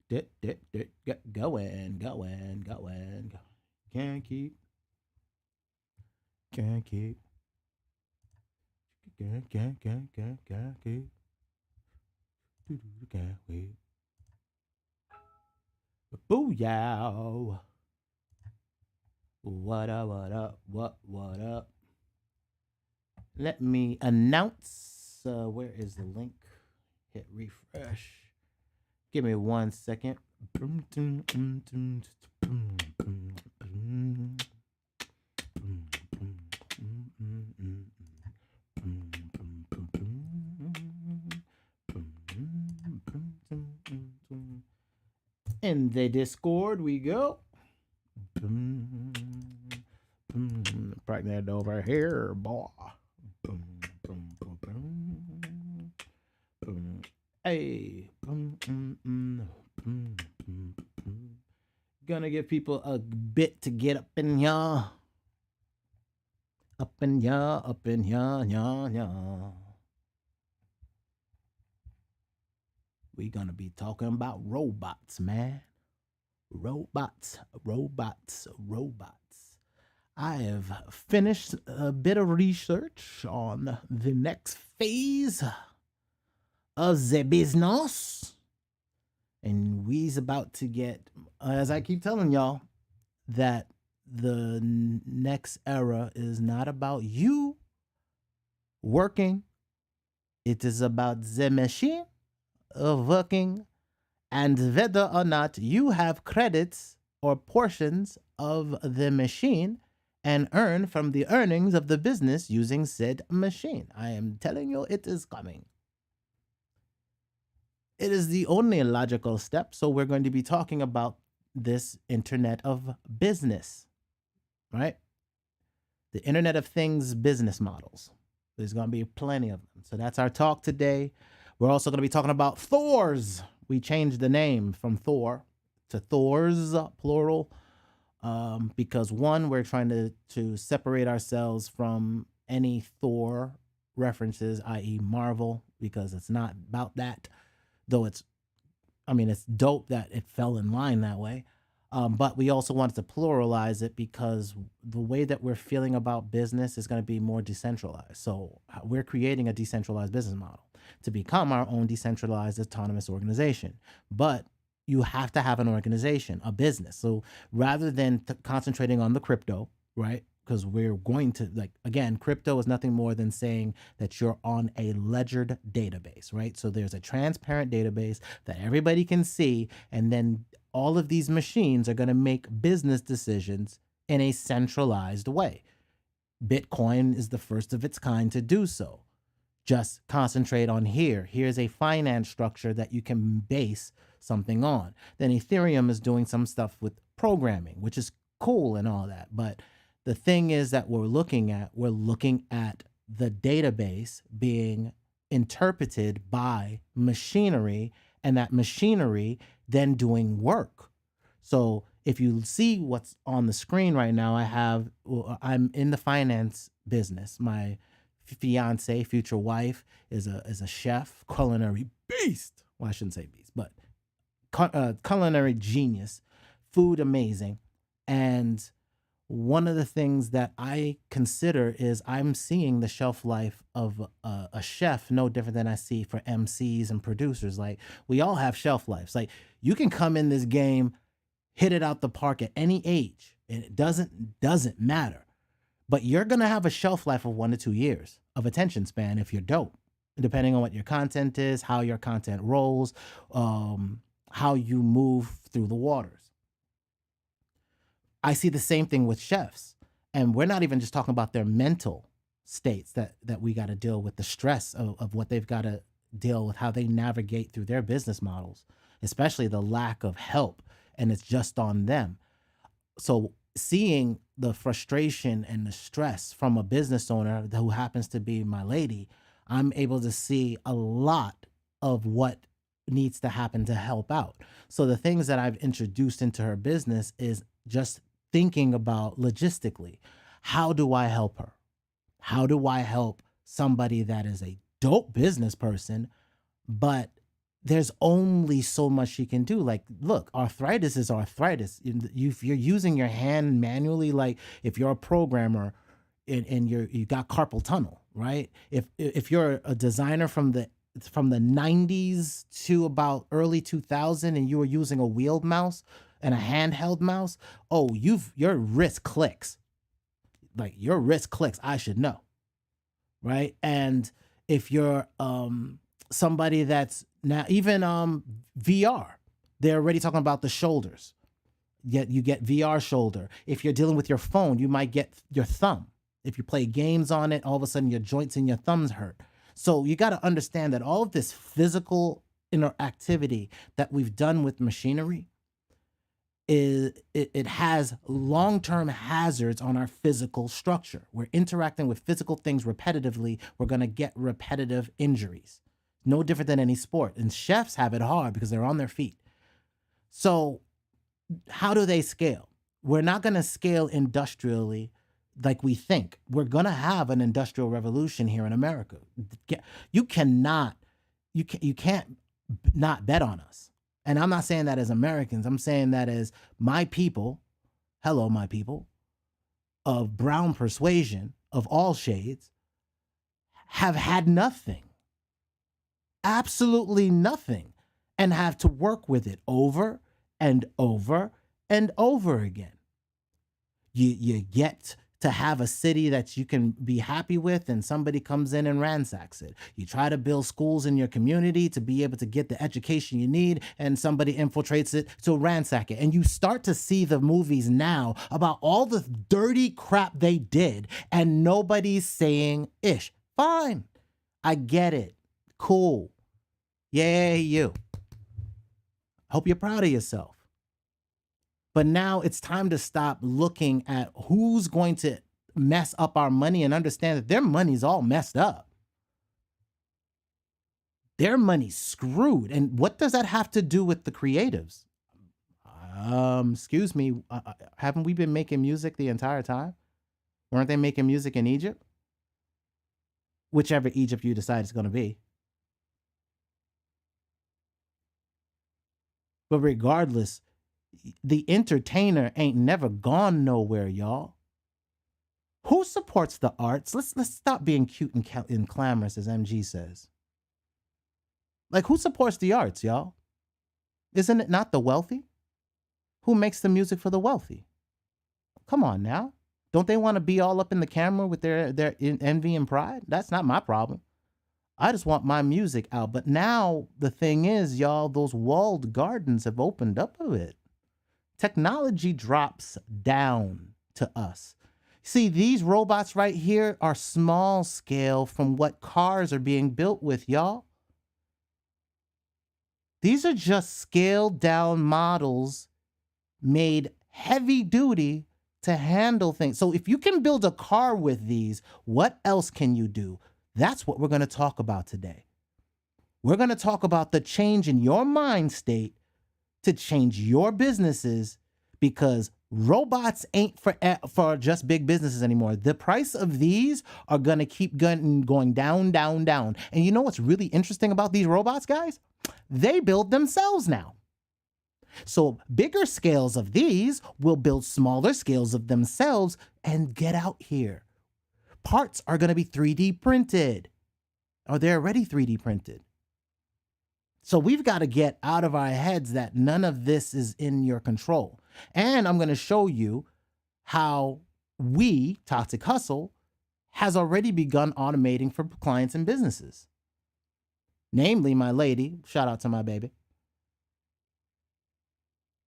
Going, going, going. Can't keep, can't keep, can't keep. Can't wait. Booyah. What up, what up, what up? Let me announce. Where is the link? Hit refresh. Give me 1 second. In the Discord we go. Pregnant over here, boy. Hey. Gonna give people a bit to get up in here. Up in here, up in here, yeah. We gonna be talking about robots, man. Robots, robots, robots. I have finished a bit of research on the next phase of the business. And we's about to get, as I keep telling y'all, that the next era is not about you working. It is about the machine working and whether or not you have credits or portions of the machine and earn from the earnings of the business using said machine. I am telling you, it is coming. It is the only logical step. So we're going to be talking about this Internet of Business, right? The Internet of Things business models. There's going to be plenty of them. So that's our talk today. We're also going to be talking about T.H.o.Rs. We changed the name from Thor to T.H.o.Rs, plural, because one, we're trying to separate ourselves from any Thor references, i.e. Marvel, because it's not about that, though it's dope that it fell in line that way. But we also wanted to pluralize it because the way that we're feeling about business is going to be more decentralized. So we're creating a decentralized business model to become our own decentralized autonomous organization. But you have to have an organization, a business. So rather than concentrating on the crypto, right? Because we're going to, again, crypto is nothing more than saying that you're on a ledgered database, right? So there's a transparent database that everybody can see, and then all of these machines are going to make business decisions in a centralized way. Bitcoin is the first of its kind to do so. Just concentrate on here. Here's a finance structure that you can base something on. Then Ethereum is doing some stuff with programming, which is cool and all that. But the thing is that we're looking at the database being interpreted by machinery, and that machinery then doing work. So if you see what's on the screen right now, I'm in the finance business. My fiance, future wife, is a chef, culinary beast. Well, I shouldn't say beast, but culinary genius, food amazing. And one of the things that I consider is I'm seeing the shelf life of a chef no different than I see for MCs and producers. Like, we all have shelf lives. Like, you can come in this game, hit it out the park at any age, and it doesn't matter. But you're going to have a shelf life of 1 to 2 years of attention span if you're dope, depending on what your content is, how your content rolls, how you move through the waters. I see the same thing with chefs. And we're not even just talking about their mental states that we got to deal with, the stress of what they've got to deal with, how they navigate through their business models, especially the lack of help. And it's just on them. So seeing the frustration and the stress from a business owner who happens to be my lady, I'm able to see a lot of what needs to happen to help out. So the things that I've introduced into her business is just thinking about logistically, how do I help her? How do I help somebody that is a dope business person, but there's only so much she can do. Like, look, arthritis is arthritis. If you're using your hand manually, like if you're a programmer and you got carpal tunnel, right? If you're a designer from the 90s to about early 2000 and you were using a wheeled mouse and a handheld mouse, oh, your wrist clicks. Like your wrist clicks, I should know, right? And if you're somebody that's now even VR, they're already talking about the shoulders. Yet you get VR shoulder. If you're dealing with your phone, you might get your thumb. If you play games on it, all of a sudden your joints and your thumbs hurt. So you got to understand that all of this physical interactivity that we've done with machinery it has long-term hazards on our physical structure. We're interacting with physical things repetitively. We're going to get repetitive injuries. No different than any sport. And chefs have it hard because they're on their feet. So how do they scale? We're not going to scale industrially like we think. We're going to have an industrial revolution here in America. You can't not bet on us. And I'm not saying that as Americans. I'm saying that as my people, hello, my people, of brown persuasion of all shades, have had nothing, absolutely nothing, and have to work with it over and over and over again. You get to have a city that you can be happy with and somebody comes in and ransacks it. You try to build schools in your community to be able to get the education you need and somebody infiltrates it to ransack it. And you start to see the movies now about all the dirty crap they did and nobody's saying ish. Fine. I get it. Cool. Yay, you. Hope you're proud of yourself. But now it's time to stop looking at who's going to mess up our money and understand that their money's all messed up. Their money's screwed. And what does that have to do with the creatives? Excuse me, haven't we been making music the entire time? Weren't they making music in Egypt? Whichever Egypt you decide it's going to be. But regardless, the entertainer ain't never gone nowhere, y'all. Who supports the arts? Let's stop being cute and clamorous, as MG says. Like, who supports the arts, y'all? Isn't it not the wealthy? Who makes the music for the wealthy? Come on now. Don't they want to be all up in the camera with their envy and pride? That's not my problem. I just want my music out. But now the thing is, y'all, those walled gardens have opened up a bit. Technology drops down to us. See, these robots right here are small scale from what cars are being built with, y'all. These are just scaled down models made heavy duty to handle things. So if you can build a car with these, what else can you do? That's what we're going to talk about today. We're going to talk about the change in your mind state to change your businesses, because robots ain't for just big businesses anymore. The price of these are going to keep going down, down, down. And you know what's really interesting about these robots, guys? They build themselves now. So bigger scales of these will build smaller scales of themselves and get out here. Parts are going to be 3D printed, or they're already 3D printed. So we've got to get out of our heads that none of this is in your control. And I'm going to show you how we, Toxic Hustle, has already begun automating for clients and businesses. Namely, my lady, shout out to my baby.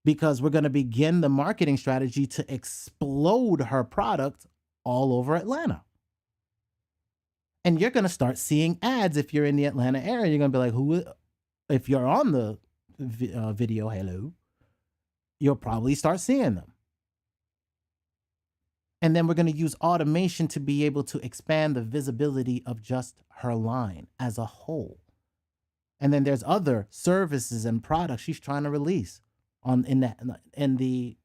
Because we're going to begin the marketing strategy to explode her product all over Atlanta. And you're going to start seeing ads if you're in the Atlanta area. You're going to be like, who? If you're on the video, hello, you'll probably start seeing them. And then we're going to use automation to be able to expand the visibility of just her line as a whole. And then there's other services and products she's trying to release in the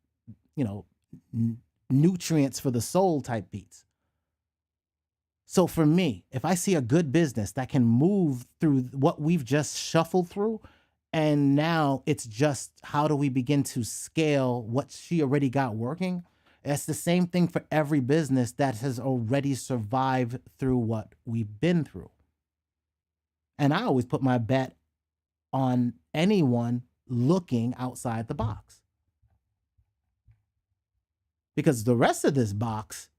nutrients for the soul type beats. So for me, if I see a good business that can move through what we've just shuffled through, And now it's just how do we begin to scale what she already got working? It's the same thing for every business that has already survived through what we've been through. And I always put my bet on anyone looking outside the box. Because the rest of this box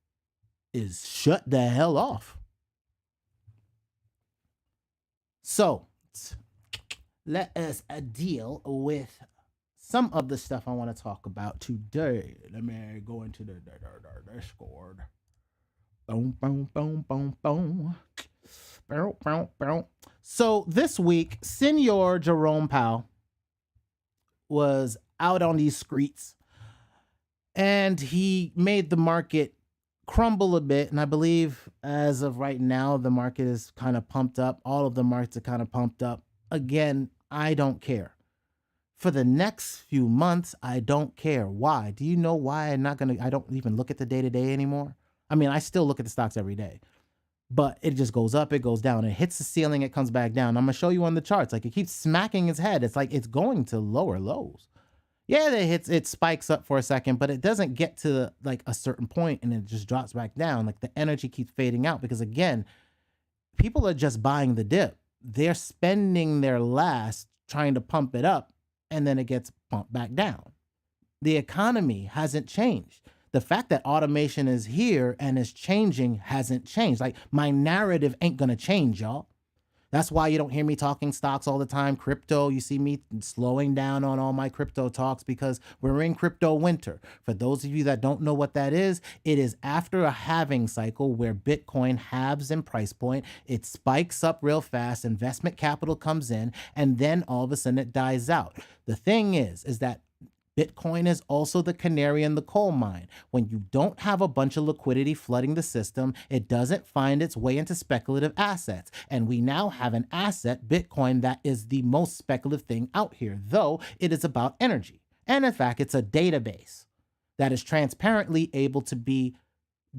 is shut the hell off. So let us deal with some of the stuff I want to talk about today. Let me go into the Discord. Boom, boom, boom, boom, boom. Boom, boom, boom. So this week, Senor Jerome Powell was out on these streets and he made the market crumble a bit. And I believe as of right now, the market is kind of pumped up. All of the markets are kind of pumped up. Again, I don't care. For the next few months, I don't care. Why? Do you know why I don't even look at the day-to-day anymore? I mean, I still look at the stocks every day, but it just goes up, it goes down. It hits the ceiling, it comes back down. I'm going to show you on the charts. Like, it keeps smacking its head. It's like it's going to lower lows. Yeah, it spikes up for a second, but it doesn't get to like a certain point and it just drops back down. Like the energy keeps fading out because, again, people are just buying the dip. They're spending their last trying to pump it up, and then it gets pumped back down. The economy hasn't changed. The fact that automation is here and is changing hasn't changed. Like, my narrative ain't going to change, y'all. That's why you don't hear me talking stocks all the time. Crypto, you see me slowing down on all my crypto talks because we're in crypto winter. For those of you that don't know what that is, it is after a halving cycle where Bitcoin halves in price point. It spikes up real fast. Investment capital comes in, and then all of a sudden it dies out. The thing is that Bitcoin is also the canary in the coal mine. When you don't have a bunch of liquidity flooding the system, it doesn't find its way into speculative assets. And we now have an asset, Bitcoin, that is the most speculative thing out here, though it is about energy. And in fact, it's a database that is transparently able to be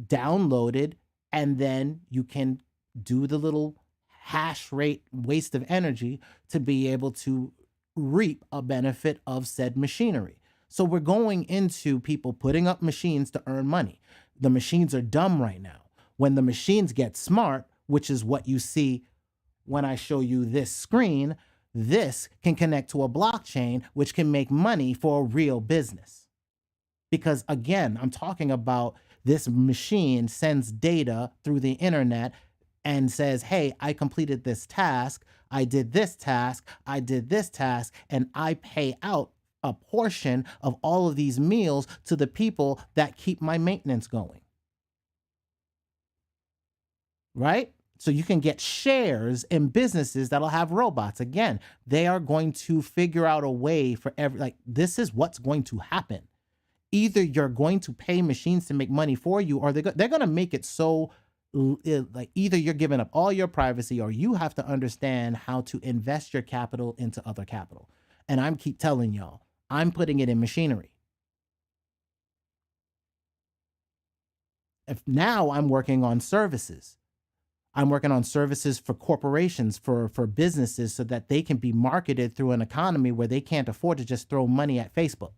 downloaded, and then you can do the little hash rate waste of energy to be able to reap a benefit of said machinery. So we're going into people putting up machines to earn money. The machines are dumb right now. When the machines get smart, which is what you see when I show you this screen, this can connect to a blockchain, which can make money for a real business. Because again, I'm talking about this machine sends data through the internet and says, hey, I completed this task, I did this task, I did this task, and I pay out a portion of all of these meals to the people that keep my maintenance going. Right? So you can get shares in businesses that'll have robots. Again, they are going to figure out a way for this is what's going to happen. Either you're going to pay machines to make money for you, or they're going to make it so like either you're giving up all your privacy or you have to understand how to invest your capital into other capital. And I'm keep telling y'all, I'm putting it in machinery. If now I'm working on services. I'm working on services for corporations, for businesses, so that they can be marketed through an economy where they can't afford to just throw money at Facebook.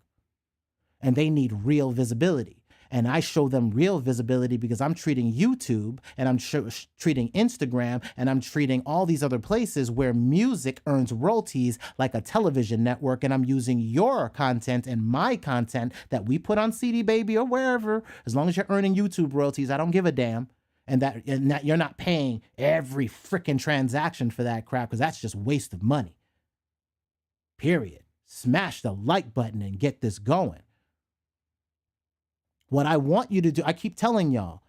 And they need real visibility. And I show them real visibility because I'm treating YouTube and I'm treating Instagram and I'm treating all these other places where music earns royalties like a television network. And I'm using your content and my content that we put on CD Baby or wherever, as long as you're earning YouTube royalties, I don't give a damn. And that you're not paying every freaking transaction for that crap, because that's just waste of money. Period. Smash the like button and get this going. What I want you to do, I keep telling y'all,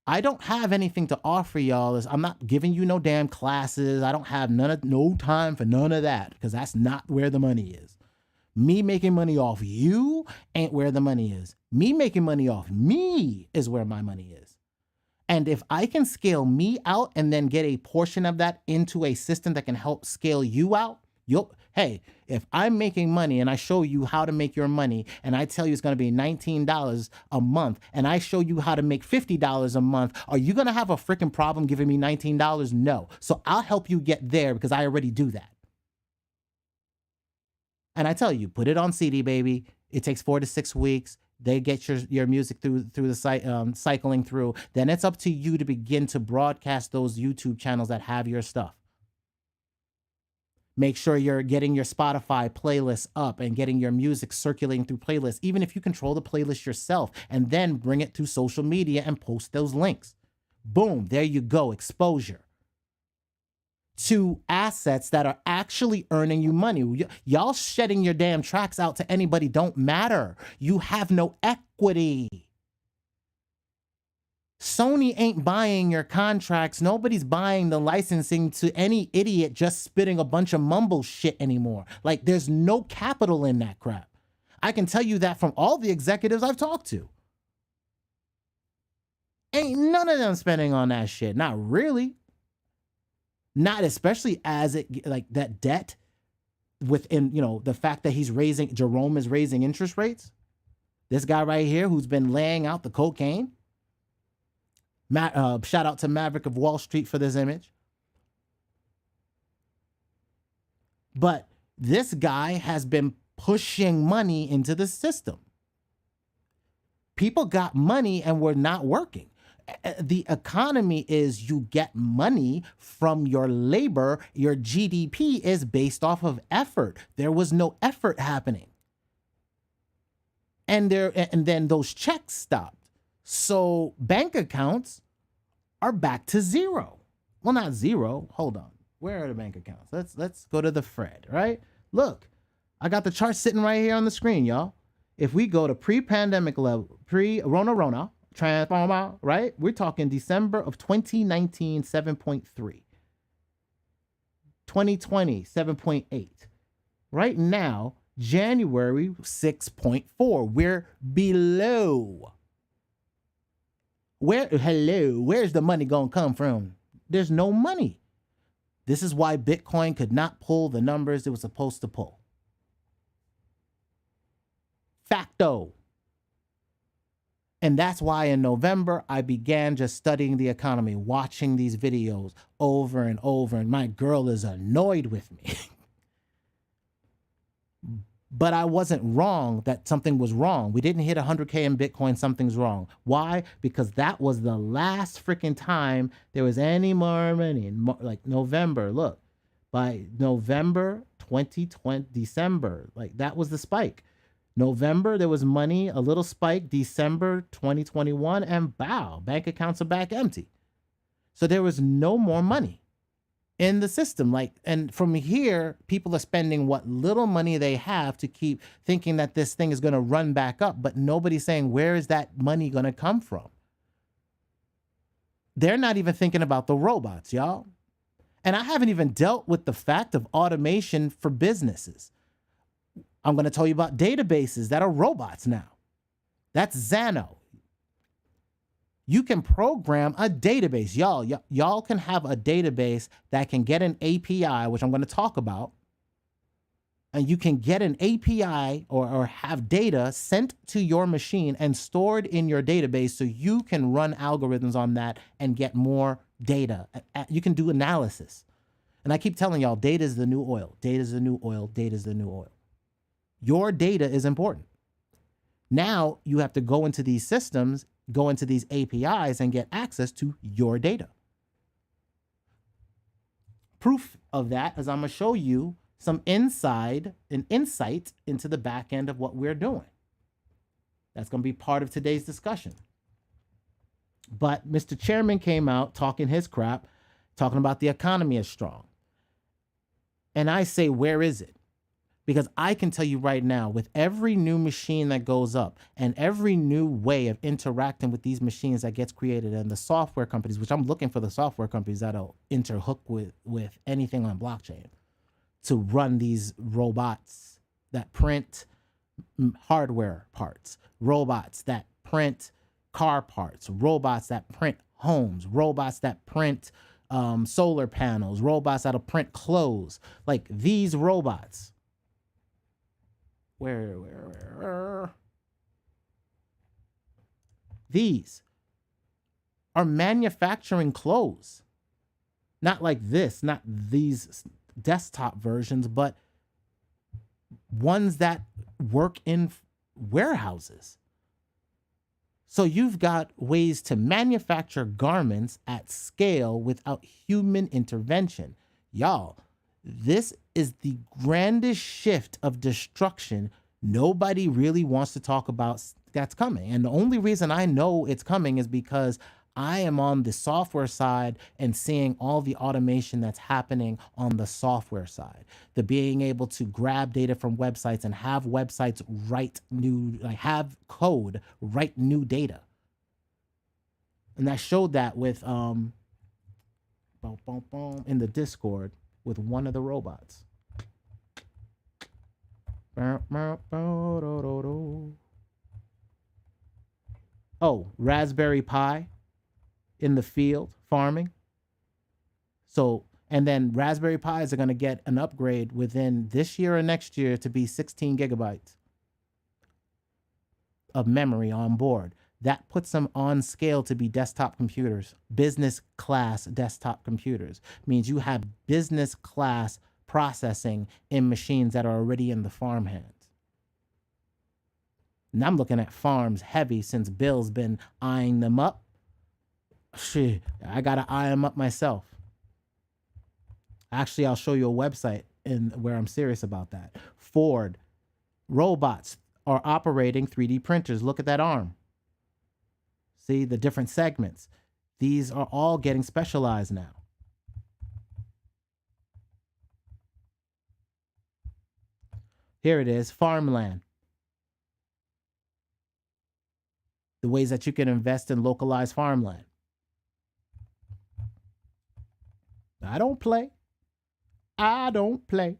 I don't have anything to offer y'all. I'm not giving you no damn classes. I don't have no time for none of that, because that's not where the money is. Me making money off you ain't where the money is. Me making money off me is where my money is. And if I can scale me out and then get a portion of that into a system that can help scale you out, hey, if I'm making money and I show you how to make your money and I tell you it's going to be $19 a month and I show you how to make $50 a month, are you going to have a freaking problem giving me $19? No. So I'll help you get there because I already do that. And I tell you, put it on CD, baby. It takes 4 to 6 weeks. They get your music through the site, cycling through. Then it's up to you to begin to broadcast those YouTube channels that have your stuff. Make sure you're getting your Spotify playlist up and getting your music circulating through playlists, even if you control the playlist yourself, and then bring it to social media and post those links. Boom, there you go, exposure to assets that are actually earning you money. Y'all shedding your damn tracks out to anybody don't matter. You have no equity. Sony ain't buying your contracts. Nobody's buying the licensing to any idiot just spitting a bunch of mumble shit anymore. Like, there's no capital in that crap. I can tell you that from all the executives I've talked to. Ain't none of them spending on that shit. Not really. Not especially as it, like, that debt within, the fact that Jerome is raising interest rates. This guy right here who's been laying out the cocaine. Shout out to Maverick of Wall Street for this image. But this guy has been pushing money into the system. People got money and were not working. The economy is you get money from your labor. Your GDP is based off of effort. There was no effort happening. And then those checks stopped. So bank accounts are back to zero. Well, not zero. Hold on. Where are the bank accounts? Let's go to the Fred, right? Look, I got the chart sitting right here on the screen, y'all. If we go to pre-pandemic level, pre-Rona, transformer, right? We're talking December of 2019, 7.3. 2020, 7.8. Right now, January, 6.4. We're below. Where's the money gonna come from? There's no money. This is why Bitcoin could not pull the numbers it was supposed to pull. Facto. And that's why in November, I began just studying the economy, watching these videos over and over. And my girl is annoyed with me. But I wasn't wrong that something was wrong. We didn't hit 100K in Bitcoin, something's wrong. Why? Because that was the last freaking time there was any more money. Like November, look, by November 2020, December, like that was the spike. November, there was money, a little spike. December 2021, and bow, bank accounts are back empty. So there was no more money in the system. And from here, people are spending what little money they have to keep thinking that this thing is going to run back up, but nobody's saying, where is that money going to come from? They're not even thinking about the robots, y'all. And I haven't even dealt with the fact of automation for businesses. I'm going to tell you about databases that are robots now. That's Xano. You can program a database. Y'all can have a database that can get an API, which I'm going to talk about. And you can get an API or have data sent to your machine and stored in your database so you can run algorithms on that and get more data. You can do analysis. And I keep telling y'all, data is the new oil. Data is the new oil. Data is the new oil. Your data is important. Now you have to go into these systems, go into these APIs and get access to your data. Proof of that is I'm going to show you some insight into the back end of what we're doing. That's going to be part of today's discussion. But Mr. Chairman came out talking his crap, talking about the economy is strong. And I say, where is it? Because I can tell you right now, with every new machine that goes up and every new way of interacting with these machines that gets created, and the software companies, which I'm looking for the software companies that'll interhook with anything on blockchain to run these robots that print hardware parts, robots that print car parts, robots that print homes, robots that print solar panels, robots that'll print clothes. Like these robots. Where? These are manufacturing clothes. Not like this, not these desktop versions, but ones that work in warehouses. So you've got ways to manufacture garments at scale without human intervention. Y'all, this is the grandest shift of destruction nobody really wants to talk about that's coming. And the only reason I know it's coming is because I am on the software side and seeing all the automation that's happening on the software side. The being able to grab data from websites and have websites write new, like have code write new data. And I showed that with in the Discord with one of the robots. Oh, Raspberry Pi in the field farming. So, and then Raspberry Pis are going to get an upgrade within this year or next year to be 16 gigabytes of memory on board. That puts them on scale to be desktop computers, business class desktop computers. Means you have business class processing in machines that are already in the farm hands. And I'm looking at farms heavy since Bill's been eyeing them up. Shit, I got to eye them up myself. Actually, I'll show you a website where I'm serious about that. Ford robots are operating 3D printers. Look at that arm. See the different segments. These are all getting specialized now. Here it is, farmland. The ways that you can invest in localized farmland. I don't play. I don't play.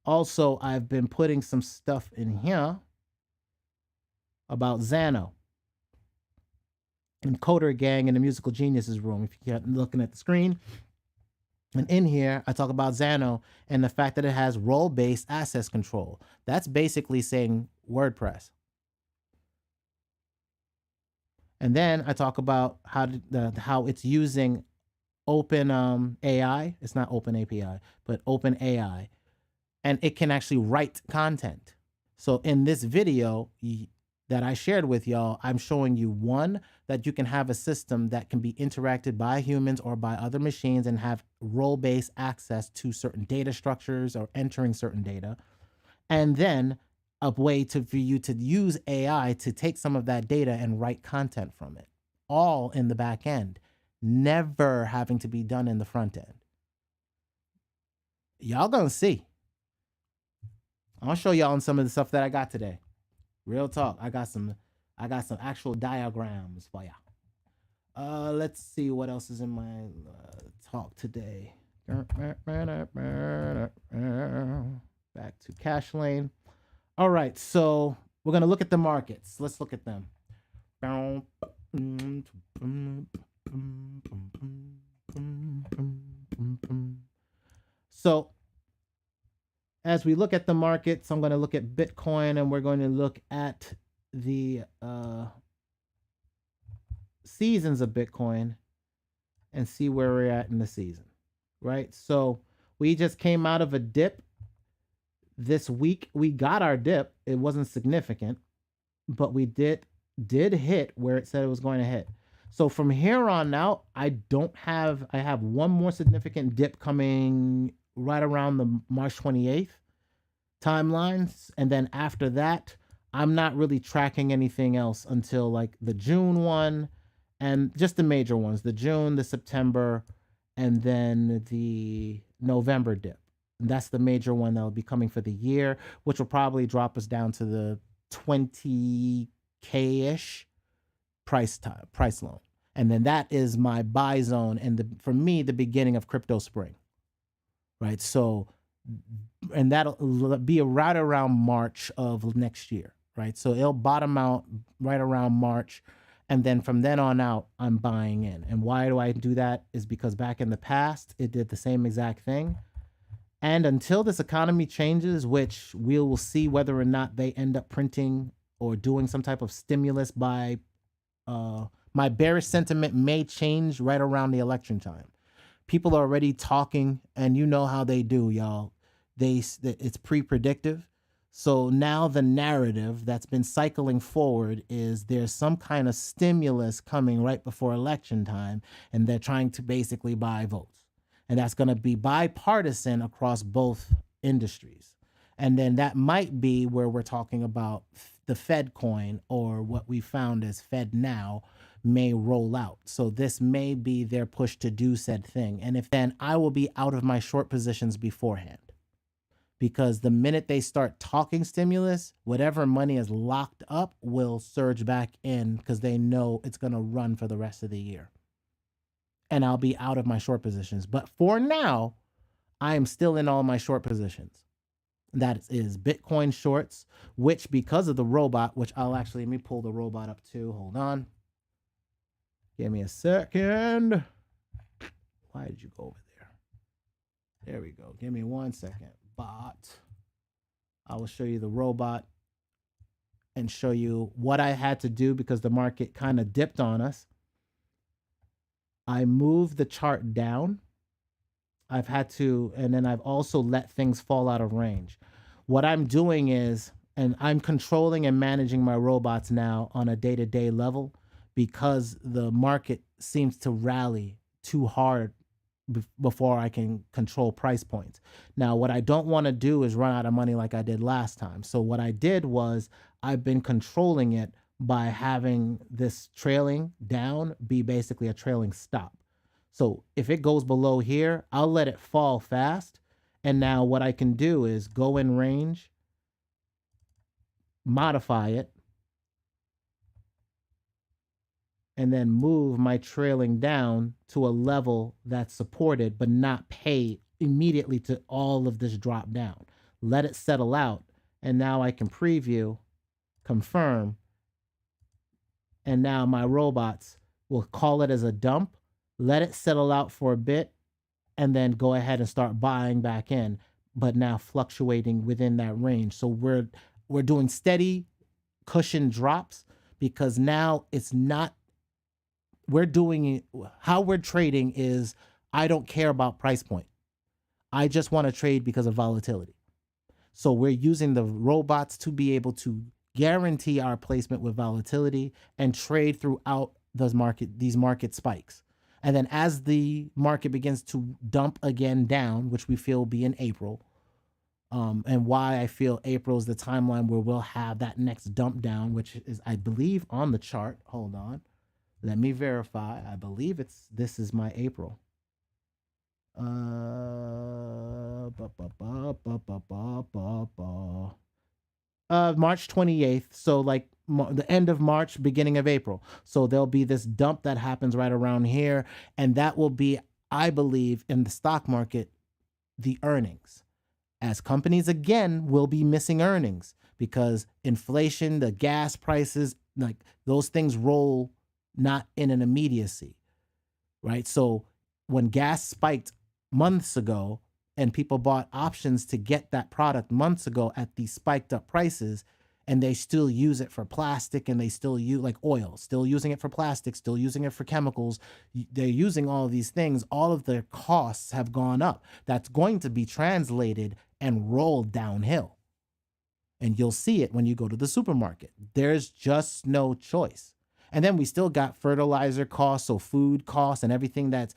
Also, I've been putting some stuff in here about Xano and Coder Gang in the Musical Geniuses room. If you're looking at the screen, and in here, I talk about Xano and the fact that it has role-based access control. That's basically saying WordPress. And then I talk about how it's using Open AI. It's not Open API, but Open AI, and it can actually write content. So in this video that I shared with y'all, I'm showing you one, that you can have a system that can be interacted by humans or by other machines and have role-based access to certain data structures or entering certain data. And then a way for you to use AI to take some of that data and write content from it, all in the back end, never having to be done in the front end. Y'all gonna see. I'll show y'all on some of the stuff that I got today. Real talk. I got some actual diagrams for ya. Let's see what else is in my talk today. Back to cash lane. All right, so we're gonna look at the markets. Let's look at them. So as we look at the markets, I'm going to look at Bitcoin, and we're going to look at the seasons of Bitcoin and see where we're at in the season, right? So we just came out of a dip. This week we got our dip. It wasn't significant, but we did hit where it said it was going to hit. So from here on out, I have one more significant dip coming right around the March 28th timelines. And then after that, I'm not really tracking anything else until like the June one and just the major ones, the June, the September, and then the November dip. And that's the major one that'll be coming for the year, which will probably drop us down to the 20K-ish price loan. And then that is my buy zone and for me, the beginning of crypto spring. Right. So, and that'll be right around March of next year. Right. So it'll bottom out right around March. And then from then on out, I'm buying in. And why do I do that? Is because back in the past, it did the same exact thing. And until this economy changes, which we will see whether or not they end up printing or doing some type of stimulus by my bearish sentiment may change right around the election time. People are already talking, and you know how they do, y'all. It's pre-predictive. So now the narrative that's been cycling forward is there's some kind of stimulus coming right before election time, and they're trying to basically buy votes. And that's going to be bipartisan across both industries. And then that might be where we're talking about the Fed coin, or what we found as FedNow, may roll out. So this may be their push to do said thing. And if then, I will be out of my short positions beforehand. Because the minute they start talking stimulus, whatever money is locked up will surge back in, because they know it's going to run for the rest of the year. And I'll be out of my short positions. But for now, I am still in all my short positions. That is Bitcoin shorts, which, because of the robot, which I'll actually, let me pull the robot up too. Hold on. Give me a second. Why did you go over there? There we go. Give me 1 second. Bot. I will show you the robot and show you what I had to do, because the market kind of dipped on us. I moved the chart down. I've had to, and then I've also let things fall out of range. What I'm doing is, and I'm controlling and managing my robots now on a day-to-day level, because the market seems to rally too hard before I can control price points. Now, what I don't want to do is run out of money like I did last time. So what I did was, I've been controlling it by having this trailing down be basically a trailing stop. So if it goes below here, I'll let it fall fast. And now what I can do is go in range, modify it, and then move my trailing down to a level that's supported, but not pay immediately to all of this drop down. Let it settle out. And now I can preview, confirm. And now my robots will call it as a dump, let it settle out for a bit, and then go ahead and start buying back in, but now fluctuating within that range. So we're doing steady cushion drops, because now it's not, we're doing it, how we're trading is, I don't care about price point. I just want to trade because of volatility. So we're using the robots to be able to guarantee our placement with volatility and trade throughout these market spikes. And then as the market begins to dump again down, which we feel will be in April, and why I feel April is the timeline where we'll have that next dump down, which is, I believe, on the chart. Hold on. Let me verify. I believe this is my April. March 28th. So like the end of March, beginning of April. So there'll be this dump that happens right around here. And that will be, I believe, in the stock market, the earnings. As companies, again, will be missing earnings, because inflation, the gas prices, like those things roll not in an immediacy, right? So when gas spiked months ago and people bought options to get that product months ago at these spiked up prices, and they still use it for plastic, and they still use, like oil, still using it for plastic, still using it for chemicals. They're using all of these things. All of their costs have gone up. That's going to be translated and rolled downhill. And you'll see it when you go to the supermarket. There's just no choice. And then we still got fertilizer costs, so food costs and everything that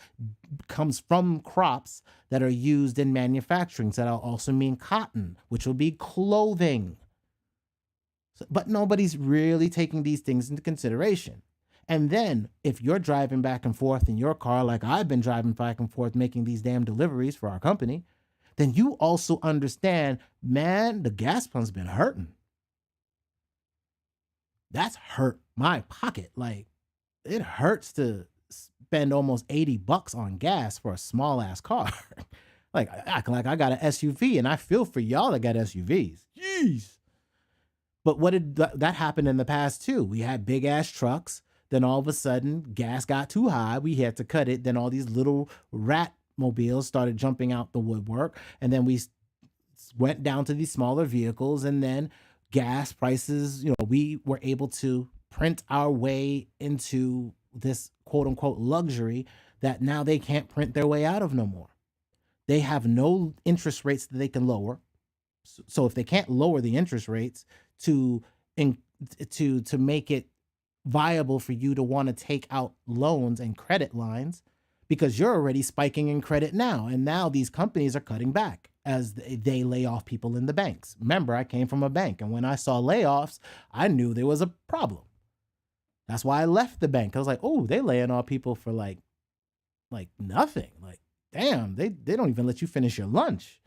comes from crops that are used in manufacturing. So that'll also mean cotton, which will be clothing. But nobody's really taking these things into consideration. And then if you're driving back and forth in your car, like I've been driving back and forth making these damn deliveries for our company, then you also understand, man, the gas pump's been hurting. That's hurt my pocket. Like, it hurts to spend almost $80 on gas for a small ass car. Like, I act like I got an SUV, and I feel for y'all that got SUVs. Jeez. But what did that happen in the past too? We had big ass trucks. Then all of a sudden, gas got too high. We had to cut it. Then all these little rat mobiles started jumping out the woodwork. And then we went down to these smaller vehicles. And then gas prices, we were able to print our way into this quote unquote luxury that now they can't print their way out of no more. They have no interest rates that they can lower. So if they can't lower the interest rates to make it viable for you to want to take out loans and credit lines, because you're already spiking in credit now, and now these companies are cutting back as they lay off people in the banks. Remember, I came from a bank, and when I saw layoffs, I knew there was a problem. That's why I left the bank. I was like, oh, they laying off people for like nothing. Like, damn, they don't even let you finish your lunch.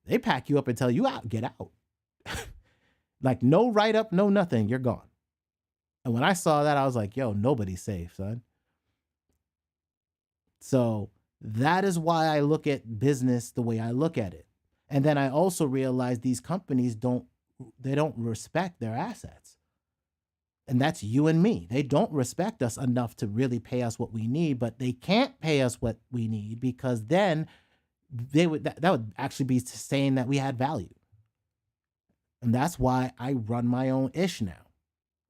They pack you up and tell you out, get out. Like, no write-up, no nothing, you're gone. And when I saw that, I was like, yo, nobody's safe, son. So that is why I look at business the way I look at it. And then I also realize these companies don't respect their assets. And that's you and me. They don't respect us enough to really pay us what we need, but they can't pay us what we need because then that would actually be saying that we had value. And that's why I run my own ish now.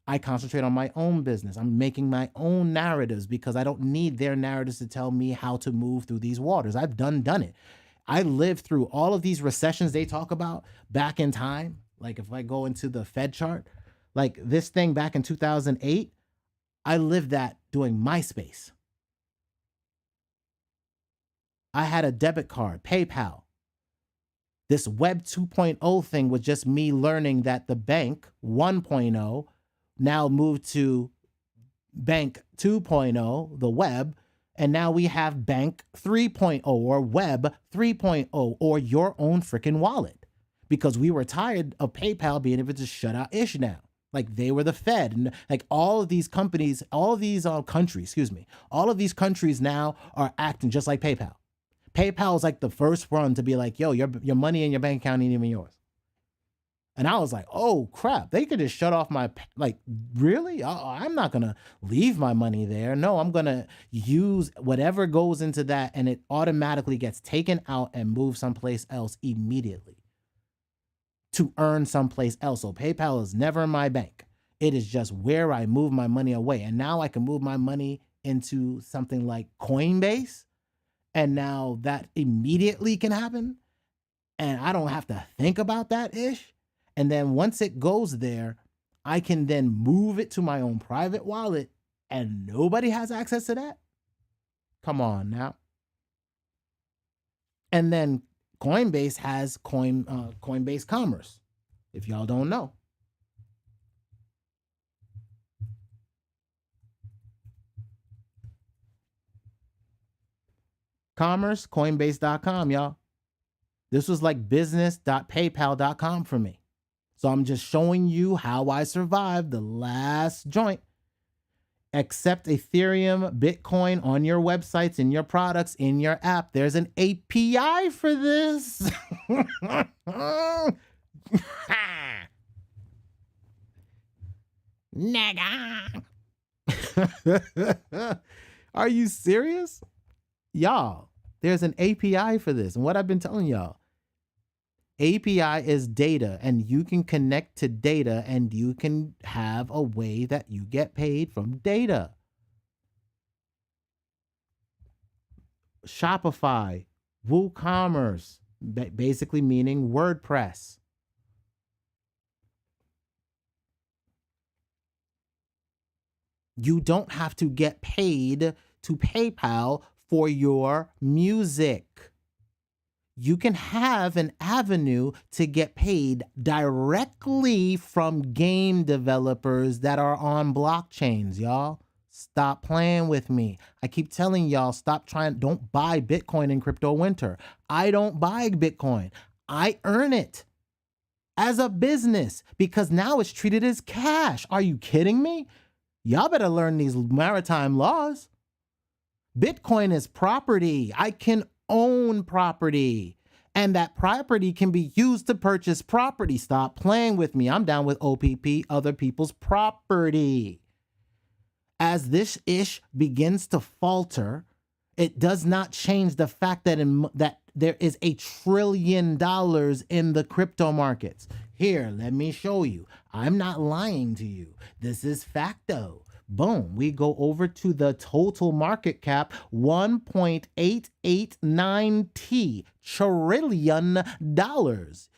I concentrate on my own business. I'm making my own narratives because I don't need their narratives to tell me how to move through these waters. I've done it. I lived through all of these recessions they talk about back in time. Like if I go into the Fed chart, like this thing back in 2008, I lived that doing MySpace. I had a debit card, PayPal. This Web 2.0 thing was just me learning that the bank 1.0 now moved to Bank 2.0, the web, and now we have Bank 3.0 or Web 3.0 or your own freaking wallet because we were tired of PayPal being able to shut out ish now. Like they were the Fed and like all of these companies, all of these countries now are acting just like PayPal. PayPal is like the first one to be like, yo, your money in your bank account ain't even yours. And I was like, oh, crap, they could just shut off my, like, really? I'm not going to leave my money there. No, I'm going to use whatever goes into that and it automatically gets taken out and moved someplace else immediately to earn someplace else. So PayPal is never my bank. It is just where I move my money away. And now I can move my money into something like Coinbase. And now that immediately can happen. And I don't have to think about that ish. And then once it goes there, I can then move it to my own private wallet and nobody has access to that. Come on now. And then Coinbase has Coinbase Commerce, if y'all don't know. Commerce, Coinbase.com, y'all. This was like business.paypal.com for me. So I'm just showing you how I survived the last joint. Accept Ethereum, Bitcoin on your websites, in your products, in your app. There's an API for this. Nigga. Are you serious? Y'all, there's an API for this. And what I've been telling y'all, API is data, and you can connect to data and you can have a way that you get paid from data. Shopify, WooCommerce, basically meaning WordPress. You don't have to get paid to PayPal for your music. You can have an avenue to get paid directly from game developers that are on blockchains, y'all. Stop playing with me. I keep telling y'all, don't buy Bitcoin in crypto winter. I don't buy Bitcoin. I earn it as a business because now it's treated as cash. Are you kidding me? Y'all better learn these maritime laws. Bitcoin is property. I can own property, and that property can be used to purchase property. Stop playing with me. I'm down with OPP, other people's property. As this ish begins to falter, it does not change the fact that that there is $1 trillion in the crypto markets. Here, let me show you. I'm not lying to you. This is facto. Boom. We go over to the total market cap, $1.889 trillion.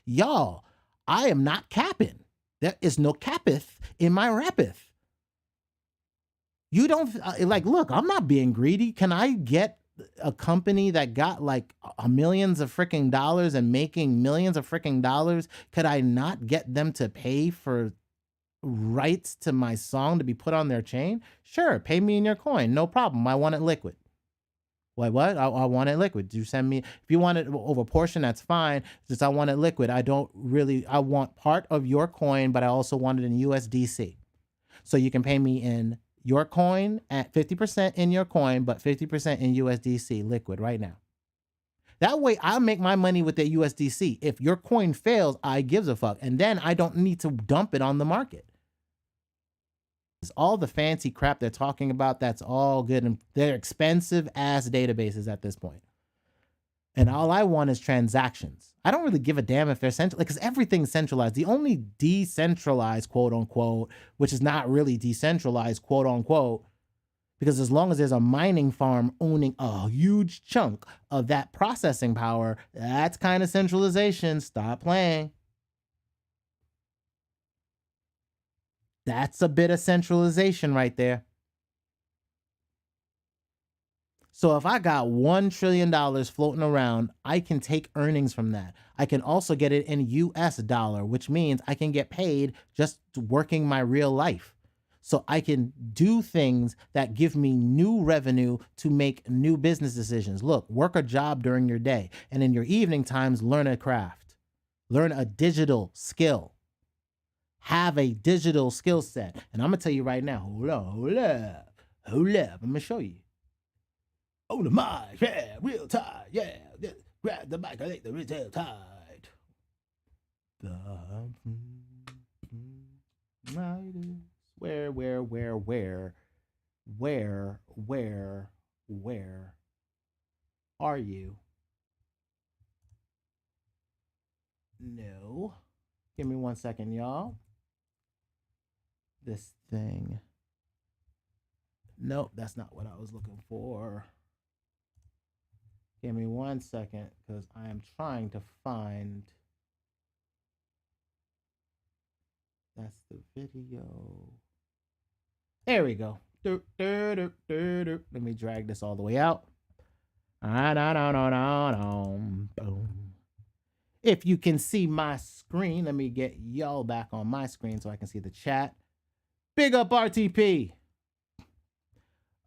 Y'all, I am not capping. There is no cappeth in my rappeth. You don't look, I'm not being greedy. Can I get a company that got like millions of freaking dollars and making millions of freaking dollars? Could I not get them to pay for rights to my song to be put on their chain? Sure, pay me in your coin, no problem. I want it liquid. Wait, what? I want it liquid. You send me, if you want it over portion, that's fine. Just I want it liquid. I want part of your coin, but I also want it in USDC. So you can pay me in your coin at 50% in your coin, but 50% in USDC liquid right now. That way I make my money with the USDC. If your coin fails, I gives a fuck. And then I don't need to dump it on the market. It's all the fancy crap they're talking about. That's all good. And they're expensive ass databases at this point. And all I want is transactions. I don't really give a damn if they're central, because everything's centralized. The only decentralized, quote unquote, which is not really decentralized, quote unquote, because as long as there's a mining farm owning a huge chunk of that processing power, that's kind of centralization. Stop playing. That's a bit of centralization right there. So if I got $1 trillion floating around, I can take earnings from that. I can also get it in US dollar, which means I can get paid just working my real life. So I can do things that give me new revenue to make new business decisions. Look, work a job during your day, and in your evening times, learn a craft, learn a digital skill, have a digital skill set. And I'm gonna tell you right now, hold up, I'm gonna show you. On the mic, yeah, real tight, yeah. Grab the mic, I think the real tight. Where are you? No. Give me 1 second, y'all. This thing. Nope, that's not what I was looking for. Give me 1 second, because I am trying to find. That's the video. There we go. Let me drag this all the way out. Boom. If you can see my screen, let me get y'all back on my screen so I can see the chat. Big up RTP.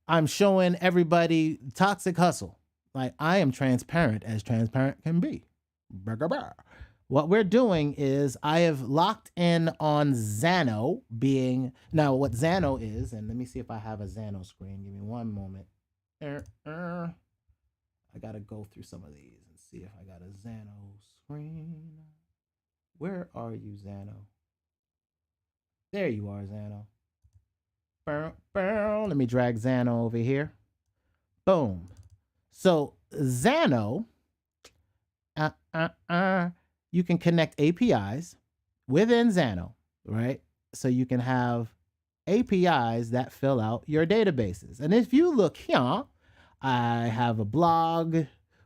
I'm showing everybody Toxic Hustle. Like, I am transparent as transparent can be. What we're doing is I have locked in on Xano being, now what Xano is, and let me see if I have a Xano screen. Give me 1 moment. I got to go through some of these and see if I got a Xano screen. Where are you, Xano? There you are, Xano. Let me drag Xano over here. Boom. So Xano, you can connect APIs within Xano, right? So you can have APIs that fill out your databases. And if you look here, I have a blog.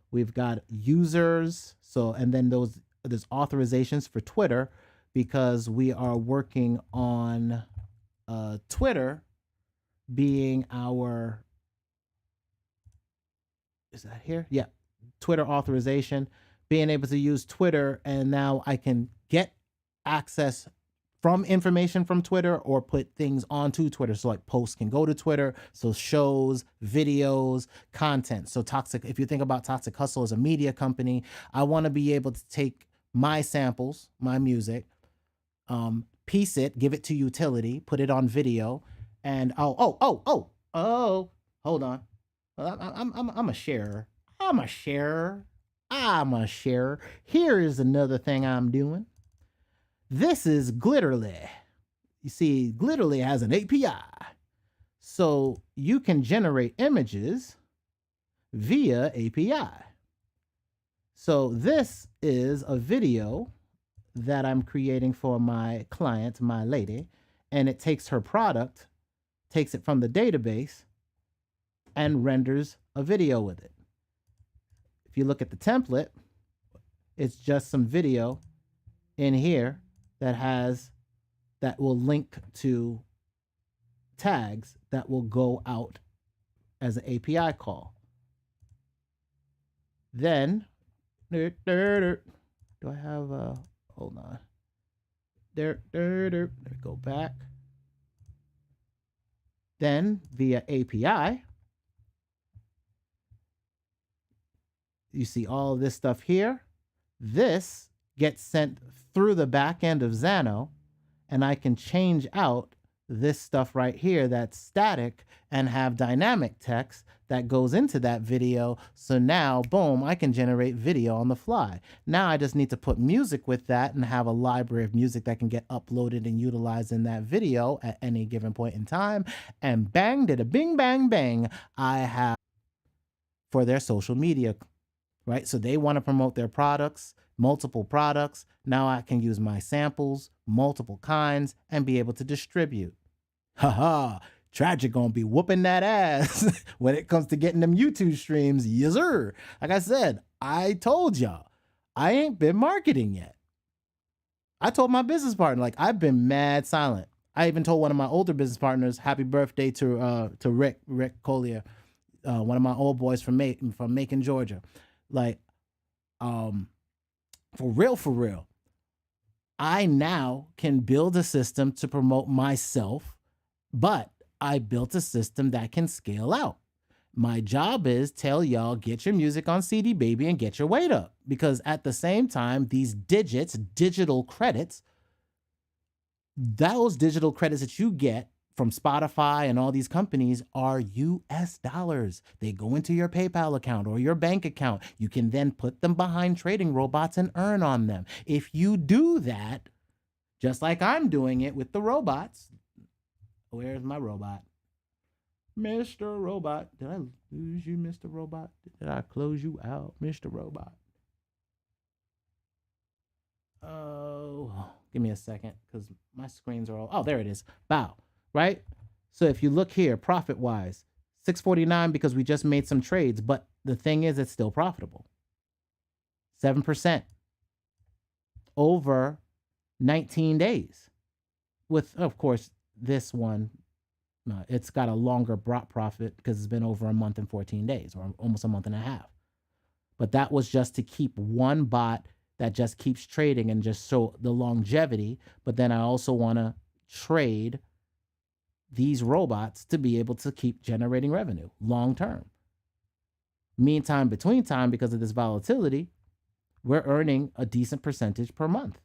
We've got users. So, and then there's authorizations for Twitter, because we are working on Twitter being our, is that here? Yeah. Twitter authorization, being able to use Twitter. And now I can get access from information from Twitter or put things onto Twitter. So like posts can go to Twitter. So shows, videos, content. So if you think about Toxic Hustle as a media company, I want to be able to take my samples, my music, piece it, give it to utility, put it on video, and hold on. I'm a sharer. Here is another thing I'm doing. This is Glitterly. You see, Glitterly has an API. So you can generate images via API. So this is a video that I'm creating for my client, my lady, and it takes her product, takes it from the database and renders a video with it. If you look at the template, it's just some video in here that will link to tags that will go out as an API call. Then, do I have a, hold on. Go back. Then via API, you see all of this stuff here. This gets sent through the back end of Xano, and I can change out this stuff right here that's static and have dynamic text that goes into that video. So now, boom, I can generate video on the fly. Now I just need to put music with that and have a library of music that can get uploaded and utilized in that video at any given point in time. And bang, did a bing, bang, bang, I have for their social media, right? So they want to promote their products, multiple products. Now I can use my samples, multiple kinds, and be able to distribute. Haha, Tragic gonna be whooping that ass when it comes to getting them YouTube streams. Yes, sir. Like I said, I told y'all, I ain't been marketing yet. I told my business partner, like, I've been mad silent. I even told one of my older business partners, happy birthday to Rick Collier, one of my old boys from Macon, Georgia. Like, for real, I now can build a system to promote myself, but I built a system that can scale out. My job is tell y'all, get your music on CD Baby and get your weight up. Because at the same time, these digital credits, those digital credits that you get from Spotify and all these companies are US dollars. They go into your PayPal account or your bank account. You can then put them behind trading robots and earn on them. If you do that, just like I'm doing it with the robots. Where's my robot? Mr. Robot. Did I lose you, Mr. Robot? Did I close you out, Mr. Robot? Oh, give me a second because my screens are all, oh, there it is. Bow, right? So if you look here, profit-wise, $6.49 because we just made some trades, but the thing is it's still profitable. 7% over 19 days. With, of course, this one, it's got a longer profit because it's been over a month and 14 days or almost a month and a half. But that was just to keep one bot that just keeps trading and just show the longevity. But then I also want to trade these robots to be able to keep generating revenue long term. Meantime, between time, because of this volatility, we're earning a decent percentage per month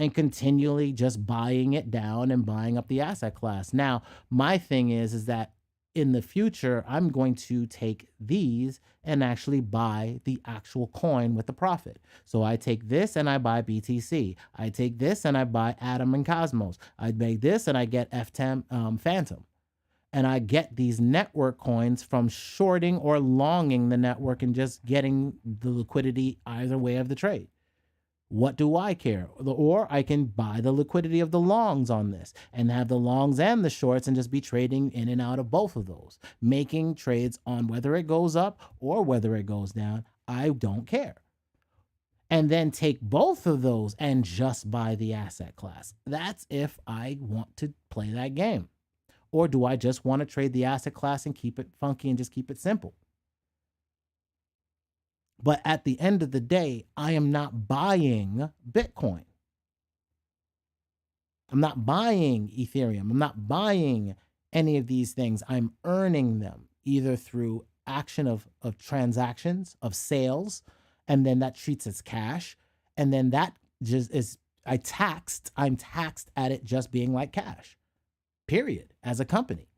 and continually just buying it down and buying up the asset class. Now, my thing is that in the future, I'm going to take these and actually buy the actual coin with the profit. So I take this and I buy BTC. I take this and I buy Atom and Cosmos. I make this and I get FTM Phantom. And I get these network coins from shorting or longing the network and just getting the liquidity either way of the trade. What do I care? Or I can buy the liquidity of the longs on this and have the longs and the shorts and just be trading in and out of both of those, making trades on whether it goes up or whether it goes down. I don't care. And then take both of those and just buy the asset class. That's if I want to play that game. Or do I just want to trade the asset class and keep it funky and just keep it simple? But at the end of the day, I am not buying Bitcoin. I'm not buying Ethereum. I'm not buying any of these things. I'm earning them either through action of transactions, of sales, and then that treats as cash. And then that just is, I'm taxed at it just being like cash, period, as a company.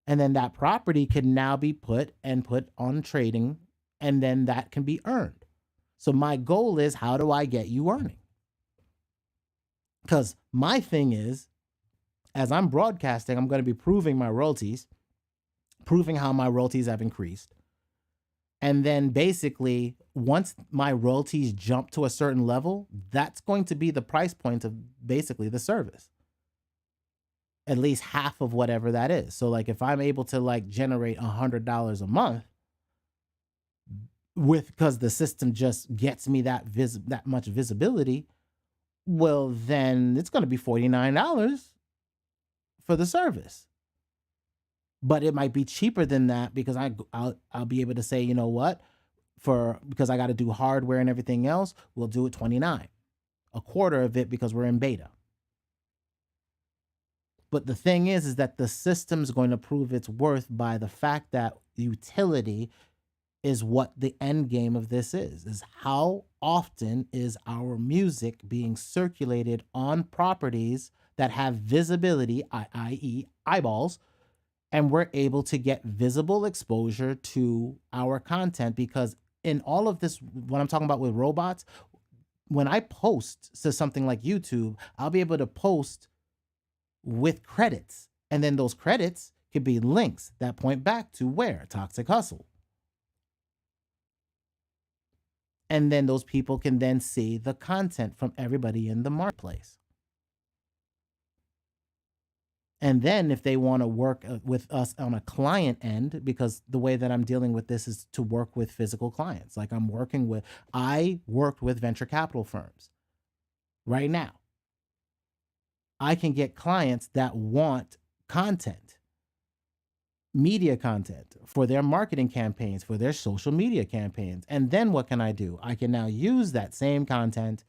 And then that property can now be put on trading, and then that can be earned. So my goal is, how do I get you earning? Because my thing is, as I'm broadcasting, I'm going to be proving my royalties, proving how my royalties have increased. And then basically, once my royalties jump to a certain level, that's going to be the price point of basically the service. at least half of whatever that is. So like if I'm able to like generate $100 a month with, because the system just gets me that much visibility, well then it's going to be $49 for the service. But it might be cheaper than that because I'll be able to say, you know what, because I got to do hardware and everything else, we'll do it $29, a quarter of it because we're in beta. But the thing is that the system's going to prove its worth by the fact that utility is what the end game of this is how often is our music being circulated on properties that have visibility, i.e. eyeballs, and we're able to get visible exposure to our content. Because in all of this, what I'm talking about with robots, when I post to something like YouTube, I'll be able to post with credits. And then those credits could be links that point back to where? Toxic Hustle. And then those people can then see the content from everybody in the marketplace. And then if they want to work with us on a client end, because the way that I'm dealing with this is to work with physical clients. Like I worked with venture capital firms. Right now, I can get clients that want content, media content for their marketing campaigns, for their social media campaigns. And then what can I do? I can now use that same content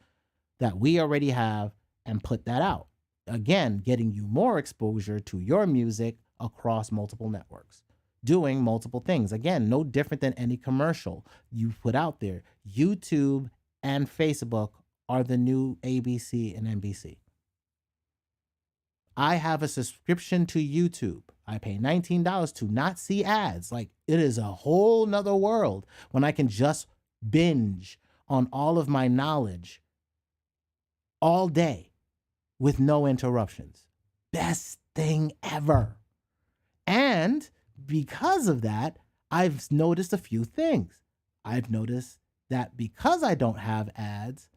that we already have and put that out. Again, getting you more exposure to your music across multiple networks, doing multiple things. Again, no different than any commercial you put out there. YouTube and Facebook are the new ABC and NBC. I have a subscription to YouTube. I pay $19 to not see ads. Like, it is a whole nother world when I can just binge on all of my knowledge all day with no interruptions. Best thing ever. And because of that, I've noticed a few things. I've noticed that because I don't have ads,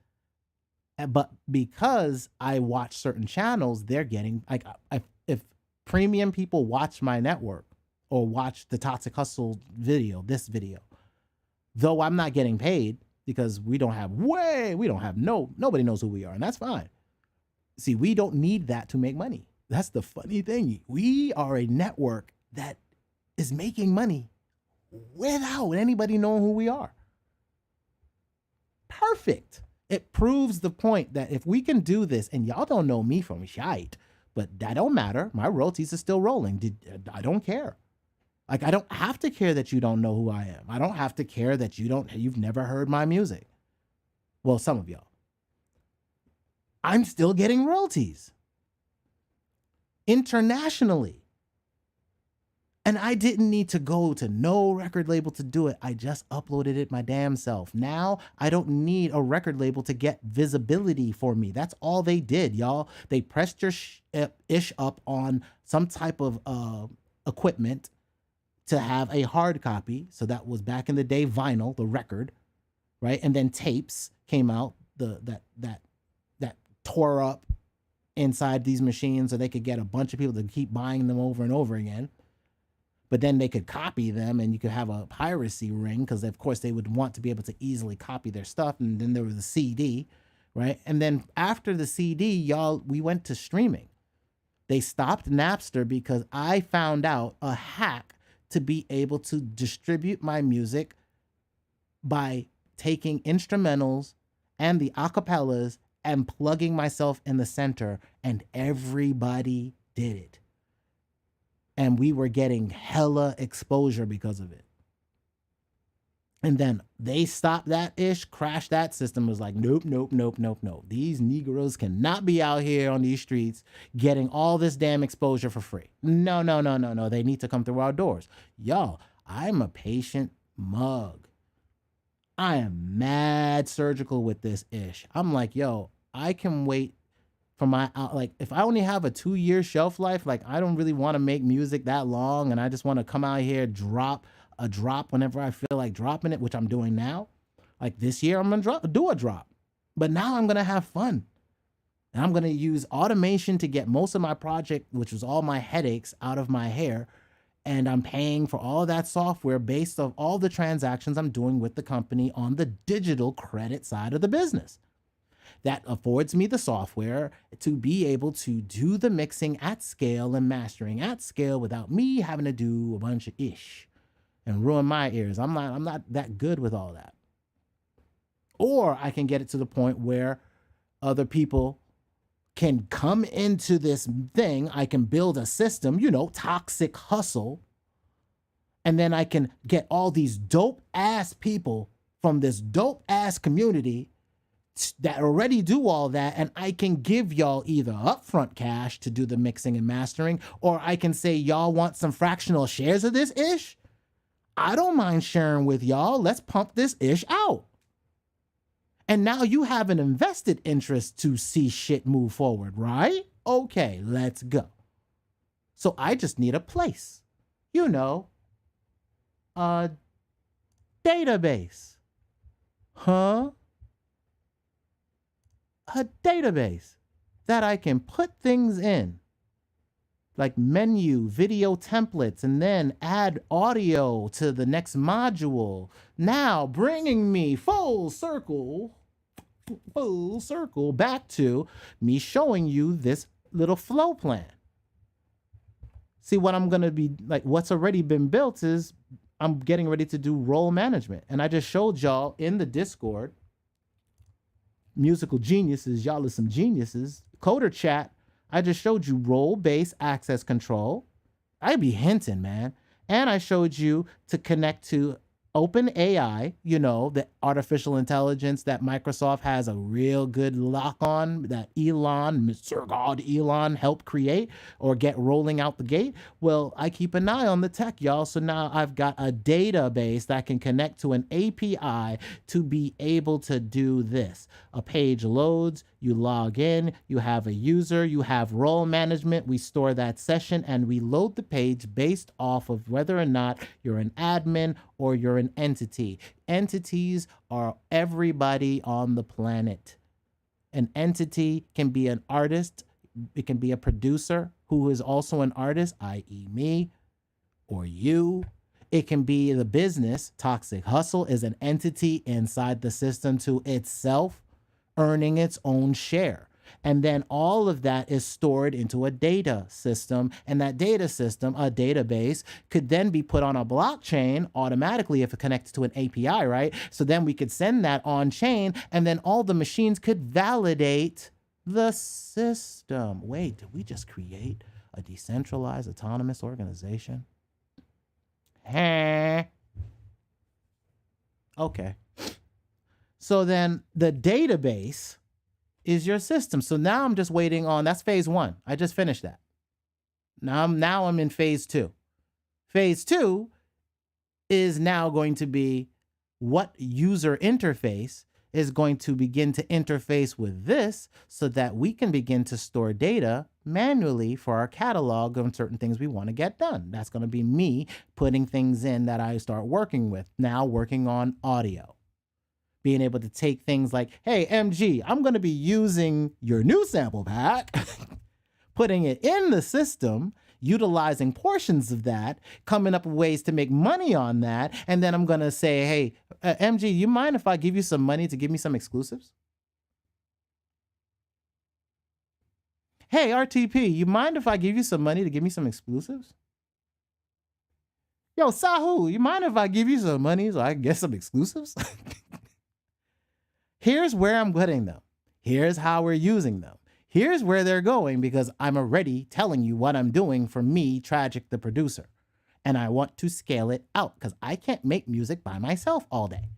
but because I watch certain channels, they're getting, like, if premium people watch my network or watch the Toxic Hustle video, this video, though I'm not getting paid because nobody knows who we are, and that's fine. See, we don't need that to make money. That's the funny thing. We are a network that is making money without anybody knowing who we are. Perfect. It proves the point that if we can do this, and y'all don't know me from shite, but that don't matter. My royalties are still rolling. I don't care. Like, I don't have to care that you don't know who I am. I don't have to care that you've never heard my music. Well, some of y'all. I'm still getting royalties internationally. And I didn't need to go to no record label to do it. I just uploaded it my damn self. Now I don't need a record label to get visibility for me. That's all they did, y'all. They pressed your ish up on some type of equipment to have a hard copy. So that was back in the day, vinyl, the record, right? And then tapes came out, that tore up inside these machines so they could get a bunch of people to keep buying them over and over again. But then they could copy them and you could have a piracy ring because, of course, they would want to be able to easily copy their stuff. And then there was the CD, right? And then after the CD, we went to streaming. They stopped Napster because I found out a hack to be able to distribute my music by taking instrumentals and the acapellas and plugging myself in the center, and everybody did it. And we were getting hella exposure because of it. And then they stopped that ish, crashed that system, was like, nope. These Negroes cannot be out here on these streets getting all this damn exposure for free. No. They need to come through our doors. Y'all, I'm a patient mug. I am mad surgical with this ish. I'm like, yo, I can wait for my, like, if I only have a 2-year shelf life, like, I don't really want to make music that long, and I just want to come out here, drop a drop whenever I feel like dropping it, which I'm doing now. Like, this year I'm gonna do a drop, but now I'm gonna have fun. And I'm going to use automation to get most of my project, which was all my headaches, out of my hair. And I'm paying for all of that software based on all the transactions I'm doing with the company on the digital credit side of the business. That affords me the software to be able to do the mixing at scale and mastering at scale without me having to do a bunch of ish and ruin my ears. I'm not that good with all that. Or I can get it to the point where other people can come into this thing. I can build a system, ToxicHustle, and then I can get all these dope ass people from this dope ass community that already do all that, and I can give y'all either upfront cash to do the mixing and mastering, or I can say, y'all want some fractional shares of this ish? I don't mind sharing with y'all. Let's pump this ish out. And now you have an invested interest to see shit move forward, right? Okay, let's go. So I just need a place, a database. Huh? A database that I can put things in, like menu, video templates, and then add audio to the next module. Now bringing me full circle back to me showing you this little flow plan. See, what I'm going to be like, what's already been built is I'm getting ready to do role management. And I just showed y'all in the Discord, musical geniuses, y'all are some geniuses, coder chat, I just showed you role-based access control. I be hinting, man. And I showed you to connect to OpenAI, the artificial intelligence that Microsoft has a real good lock on, that Mr. God Elon helped create or get rolling out the gate. Well, I keep an eye on the tech, y'all. So now I've got a database that can connect to an API to be able to do this. A page loads, you log in, you have a user, you have role management, we store that session, and we load the page based off of whether or not you're an admin or you're an entity. Entities are everybody on the planet. An entity can be an artist, it can be a producer who is also an artist, i.e. me or you. It can be the business. ToxicHustle is an entity inside the system to itself, earning its own share. And then all of that is stored into a data system. And that data system, a database, could then be put on a blockchain automatically if it connects to an API, right? So then we could send that on chain, and then all the machines could validate the system. Wait, did we just create a decentralized autonomous organization? Okay. So then the database is your system. So now I'm just waiting on, that's phase one. I just finished that. Now I'm in phase two. Phase two is now going to be what user interface is going to begin to interface with this so that we can begin to store data manually for our catalog on certain things we want to get done. That's going to be me putting things in that I start working with. Now working on audio. Being able to take things like, hey, MG, I'm going to be using your new sample pack, putting it in the system, utilizing portions of that, coming up with ways to make money on that. And then I'm going to say, hey, MG, you mind if I give you some money to give me some exclusives? Hey, RTP, you mind if I give you some money to give me some exclusives? Yo, Sahu, you mind if I give you some money so I can get some exclusives? Here's where I'm getting them. Here's how we're using them. Here's where they're going, because I'm already telling you what I'm doing for me, Tragic the producer. And I want to scale it out because I can't make music by myself all day.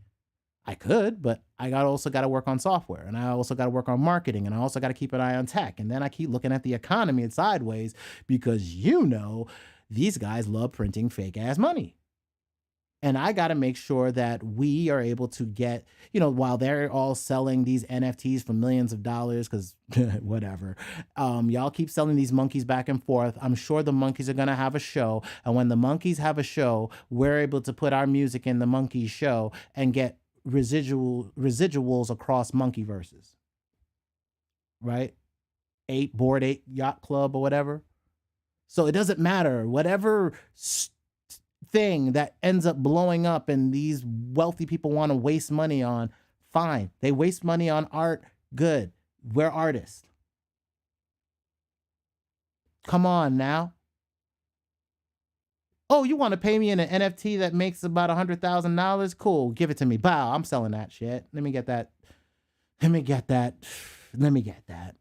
I could, but I also got to work on software, and I also got to work on marketing, and I also got to keep an eye on tech. And then I keep looking at the economy and sideways because these guys love printing fake ass money. And I got to make sure that we are able to get, while they're all selling these NFTs for millions of dollars, because whatever, y'all keep selling these monkeys back and forth. I'm sure the monkeys are going to have a show. And when the monkeys have a show, we're able to put our music in the monkey show and get residuals across monkey verses. Right? Board 8 Yacht Club or whatever. So it doesn't matter. Whatever thing that ends up blowing up and these wealthy people want to waste money on, fine. They waste money on art, good. We're artists. Come on now. Oh, you want to pay me in an NFT that makes about $100,000? Cool, give it to me. Bow, I'm selling that shit. Let me get that. Let me get that. Let me get that.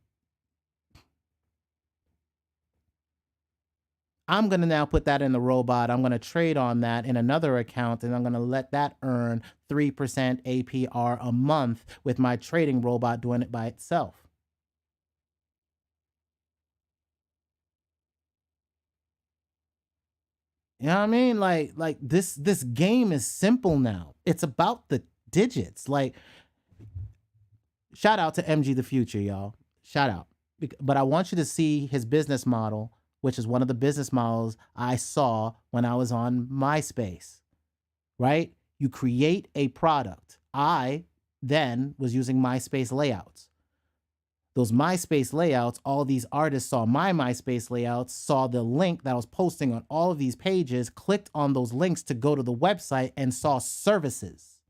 I'm going to now put that in the robot. I'm going to trade on that in another account, and I'm going to let that earn 3% APR a month with my trading robot doing it by itself. You know what I mean? Like this game is simple now. It's about the digits. Like, shout out to MG the Future, y'all. Shout out. But I want you to see his business model, which is one of the business models I saw when I was on MySpace, right? You create a product. I then was using MySpace layouts. Those MySpace layouts, all these artists saw my MySpace layouts, saw the link that I was posting on all of these pages, clicked on those links to go to the website and saw services.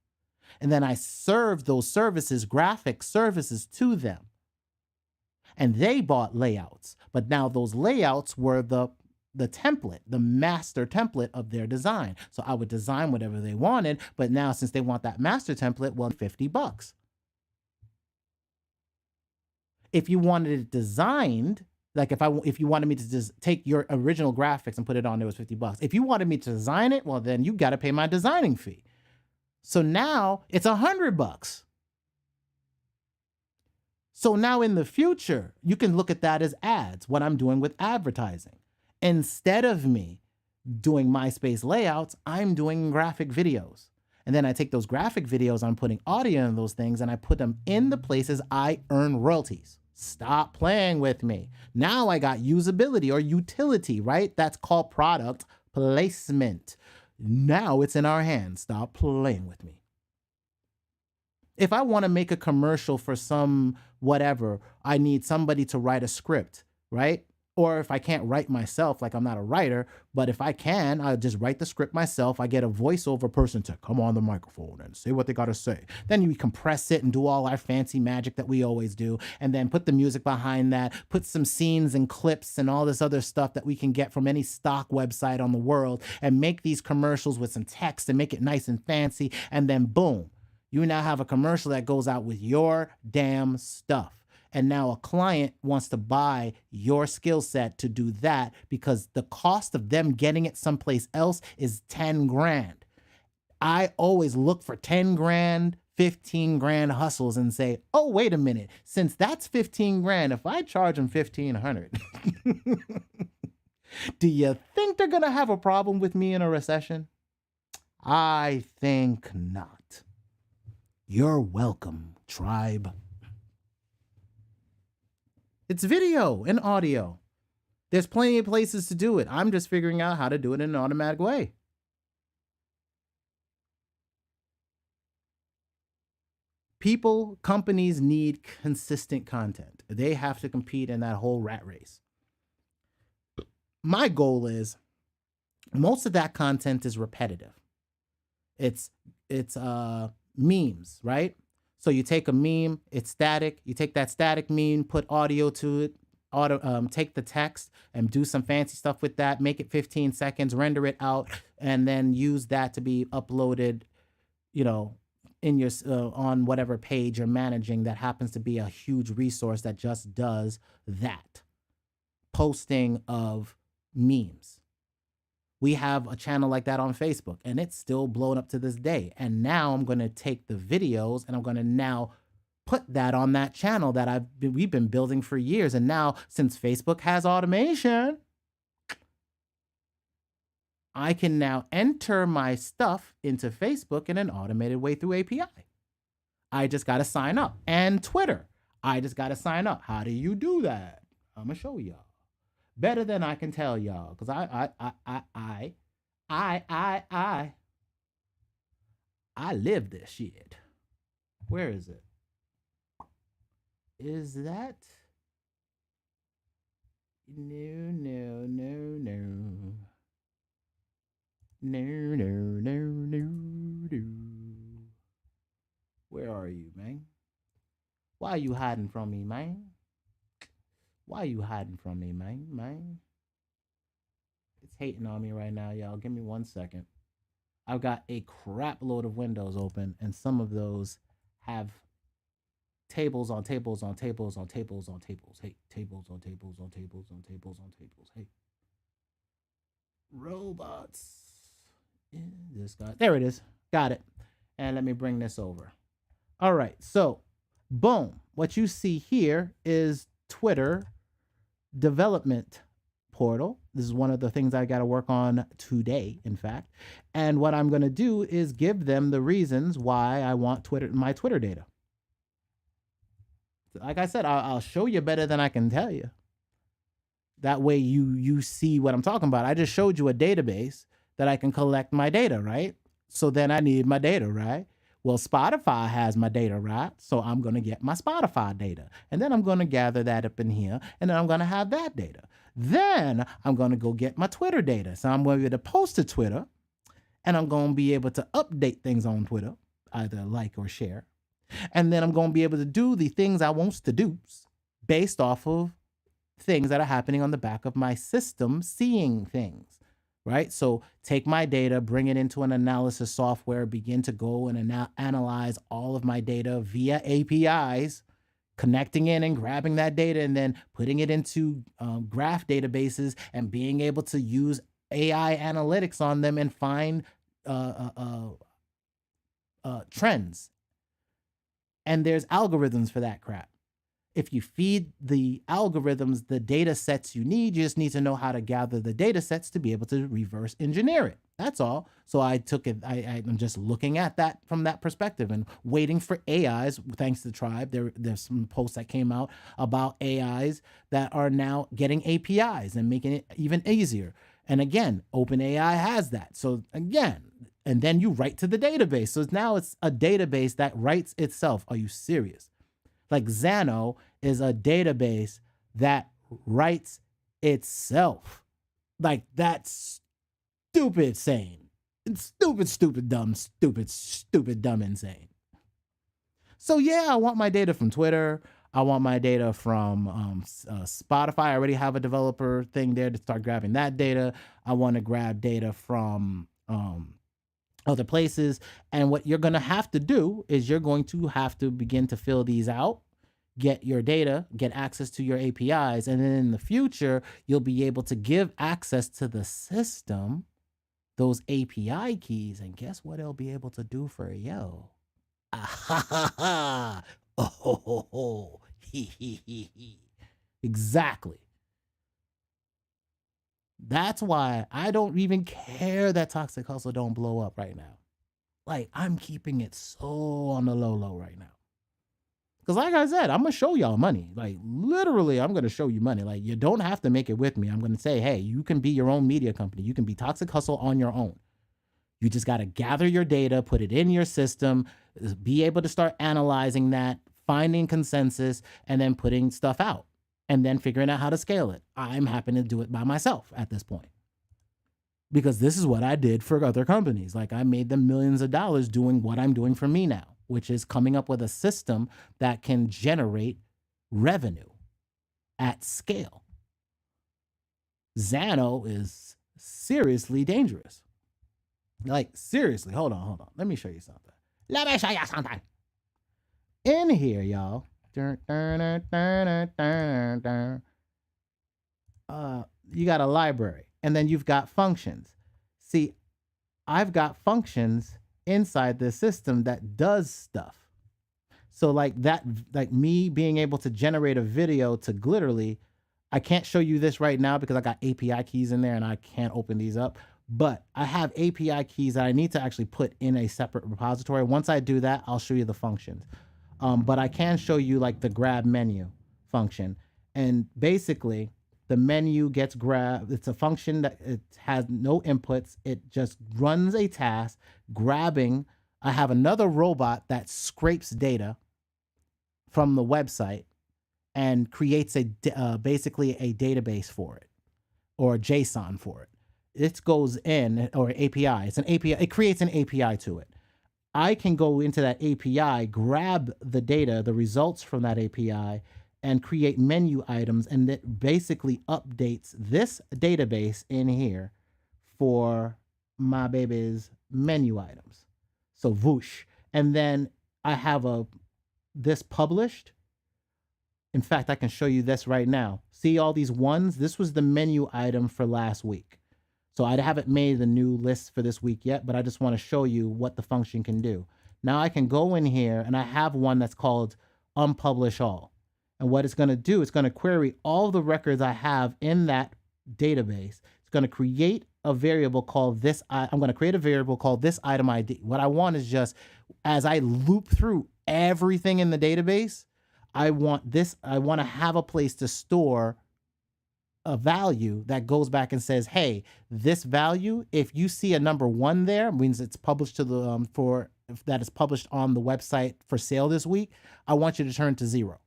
And then I served those services, graphic services to them. And they bought layouts. But now those layouts were the template, the master template of their design. So I would design whatever they wanted, but now since they want that master template, well, $50. If you wanted it designed, like if you wanted me to just take your original graphics and put it on, it was $50. If you wanted me to design it, well, then you got to pay my designing fee. So now it's $100. So now in the future, you can look at that as ads, what I'm doing with advertising. Instead of me doing MySpace layouts, I'm doing graphic videos. And then I take those graphic videos, I'm putting audio in those things, and I put them in the places I earn royalties. Stop playing with me. Now I got usability or utility, right? That's called product placement. Now it's in our hands. Stop playing with me. If I want to make a commercial for some whatever, I need somebody to write a script, right? Or if I can't write myself, like I'm not a writer, but if I can, I'll just write the script myself. I get a voiceover person to come on the microphone and say what they got to say. Then you compress it and do all our fancy magic that we always do, and then put the music behind that, put some scenes and clips and all this other stuff that we can get from any stock website on the world, and make these commercials with some text and make it nice and fancy, and then boom, you now have a commercial that goes out with your damn stuff. And now a client wants to buy your skill set to do that because the cost of them getting it someplace else is 10 grand. I always look for 10 grand, 15 grand hustles and say, oh, wait a minute. Since that's 15 grand, if I charge them 1,500, do you think they're going to have a problem with me in a recession? I think not. You're welcome, tribe. It's video and audio. There's plenty of places to do it. I'm just figuring out how to do it in an automatic way. People, companies need consistent content. They have to compete in that whole rat race. My goal is most of that content is repetitive. It's memes, right? So you take a meme, it's static. You take that static meme, put audio to it, take the text and do some fancy stuff with that, make it 15 seconds, render it out, and then use that to be uploaded, in your on whatever page you're managing that happens to be a huge resource that just does that. Posting of memes. We have a channel like that on Facebook, and it's still blown up to this day. And now I'm going to take the videos and I'm going to now put that on that channel that we've been building for years. And now, since Facebook has automation, I can now enter my stuff into Facebook in an automated way through API. I just got to sign up. And Twitter, I just got to sign up. How do you do that? I'm going to show y'all. Better than I can tell y'all, because I live this shit. Where is it? Is that No, no, no, no. No, no, no, no, no. Where are you, man? Why are you hiding from me, man? Why are you hiding from me, man? Man, it's hating on me right now, y'all. Give me 1 second. I've got a crap load of windows open, and some of those have tables on tables on tables on tables on tables. Hey, tables on tables on tables on tables on tables. Hey, robots. This guy. There it is. Got it. And let me bring this over. All right. So, boom. What you see here is Twitter development portal. This is one of the things I got to work on today, in fact. And what I'm going to do is give them the reasons why I want my Twitter data. Like I said, I'll show you better than I can tell you. That way you see what I'm talking about. I just showed you a database that I can collect my data, right? So then I need my data, right? Well, Spotify has my data, right? So I'm going to get my Spotify data. And then I'm going to gather that up in here. And then I'm going to have that data. Then I'm going to go get my Twitter data. So I'm going to be able to post to Twitter. And I'm going to be able to update things on Twitter, either like or share. And then I'm going to be able to do the things I want to do based off of things that are happening on the back of my system, seeing things. Right? So take my data, bring it into an analysis software, begin to go and analyze all of my data via APIs, connecting in and grabbing that data and then putting it into graph databases and being able to use AI analytics on them and find trends. And there's algorithms for that crap. If you feed the algorithms the data sets you just need to know how to gather the data sets to be able to reverse engineer it. That's all. So I took it, I'm just looking at that from that perspective and waiting for AIs, thanks to Tribe. There's some posts that came out about AIs that are now getting APIs and making it even easier. And again, OpenAI has that. So again, and then you write to the database. So now it's a database that writes itself. Are you serious? Like Xano is a database that writes itself. Like that's stupid sane. It's stupid, dumb, insane. So yeah, I want my data from Twitter. I want my data from Spotify. I already have a developer thing there to start grabbing that data. I want to grab data from other places. And what you're going to have to do is you're going to have to begin to fill these out, get your data, get access to your APIs. And then in the future, you'll be able to give access to the system, those API keys. And guess what it'll be able to do for you? Oh, ho, ho, ho. He. Exactly. That's why I don't even care that Toxic Hustle don't blow up right now. Like, I'm keeping it so on the low right now. Because like I said, I'm going to show y'all money. Like, literally, I'm going to show you money. Like, you don't have to make it with me. I'm going to say, hey, you can be your own media company. You can be Toxic Hustle on your own. You just got to gather your data, put it in your system, be able to start analyzing that, finding consensus, and then putting stuff out. And then figuring out how to scale it. I'm happy to do it by myself at this point. Because this is what I did for other companies. Like I made them millions of dollars doing what I'm doing for me now, which is coming up with a system that can generate revenue at scale. Xano is seriously dangerous. Like seriously, hold on. Let me show you something. In here, y'all. You got a library and then you've got functions. See, I've got functions inside the system that does stuff. So like that, like me being able to generate a video to Glitterly, I can't show you this right now because I got API keys in there and I can't open these up. But I have API keys that I need to actually put in a separate repository. Once I do that, I'll show you the functions. But I can show you like the grab menu function. And basically the menu gets grabbed. It's a function that it has no inputs. It just runs a task grabbing. I have another robot that scrapes data from the website and creates basically a database for it, or a JSON for it. It goes in, or API. It's an API. It creates an API to it. I can go into that API, grab the data, the results from that API, and create menu items, and that basically updates this database in here for my baby's menu items. So whoosh. And then I have this published. In fact, I can show you this right now. See all these ones? This was the menu item for last week. So I haven't made the new list for this week yet, but I just want to show you what the function can do. Now I can go in here and I have one that's called unpublish all. And what it's going to do, it's going to query all the records I have in that database. It's going to create a variable called this. I'm going to create a variable called this item ID. What I want is just, as I loop through everything in the database, I want to have a place to store a value that goes back and says, hey, this value, if you see a number 1 there, means it's published to the if that is published on the website for sale this week, I want you to turn to 0.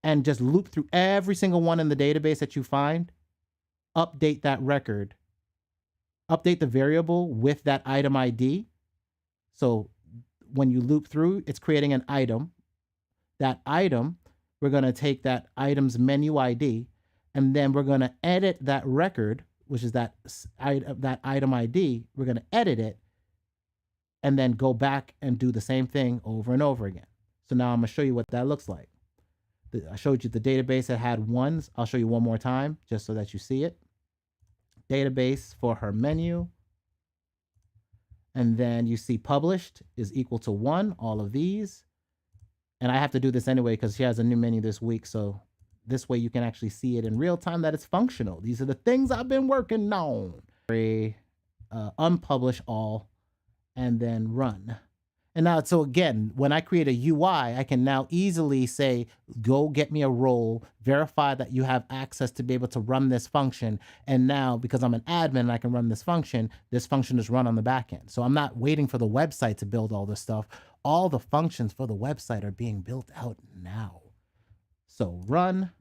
And just loop through every single one in the database that you find, update that record, update the variable with that item ID. So when you loop through, it's creating an item. That item, we're going to take that item's menu ID, and then we're going to edit that record, which is that item ID. We're going to edit it and then go back and do the same thing over and over again. So now I'm going to show you what that looks like. I showed you the database that had ones. I'll show you one more time just so that you see it. Database for her menu. And then you see published is equal to 1, all of these. And I have to do this anyway because she has a new menu this week. So this way you can actually see it in real time that it's functional. These are the things I've been working on. Unpublish all and then run. And now, so again, when I create a UI, I can now easily say, go get me a role, verify that you have access to be able to run this function. And now, because I'm an admin and I can run this function is run on the back end. So I'm not waiting for the website to build all this stuff. All the functions for the website are being built out now. So run,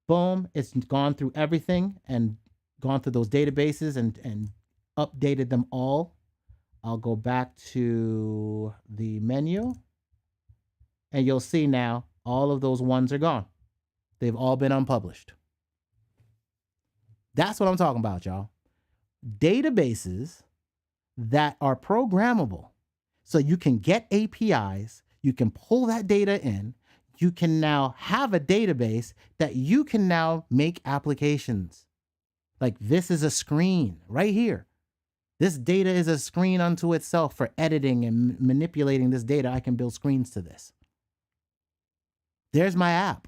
boom, it's gone through everything and gone through those databases and updated them all. I'll go back to the menu and you'll see now all of those ones are gone. They've all been unpublished. That's what I'm talking about, y'all. Databases that are programmable. So you can get APIs, you can pull that data in, you can now have a database that you can now make applications. Like this is a screen right here. This data is a screen unto itself for editing and manipulating this data. I can build screens to this. There's my app.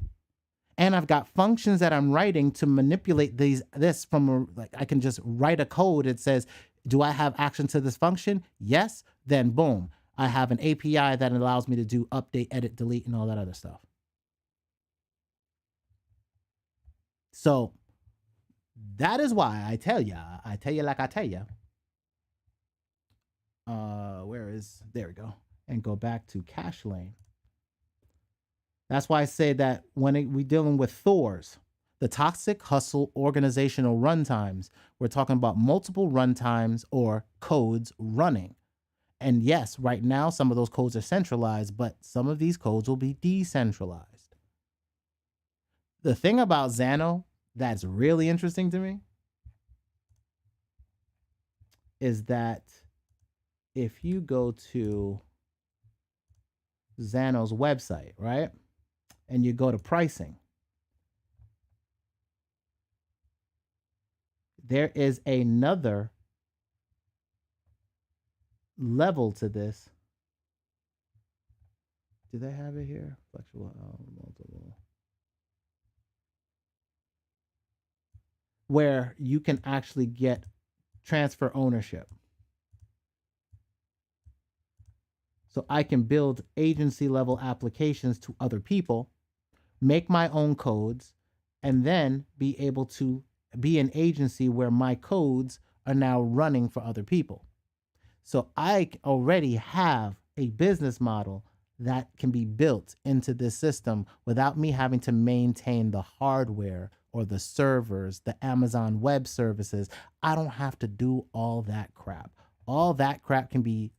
And I've got functions that I'm writing to manipulate this from like I can just write a code. It says, do I have action to this function? Yes. Then boom, I have an API that allows me to do update, edit, delete, and all that other stuff. So that is why I tell you like I tell you. There we go. And go back to cache lane. That's why I say that when we're dealing with THORs, the Toxic Hustle organizational runtimes, we're talking about multiple runtimes or codes running. And yes, right now, some of those codes are centralized, but some of these codes will be decentralized. The thing about Xano that's really interesting to me is that if you go to Xano's website, right, and you go to pricing, there is another level to this. Do they have it here? Flexible, multiple. Where you can actually get transfer ownership. So I can build agency level applications to other people, make my own codes, and then be able to be an agency where my codes are now running for other people. So I already have a business model that can be built into this system without me having to maintain the hardware or the servers, the Amazon Web Services. I don't have to do all that crap. All that crap can be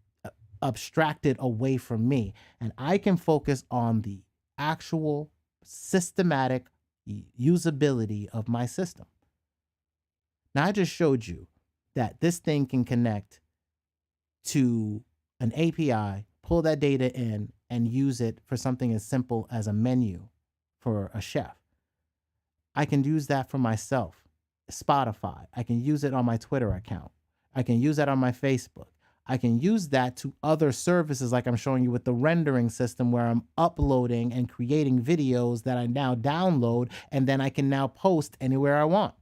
abstracted away from me, and I can focus on the actual systematic usability of my system. Now, I just showed you that this thing can connect to an API, pull that data in, and use it for something as simple as a menu for a chef. I can use that for myself. Spotify. I can use it on my Twitter account. I can use that on my Facebook. I can use that to other services like I'm showing you with the rendering system, where I'm uploading and creating videos that I now download, and then I can now post anywhere I want.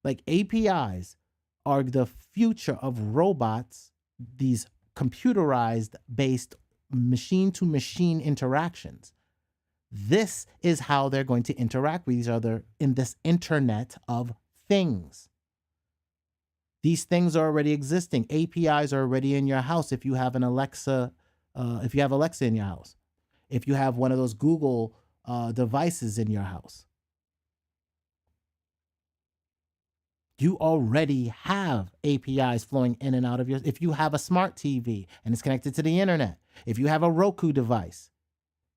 Like, APIs are the future of robots, these computerized based machine to machine interactions. This is how they're going to interact with each other in this internet of things. These things are already existing. APIs are already in your house if you have an Alexa, if you have Alexa in your house, if you have one of those Google devices in your house. You already have APIs flowing in and out of if you have a smart TV and it's connected to the internet, if you have a Roku device,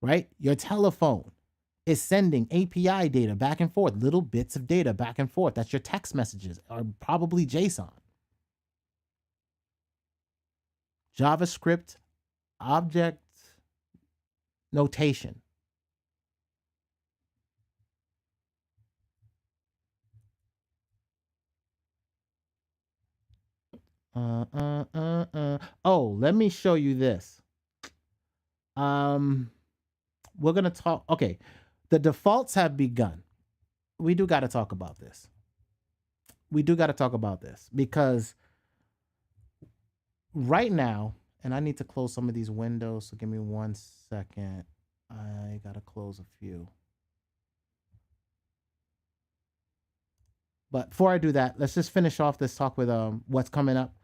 right? Your telephone is sending API data back and forth, little bits of data back and forth. That's your text messages, or probably JSON. JavaScript object notation. Oh, let me show you this. We're gonna talk. Okay, the defaults have begun. We do got to talk about this. Because right now, and I need to close some of these windows. So give me 1 second. I gotta close a few. But before I do that, let's just finish off this talk with what's coming up.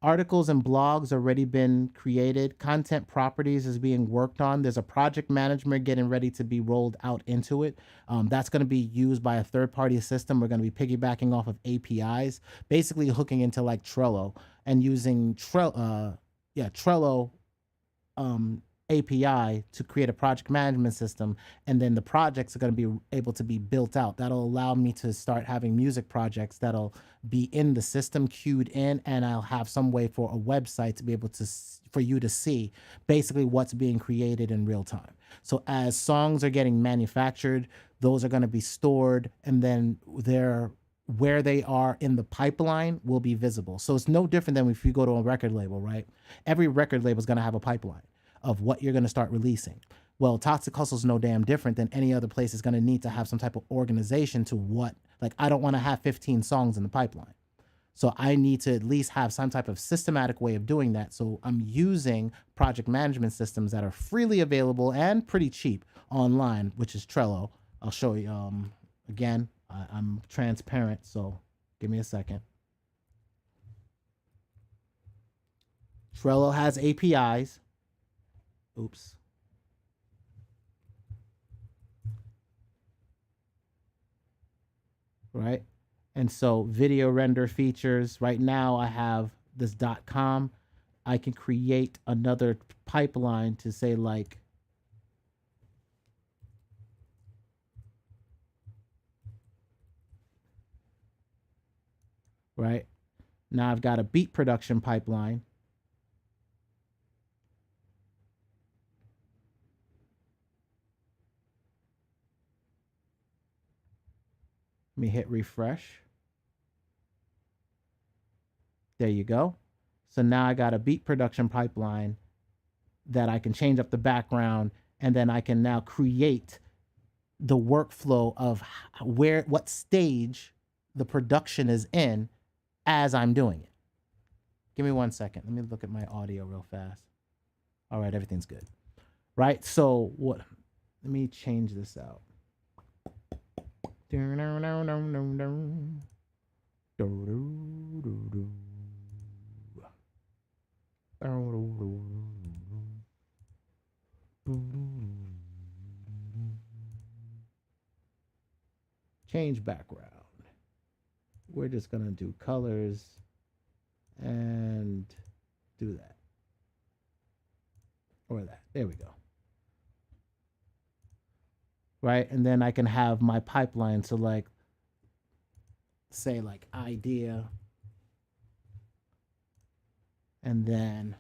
Articles and blogs already been created. Content properties is being worked on. There's a project management getting ready to be rolled out into it. That's going to be used by a third-party system. We're going to be piggybacking off of APIs, basically hooking into like Trello and using Trello API to create a project management system, and then the projects are going to be able to be built out. That'll allow me to start having music projects that'll be in the system queued in, and I'll have some way for a website to be able to for you to see basically what's being created in real time. So as songs are getting manufactured, those are going to be stored, and then where they are in the pipeline will be visible. So it's no different than if you go to a record label, right? Every record label is going to have a pipeline of what you're going to start releasing. Well, Toxic Hustle is no damn different than any other place. Is going to need to have some type of organization to what, like, I don't want to have 15 songs in the pipeline. So I need to at least have some type of systematic way of doing that. So I'm using project management systems that are freely available and pretty cheap online, which is Trello. I'll show you. Again, I'm transparent, so give me a second. Trello has APIs. Oops. Right? And so video render features, right now I have this .com. I can create another pipeline to say like, right? Now I've got a beat production pipeline. Let me hit refresh. There you go. So now I got a beat production pipeline that I can change up the background, and then I can now create the workflow of what stage the production is in as I'm doing it. Give me 1 second. Let me look at my audio real fast. All right, everything's good. Right? So let me change this out. Change background. We're just going to do colors and do that. Or that. There we go. Right? And then I can have my pipeline. So like, say like idea. And then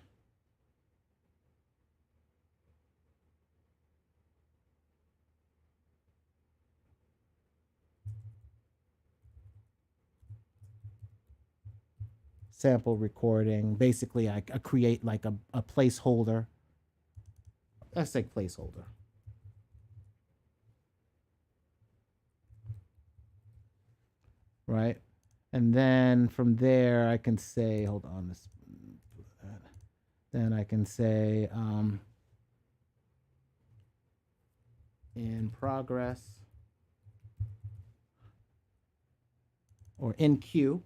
sample recording. Basically, I create like a placeholder. Let's say placeholder. Right? And then from there, I can say, hold on, this. Then I can say in progress or in queue.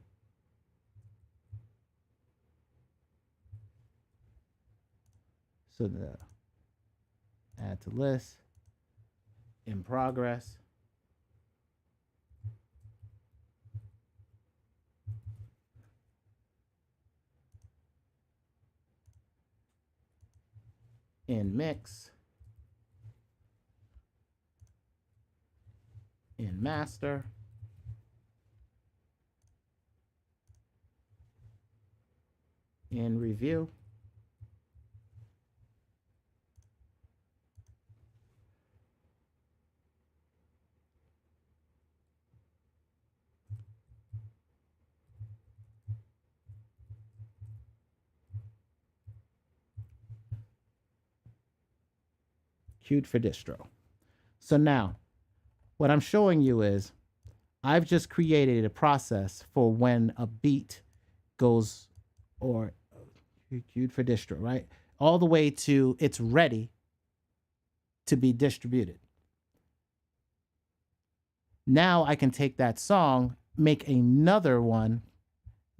So the add to list, in progress. In mix, in master, in review, queued for distro. So now what I'm showing you is I've just created a process for when a beat goes or queued for distro, right? All the way to it's ready to be distributed. Now I can take that song, make another one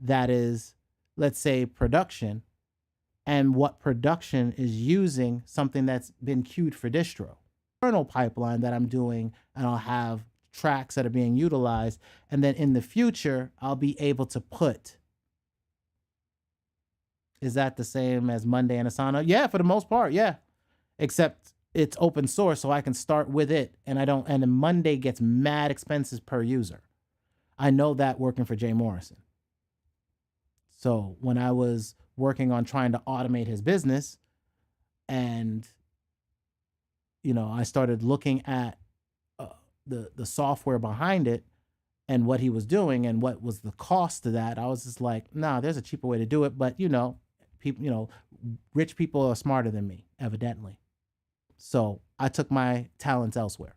that is, let's say, production, and what production is using something that's been queued for distro. Internal pipeline that I'm doing, and I'll have tracks that are being utilized. And then in the future, I'll be able to put, is that the same as Monday and Asana? Yeah, for the most part, yeah. Except it's open source, so I can start with it, and then Monday gets mad expenses per user. I know that working for Jay Morrison. So when I was working on trying to automate his business, and I started looking at the software behind it and what he was doing and what was the cost to that, I was just like, nah, there's a cheaper way to do it. But people, rich people are smarter than me, evidently. So I took my talents elsewhere.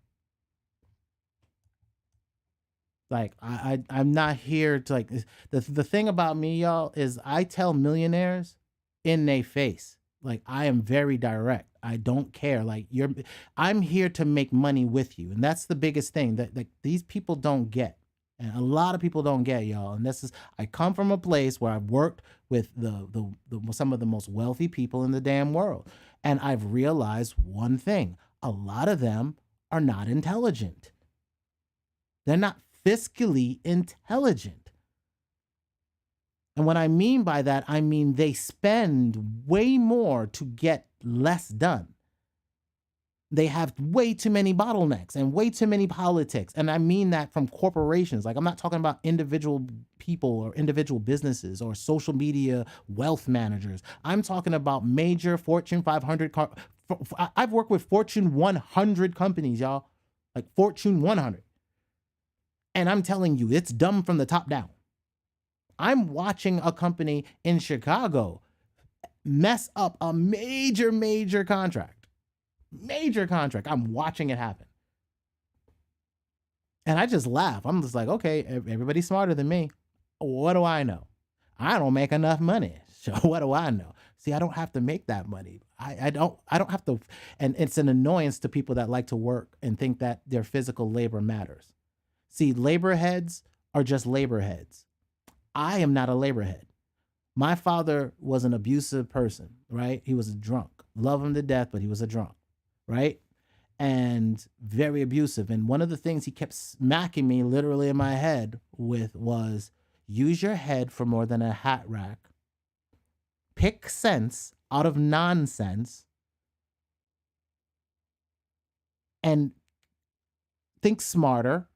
Like I'm not here to like the thing about me, y'all, is I tell millionaires in their face. Like I am very direct. I don't care. Like I'm here to make money with you. And that's the biggest thing that like these people don't get. And a lot of people don't get, y'all. And I come from a place where I've worked with some of the most wealthy people in the damn world. And I've realized one thing. A lot of them are not intelligent. They're not fiscally intelligent. And what I mean by that, I mean they spend way more to get less done. They have way too many bottlenecks and way too many politics. And I mean that from corporations. Like I'm not talking about individual people or individual businesses or social media wealth managers. I'm talking about major Fortune 500. I've worked with Fortune 100 companies, y'all. Like Fortune 100. And I'm telling you, it's dumb from the top down. I'm watching a company in Chicago mess up a major contract. Major contract. I'm watching it happen. And I just laugh. I'm just like, okay, everybody's smarter than me. What do I know? I don't make enough money. So what do I know? See, I don't have to make that money. I don't have to. And it's an annoyance to people that like to work and think that their physical labor matters. See, labor heads are just labor heads. I am not a labor head. My father was an abusive person, right? He was a drunk. Love him to death, but he was a drunk, right? And very abusive. And one of the things he kept smacking me literally in my head with was, use your head for more than a hat rack. Pick sense out of nonsense and think smarter,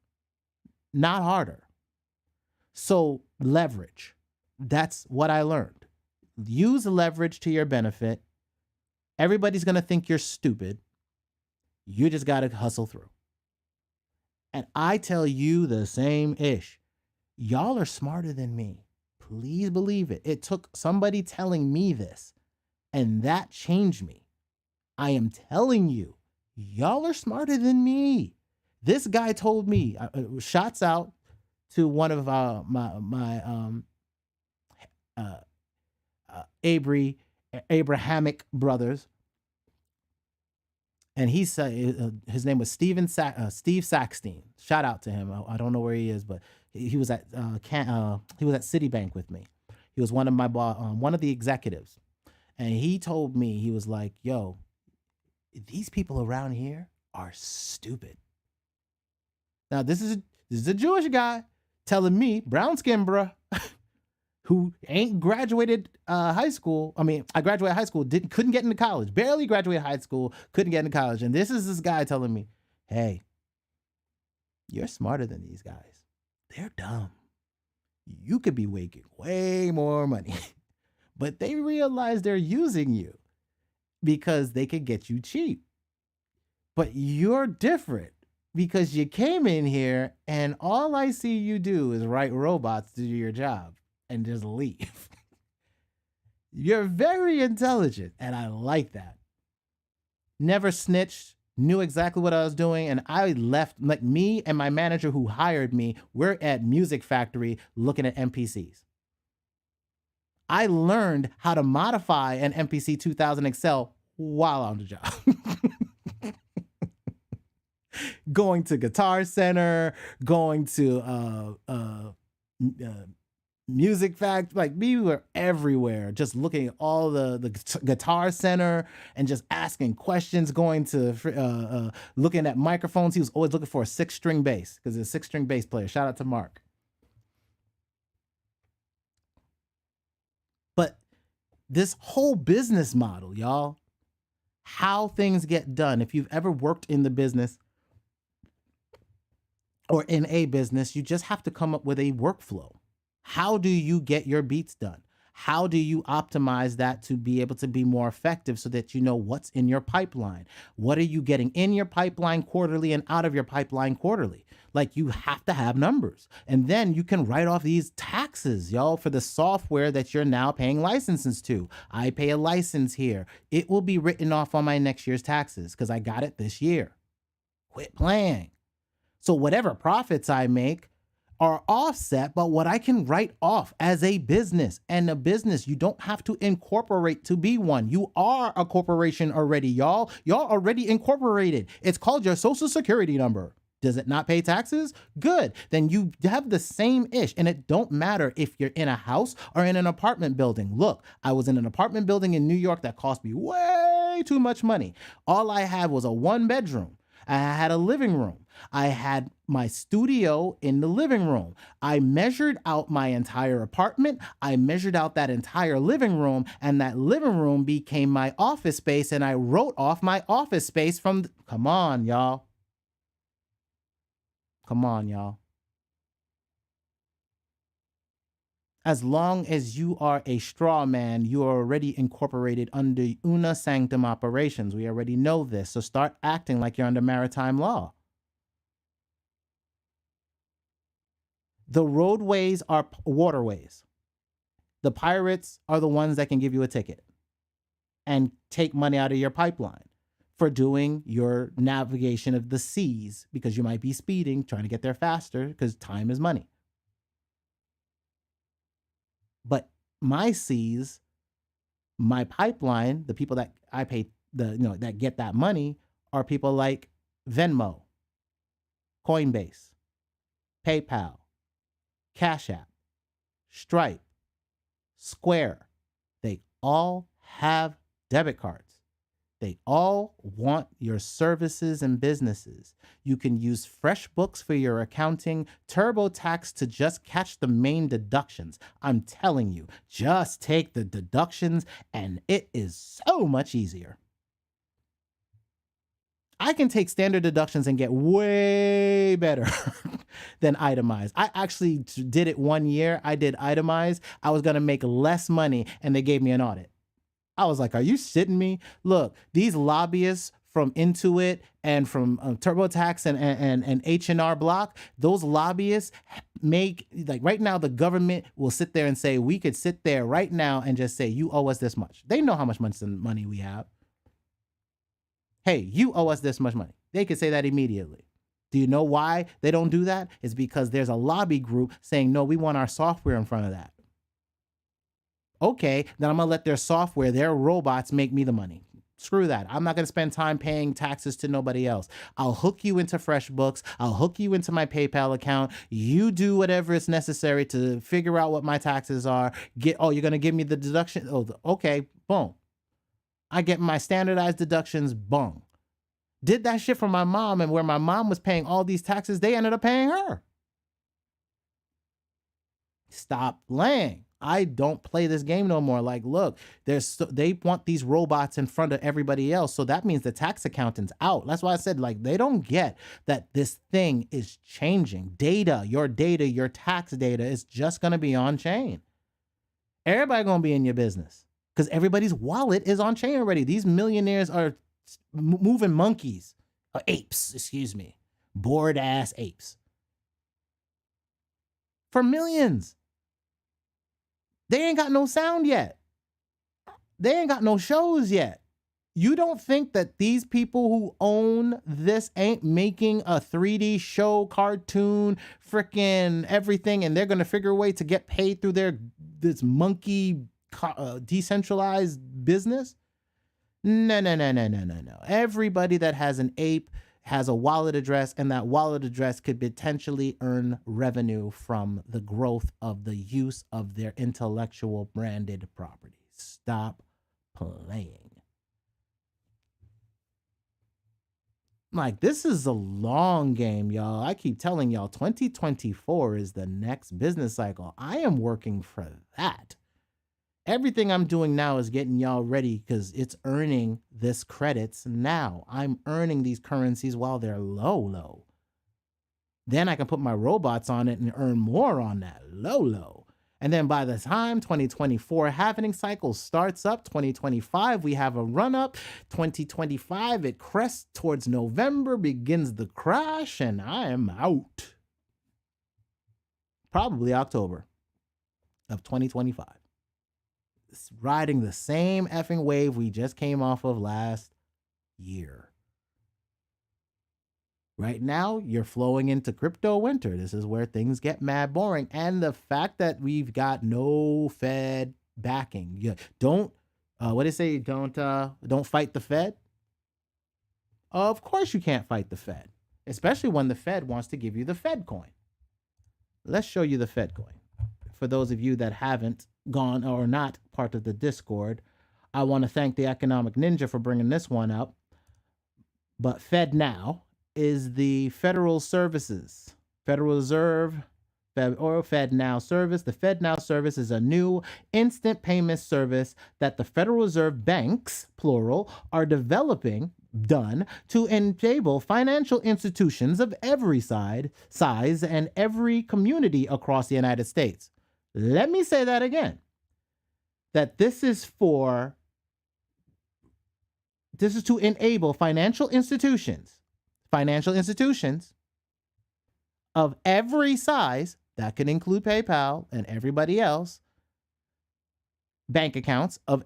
not harder. So leverage. That's what I learned. Use leverage to your benefit. Everybody's going to think you're stupid. You just got to hustle through. And I tell you the same ish. Y'all are smarter than me. Please believe it. It took somebody telling me this, and that changed me. I am telling you, y'all are smarter than me. This guy told me, shots out to one of my Abrahamic brothers. And he said his name was Steve Sackstein. Shout out to him. I don't know where he is, but he was at Citibank with me. He was one of my one of the executives, and he told me, he was like, "Yo, these people around here are stupid." Now this is a Jewish guy telling me, brown skin bruh, who ain't graduated high school. I mean, I graduated high school, couldn't get into college, barely graduated high school, couldn't get into college. And this is this guy telling me, hey, you're smarter than these guys. They're dumb. You could be making way more money. But they realize they're using you because they could get you cheap. But you're different because you came in here and all I see you do is write robots to do your job and just leave. You're very intelligent, and I like that. Never snitched, knew exactly what I was doing, and I left, like me and my manager who hired me, we're at Music Factory looking at MPCs. I learned how to modify an MPC 2000 Excel while on the job. Going to Guitar Center, going to Music Fact, like we were everywhere, just looking at all the Guitar Center and just asking questions, going to looking at microphones. He was always looking for a 6-string bass because he's a 6-string bass player. Shout out to Mark. But this whole business model, y'all, how things get done. If you've ever worked in the business or in a business, you just have to come up with a workflow. How do you get your beats done? How do you optimize that to be able to be more effective so that you know what's in your pipeline? What are you getting in your pipeline quarterly and out of your pipeline quarterly? Like, you have to have numbers. And then you can write off these taxes, y'all, for the software that you're now paying licenses to. I pay a license here. It will be written off on my next year's taxes because I got it this year. Quit playing. So whatever profits I make are offset, but what I can write off as a business. And a business, you don't have to incorporate to be one. You are a corporation already, y'all. Y'all already incorporated. It's called your social security number. Does it not pay taxes? Good. Then you have the same ish. And it don't matter if you're in a house or in an apartment building. Look, I was in an apartment building in New York that cost me way too much money. All I had was a 1-bedroom. I had a living room. I had my studio in the living room. I measured out my entire apartment. I measured out that entire living room, and that living room became my office space, and I wrote off my office space from... Come on, y'all. Come on, y'all. As long as you are a straw man, you are already incorporated under una sanctum operations. We already know this. So start acting like you're under maritime law. The roadways are waterways. The pirates are the ones that can give you a ticket and take money out of your pipeline for doing your navigation of the seas because you might be speeding, trying to get there faster because time is money. But my seas, my pipeline, the people that I pay, that get that money are people like Venmo, Coinbase, PayPal, Cash App, Stripe, Square. They all have debit cards. They all want your services and businesses. You can use FreshBooks for your accounting, TurboTax to just catch the main deductions. I'm telling you, just take the deductions and it is so much easier. I can take standard deductions and get way better than itemized. I actually did it 1 year. I did itemized. I was going to make less money and they gave me an audit. I was like, are you shitting me? Look, these lobbyists from Intuit and from TurboTax and H&R Block, those lobbyists make, like right now, the government will sit there and say, we could sit there right now and just say, you owe us this much. They know how much money we have. Hey, you owe us this much money. They could say that immediately. Do you know why they don't do that? It's because there's a lobby group saying, no, we want our software in front of that. Okay, then I'm gonna let their software, their robots make me the money. Screw that. I'm not gonna spend time paying taxes to nobody else. I'll hook you into FreshBooks. I'll hook you into my PayPal account. You do whatever is necessary to figure out what my taxes are. You're gonna give me the deduction? Okay, boom. I get my standardized deductions, boom. Did that shit for my mom, and where my mom was paying all these taxes, they ended up paying her. Stop playing. I don't play this game no more. Like, look, they want these robots in front of everybody else. So that means the tax accountant's out. That's why I said, like, they don't get that this thing is changing. Your tax data is just going to be on chain. Everybody going to be in your business because everybody's wallet is on chain already. These millionaires are moving monkeys, apes, excuse me, bored ass apes for millions. They ain't got no sound yet. They ain't got no shows yet. You don't think that these people who own this ain't making a 3D show, cartoon, freaking everything, and they're going to figure a way to get paid through this monkey decentralized business? No. Everybody that has an ape has a wallet address, and that wallet address could potentially earn revenue from the growth of the use of their intellectual branded property. Stop playing. Like, this is a long game, y'all. I keep telling y'all, 2024 is the next business cycle. I am working for that. Everything I'm doing now is getting y'all ready because it's earning this credits now. I'm earning these currencies while they're low. Then I can put my robots on it and earn more on that low. And then by the time 2024 halving cycle starts up, 2025, we have a run up. 2025, it crests towards November, begins the crash, and I am out. Probably October of 2025. Riding the same effing wave we just came off of last year. Right now, you're flowing into crypto winter. This is where things get mad boring. And the fact that we've got no Fed backing. Don't fight the Fed. Of course you can't fight the Fed, especially when the Fed wants to give you the Fed coin. Let's show you the Fed coin. For those of you that haven't gone or not part of the Discord, I want to thank the Economic Ninja for bringing this one up. But FedNow is the Federal Services, Federal Reserve, or FedNow service. The FedNow service is a new instant payment service that the Federal Reserve banks, plural, are done to enable financial institutions of every size and every community across the United States. Let me say that again, that this is to enable financial institutions of every size, that can include PayPal and everybody else, bank accounts of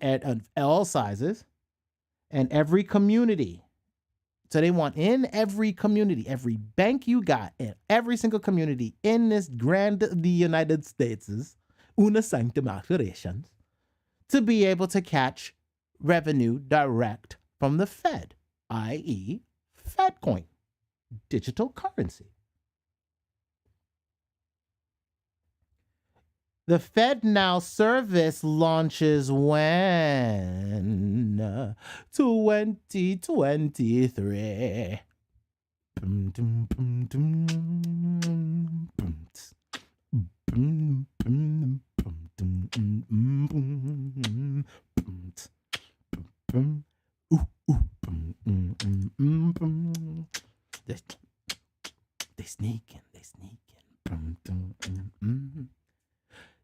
all sizes, and every community. So they want in every community, every bank you got in every single community in this the United States, una sanctum operations, to be able to catch revenue direct from the Fed, i.e. FedCoin, digital currency. The FedNow service launches when 2023. They sneaking.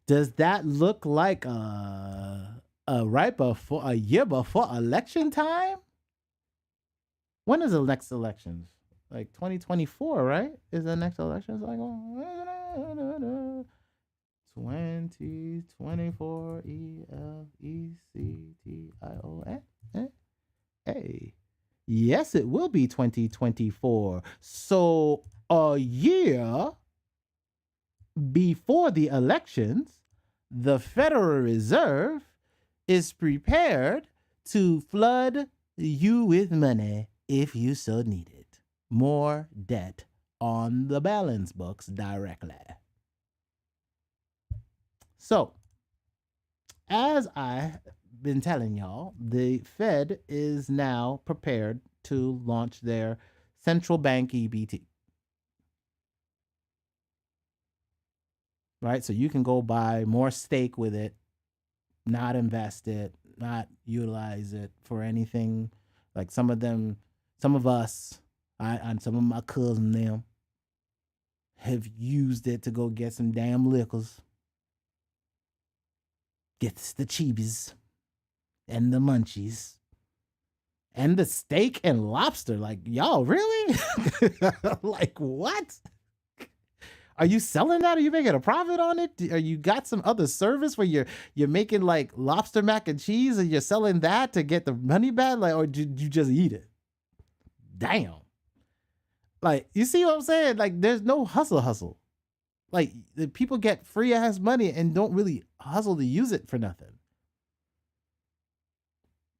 Does that look like right before a year before election time? When is the next elections? Like 2024, right? Is the next election cycle? 2024 ELECTION. Hey. Yes, it will be 2024. So a year before the elections, the Federal Reserve is prepared to flood you with money if you so need it. More debt on the balance books directly. So, as I've been telling y'all, the Fed is now prepared to launch their central bank EBT. Right? So you can go buy more stake with it, not invest it, not utilize it for anything. Like some of us, and some of my cousins them have used it to go get some damn liquors. Gets the cheebies and the munchies and the steak and lobster. Like, y'all really? Like, what? Are you selling that? Are you making a profit on it? Are you got some other service where you're making like lobster mac and cheese and you're selling that to get the money back? Like, or did you just eat it? Damn. Like, you see what I'm saying? Like, there's no hustle. Like, the people get free ass money and don't really hustle to use it for nothing.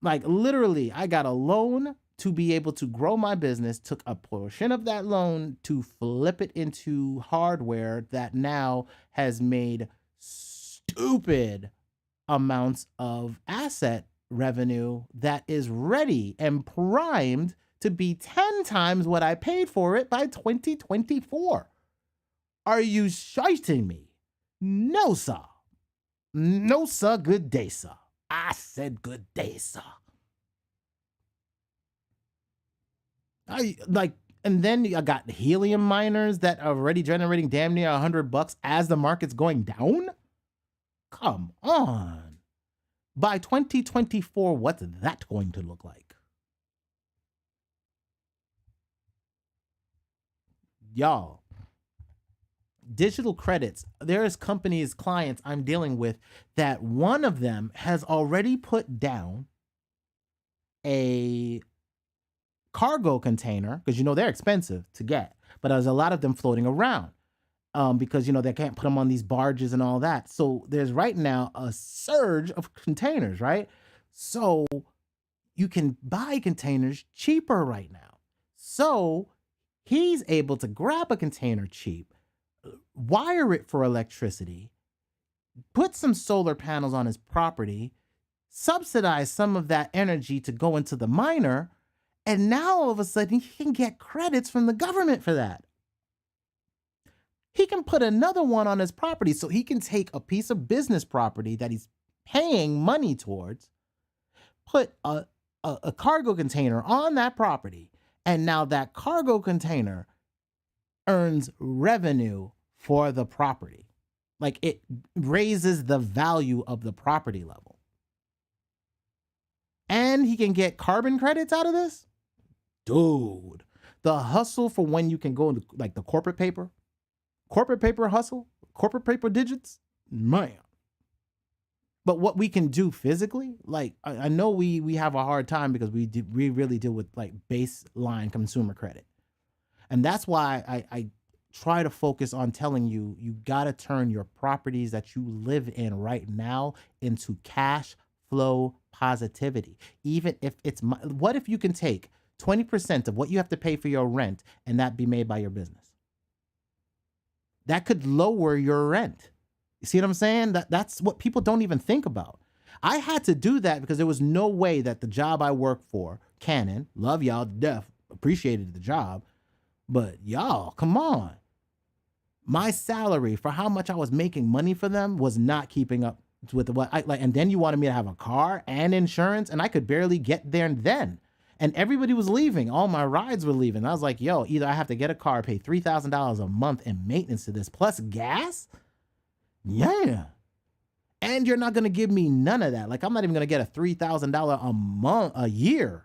Like, literally, I got a loan to be able to grow my business, took a portion of that loan to flip it into hardware that now has made stupid amounts of asset revenue that is ready and primed to be 10 times what I paid for it by 2024. Are you shiting me? No, sir. No, sir. Good day, sir. I said good day, sir. And then I got helium miners that are already generating damn near $100 as the market's going down. Come on. By 2024, what's that going to look like? Y'all, digital credits, there's clients I'm dealing with that one of them has already put down a cargo container, because they're expensive to get, but there's a lot of them floating around because they can't put them on these barges and all that. So there's right now a surge of containers, right? So you can buy containers cheaper right now. So he's able to grab a container cheap, wire it for electricity, put some solar panels on his property, subsidize some of that energy to go into the miner, and now all of a sudden he can get credits from the government for that. He can put another one on his property, so he can take a piece of business property that he's paying money towards, put a cargo container on that property, and now that cargo container earns revenue for the property. Like, it raises the value of the property level. And he can get carbon credits out of this? Dude, the hustle for when you can go into like the corporate paper hustle, corporate paper digits, man. But what we can do physically, like I know we have a hard time because we really deal with like baseline consumer credit. And that's why I try to focus on telling you got to turn your properties that you live in right now into cash flow positivity. Even if what if you can take 20% of what you have to pay for your rent and that be made by your business? That could lower your rent. You see what I'm saying? That's what people don't even think about. I had to do that because there was no way that the job I worked for, Canon, love y'all to death, appreciated the job, but y'all, come on. My salary for how much I was making money for them was not keeping up with what I like. And then you wanted me to have a car and insurance, and I could barely get there then. And everybody was leaving. All my rides were leaving. I was like, yo, either I have to get a car, pay $3,000 a month in maintenance to this, plus gas. Yeah. And you're not going to give me none of that. Like, I'm not even going to get a $3,000 a month, a year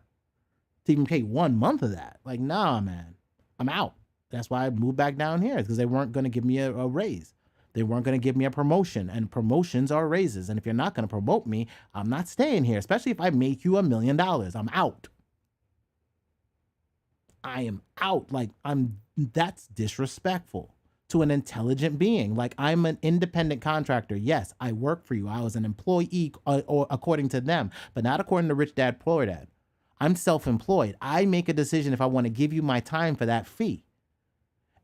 to even pay 1 month of that. Like, nah, man, I'm out. That's why I moved back down here, because they weren't going to give me a raise. They weren't going to give me a promotion, and promotions are raises. And if you're not going to promote me, I'm not staying here, especially if I make you $1 million. I'm out. I am out. Like, that's disrespectful to an intelligent being. Like, I'm an independent contractor. Yes, I work for you. I was an employee or according to them, but not according to Rich Dad, Poor Dad. I'm self-employed. I make a decision if I want to give you my time for that fee.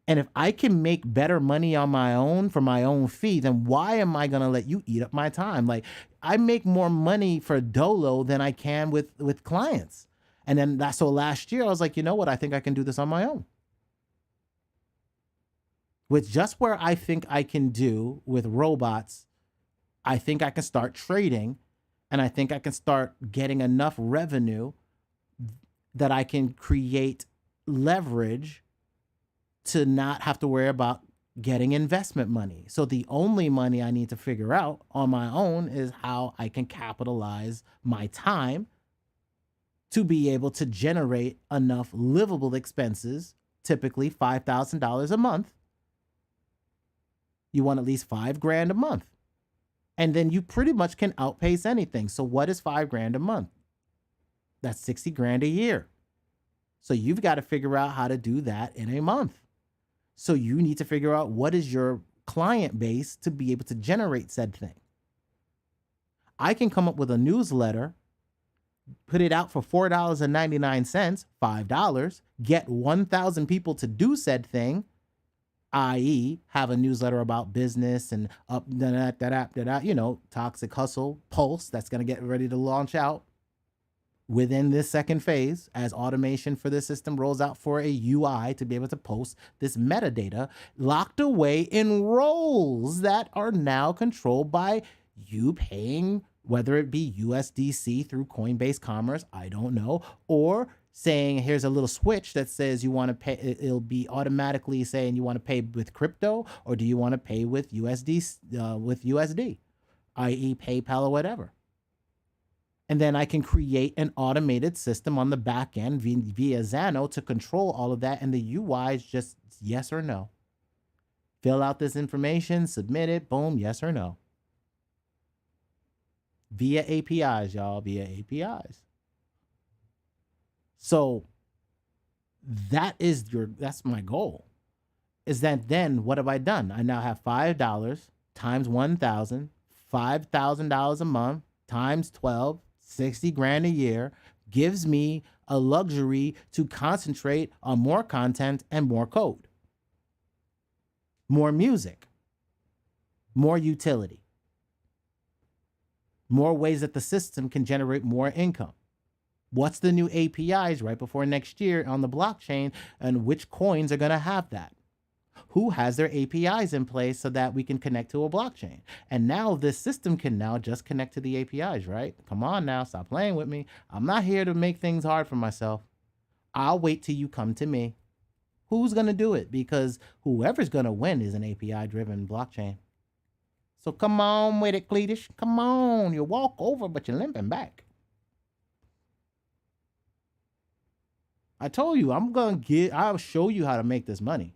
And if I can make better money on my own for my own fee, then why am I going to let you eat up my time? Like, I make more money for Dolo than I can with clients. And then so last year I was like, you know what? I think I can do this on my own. With just where I think I can do with robots, I think I can start trading, and I think I can start getting enough revenue that I can create leverage to not have to worry about getting investment money. So the only money I need to figure out on my own is how I can capitalize my time to be able to generate enough livable expenses, typically $5,000 a month. You want at least $5,000 a month. And then you pretty much can outpace anything. So what is $5,000 a month? That's $60,000 a year. So you've got to figure out how to do that in a month. So you need to figure out what is your client base to be able to generate said thing. I can come up with a newsletter, put it out for $4.99, $5, get 1,000 people to do said thing, i.e. have a newsletter about business and Toxic Hustle Pulse that's going to get ready to launch out within this second phase as automation for this system rolls out for a UI to be able to post this metadata locked away in roles that are now controlled by you paying, whether it be USDC through Coinbase Commerce, I don't know, or saying here's a little switch that says you want to pay, it'll be automatically saying you want to pay with crypto or do you want to pay with USD, i.e. PayPal or whatever. And then I can create an automated system on the back end via Xano to control all of that. And the UI is just yes or no. Fill out this information, submit it, boom, yes or no. Via APIs, y'all, via APIs. So that's my goal. Is that then what have I done? I now have $5 times 1,000, $5,000 a month times 12, $60,000 a year gives me a luxury to concentrate on more content and more code, more music, more utility, more ways that the system can generate more income. What's the new APIs right before next year on the blockchain, and which coins are going to have that? Who has their APIs in place so that we can connect to a blockchain? And now this system can now just connect to the APIs, right? Come on now, stop playing with me. I'm not here to make things hard for myself. I'll wait till you come to me. Who's going to do it? Because whoever's going to win is an API-driven blockchain. So come on with it, Cletus. Come on. You walk over, but you're limping back. I told you, I'll show you how to make this money.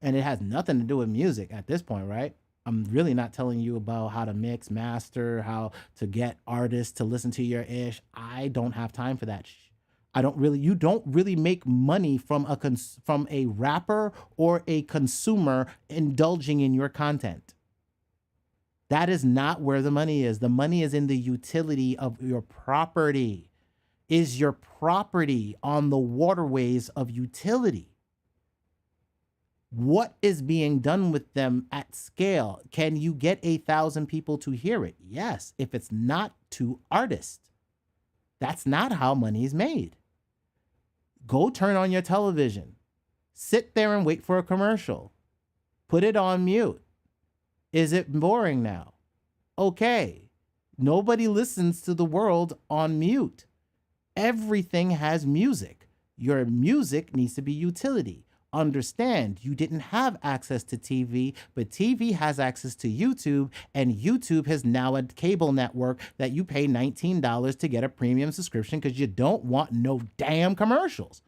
And it has nothing to do with music at this point, right? I'm really not telling you about how to mix, master, how to get artists to listen to your ish. I don't have time for that. You don't really make money from a rapper or a consumer indulging in your content. That is not where the money is. The money is in the utility of your property. Is your property on the waterways of utility? What is being done with them at scale? Can you get 1,000 people to hear it? Yes, if it's not to artists. That's not how money is made. Go turn on your television. Sit there and wait for a commercial. Put it on mute. Is it boring now? Okay. Nobody listens to the world on mute. Everything has music. Your music needs to be utility. Understand, you didn't have access to TV, but TV has access to YouTube, and YouTube has now a cable network that you pay $19 to get a premium subscription because you don't want no damn commercials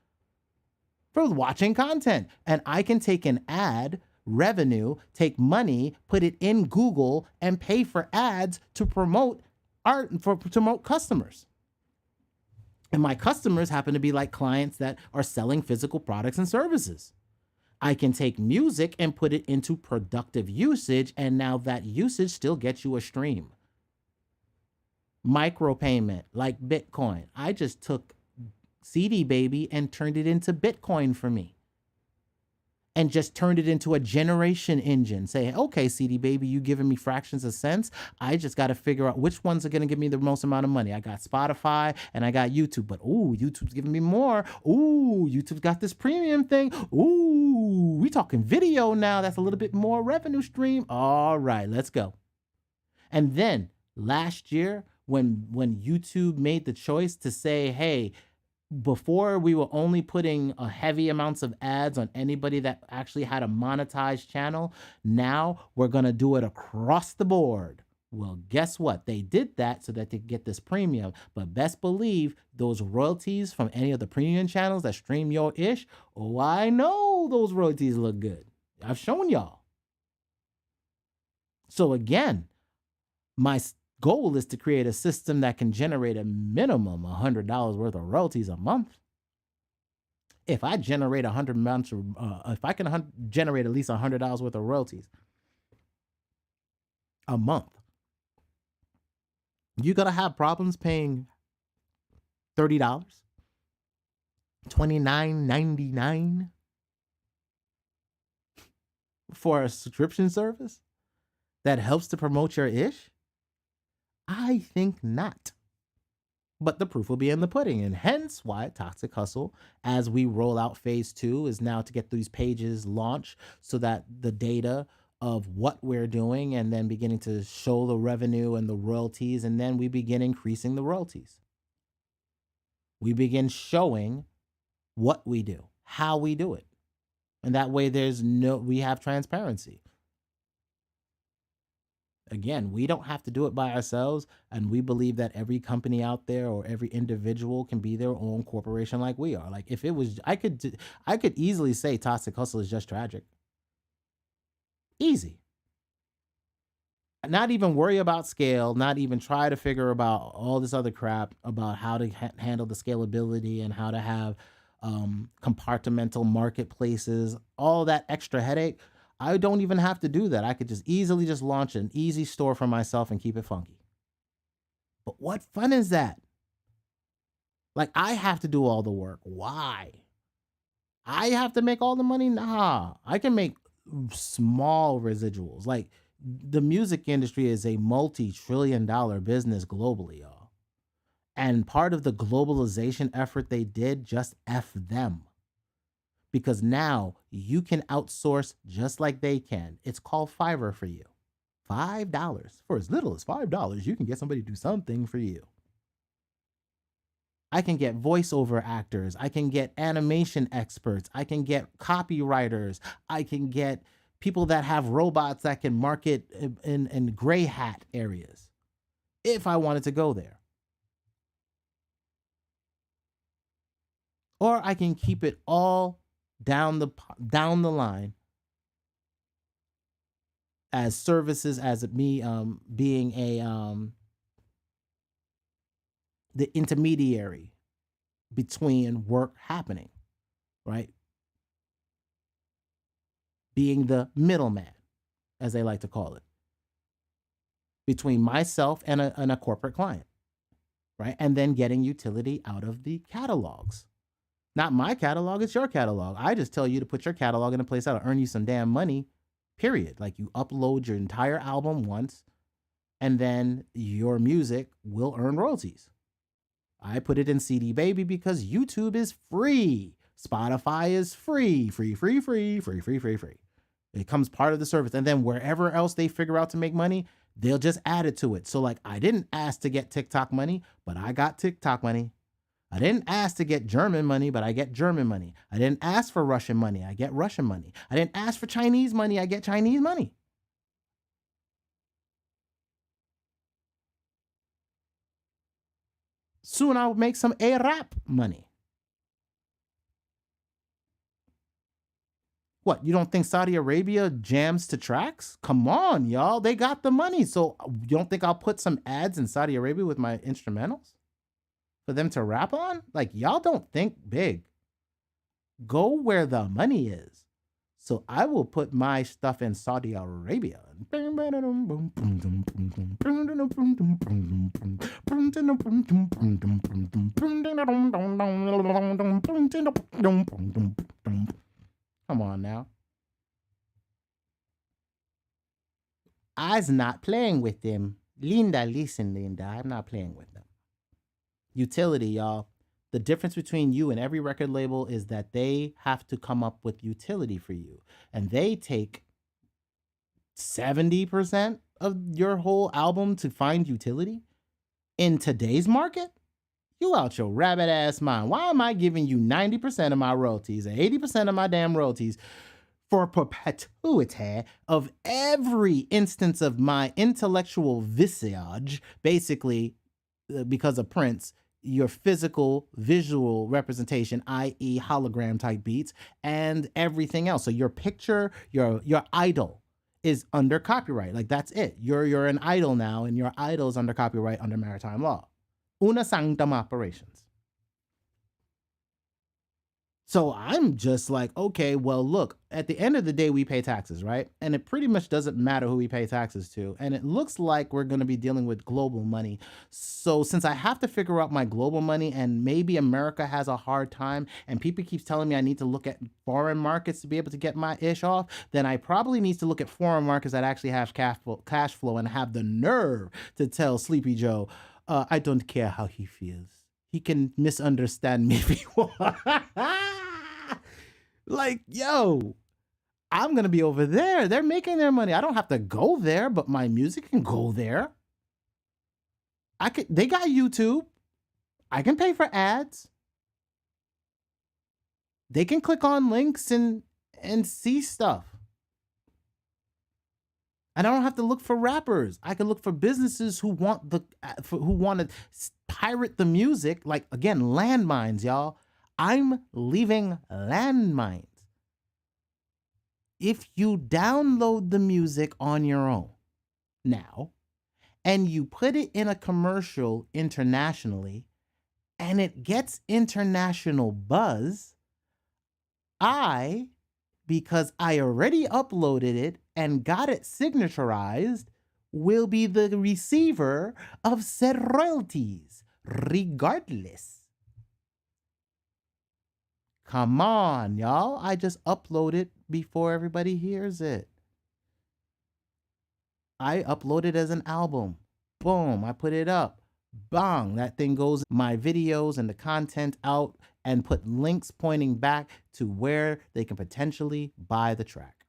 for watching content. And I can take an ad revenue, take money, put it in Google, and pay for ads to promote art, to promote customers. And my customers happen to be like clients that are selling physical products and services. I can take music and put it into productive usage, and now that usage still gets you a stream. Micropayment, like Bitcoin. I just took CD Baby and turned it into Bitcoin for me. And just turned it into a generation engine. Say, okay, CD Baby, you giving me fractions of cents. I just got to figure out which ones are going to give me the most amount of money. I got Spotify and I got YouTube, but ooh, YouTube's giving me more. Ooh, YouTube's got this premium thing. Ooh, we talking video now. That's a little bit more revenue stream. All right, let's go. And then last year, when YouTube made the choice to say, hey, before we were only putting heavy amounts of ads on anybody that actually had a monetized channel. Now we're going to do it across the board. Well, guess what? They did that so that they get this premium. But best believe those royalties from any of the premium channels that stream your ish. Oh, I know those royalties look good. I've shown y'all. So again, my goal is to create a system that can generate a minimum $100 worth of royalties a month. If I generate if I can generate at least $100 worth of royalties a month, you gotta have problems paying $30, $29.99 for a subscription service that helps to promote your ish? I think not. But the proof will be in the pudding, and hence why Toxic Hustle, as we roll out phase 2, is now to get these pages launched so that the data of what we're doing and then beginning to show the revenue and the royalties, and then we begin increasing the royalties. We begin showing what we do, how we do it. And that way we have transparency. Again, we don't have to do it by ourselves, and we believe that every company out there or every individual can be their own corporation like we are. Like if it was, I could easily say Toxic Hustle is just tragic. Easy. Not even worry about scale, not even try to figure about all this other crap about how to handle the scalability and how to have compartmental marketplaces, all that extra headache. I don't even have to do that. I could just easily just launch an easy store for myself and keep it funky. But what fun is that? Like I have to do all the work. Why? I have to make all the money? Nah, I can make small residuals. Like the music industry is a multi-trillion-dollar business globally, y'all. And part of the globalization effort they did, just F them. Because now you can outsource just like they can. It's called Fiverr for you. $5. For as little as $5, you can get somebody to do something for you. I can get voiceover actors. I can get animation experts. I can get copywriters. I can get people that have robots that can market in gray hat areas if I wanted to go there. Or I can keep it all down the line as services, as me being the intermediary between work happening, right? Being the middleman, as they like to call it, between myself and a corporate client, right? And then getting utility out of the catalogs. Not my catalog, it's your catalog. I just tell you to put your catalog in a place that'll earn you some damn money, period. Like you upload your entire album once, and then your music will earn royalties. I put it in CD Baby because YouTube is free. Spotify is free. It comes part of the service. And then wherever else they figure out to make money, they'll just add it to it. So like I didn't ask to get TikTok money, but I got TikTok money. I didn't ask to get German money, but I get German money. I didn't ask for Russian money. I get Russian money. I didn't ask for Chinese money. I get Chinese money. Soon I'll make some Arab money. What, you don't think Saudi Arabia jams to tracks? Come on, y'all. They got the money. So you don't think I'll put some ads in Saudi Arabia with my instrumentals for them to rap on? Like, y'all don't think big. Go where the money is. So I will put my stuff in Saudi Arabia. Come on now. I's not playing with them. Linda, listen, Linda. I'm not playing with them. Utility, y'all. The difference between you and every record label is that they have to come up with utility for you. And they take 70% of your whole album to find utility. In today's market, you out your rabbit ass mind. Why am I giving you 90% of my royalties and 80% of my damn royalties for perpetuity of every instance of my intellectual visage, basically because of Prince, your physical visual representation, i.e. hologram type beats, and everything else. So your picture, your idol is under copyright. Like that's it. You're an idol now, and your idol is under copyright under maritime law. Una sanctum operations. So I'm just like, okay, well, look, at the end of the day, we pay taxes, right? And it pretty much doesn't matter who we pay taxes to. And it looks like we're going to be dealing with global money. So since I have to figure out my global money, and maybe America has a hard time, and people keeps telling me I need to look at foreign markets to be able to get my ish off, then I probably need to look at foreign markets that actually have cash flow and have the nerve to tell Sleepy Joe, I don't care how he feels. He can misunderstand me if he wants. Like, yo, I'm going to be over there. They're making their money. I don't have to go there, but my music can go there. They got YouTube. I can pay for ads. They can click on links and see stuff. And I don't have to look for rappers. I can look for businesses who want to pirate the music. Like, again, landmines, y'all. I'm leaving landmines. If you download the music on your own now, and you put it in a commercial internationally, and it gets international buzz, because I already uploaded it and got it signaturized, will be the receiver of said royalties, regardless. Come on, y'all. I just upload it before everybody hears it. I upload it as an album. Boom, I put it up. Bang, that thing goes my videos and the content out and put links pointing back to where they can potentially buy the track.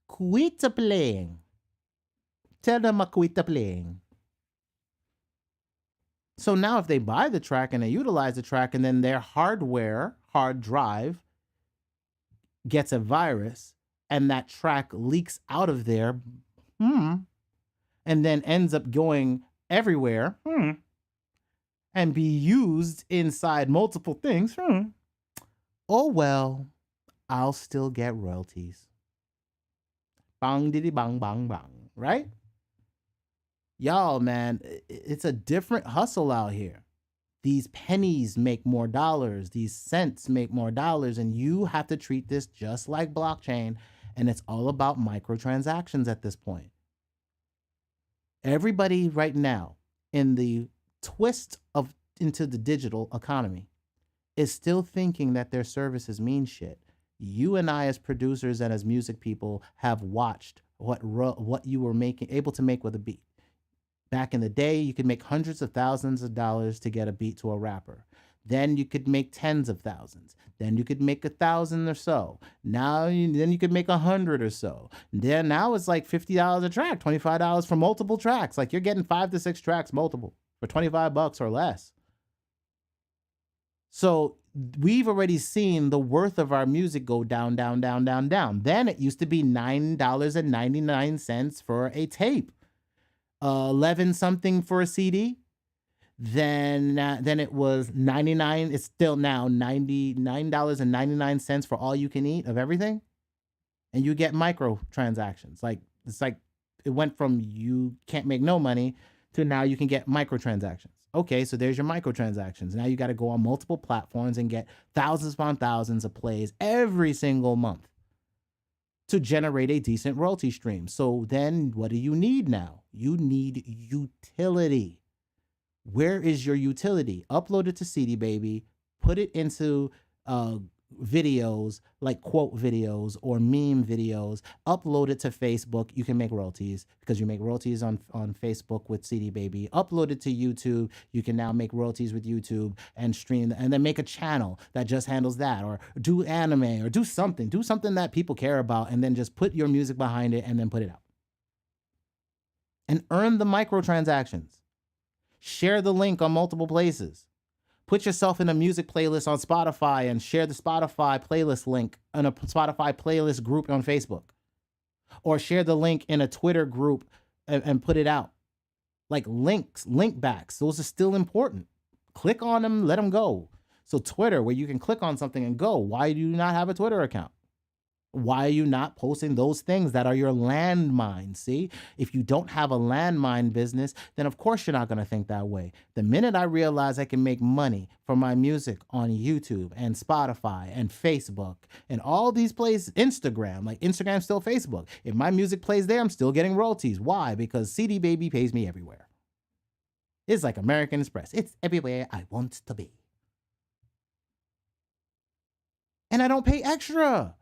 Quit playing. Tell them I quit playing. So now if they buy the track and they utilize the track and then their hard drive, gets a virus and that track leaks out of there, and then ends up going everywhere, and be used inside multiple things, oh well, I'll still get royalties. Bang diddy bang bang bang, right? Y'all, man, it's a different hustle out here. These pennies make more dollars. These cents make more dollars. And you have to treat this just like blockchain. And it's all about microtransactions at this point. Everybody right now in the twist of into the digital economy is still thinking that their services mean shit. You and I, as producers and as music people, have watched what you were able to make with a beat. Back in the day, you could make hundreds of thousands of dollars to get a beat to a rapper. Then you could make tens of thousands. Then you could make 1,000 or so. Then you could make 100 or so. Then now it's like $50 a track, $25 for multiple tracks. Like you're getting 5 to 6 tracks multiple for $25 or less. So we've already seen the worth of our music go down, down, down, down, down. Then it used to be $9.99 for a tape, 11 something for a CD. Then it was 99. It's still now $99.99 for all you can eat of everything, and you get micro transactions. Like it's like it went from you can't make no money to now you can get microtransactions. Okay, so there's your microtransactions. Now you got to go on multiple platforms and get thousands upon thousands of plays every single month to generate a decent royalty stream. So then what do you need now? You need utility. Where is your utility? Upload it to CD Baby, put it into videos like quote videos or meme videos, upload it to Facebook. You can make royalties because you make royalties on Facebook with CD Baby. Upload it to YouTube. You can now make royalties with YouTube and stream, and then make a channel that just handles that, or do anime, or do something that people care about, and then just put your music behind it and then put it out. And earn the microtransactions. Share the link on multiple places. Put yourself in a music playlist on Spotify and share the Spotify playlist link in a Spotify playlist group on Facebook. Or share the link in a Twitter group and put it out. Like links, link backs, those are still important. Click on them, let them go. So Twitter, where you can click on something and go. Why do you not have a Twitter account? Why are you not posting those things that are your landmines? See, if you don't have a landmine business, then of course you're not going to think that way. The minute I realize I can make money from my music on YouTube and Spotify and Facebook and all these places, Instagram, like Instagram's still Facebook. If my music plays there, I'm still getting royalties. Why? Because CD Baby pays me everywhere. It's like American Express. It's everywhere I want to be. And I don't pay extra.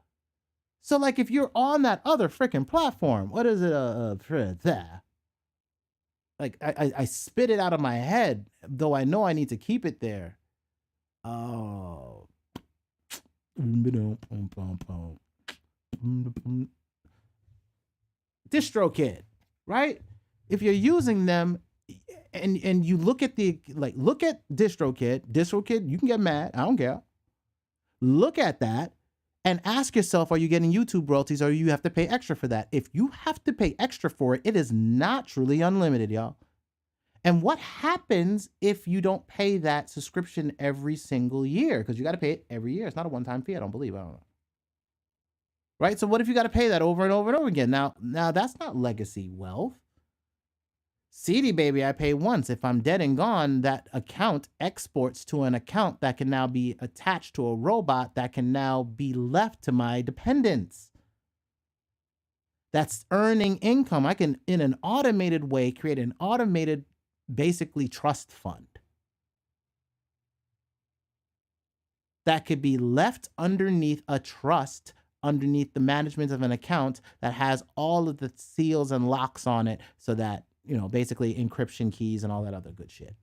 So, like, if you're on that other freaking platform, what is it? Like, I spit it out of my head, though I know I need to keep it there. Oh. DistroKid, right? If you're using them and you look at DistroKid, you can get mad. I don't care. Look at that. And ask yourself, are you getting YouTube royalties, or you have to pay extra for that? If you have to pay extra for it, it is not truly unlimited, y'all. And what happens if you don't pay that subscription every single year? Because you got to pay it every year. It's not a one-time fee, I don't believe. I don't know. Right? So what if you got to pay that over and over and over again? Now that's not legacy wealth. CD Baby, I pay once. If I'm dead and gone, that account exports to an account that can now be attached to a robot that can now be left to my dependents. That's earning income. I can, in an automated way, create an automated, basically, trust fund that could be left underneath a trust, underneath the management of an account that has all of the seals and locks on it, so that, you know, basically encryption keys and all that other good shit.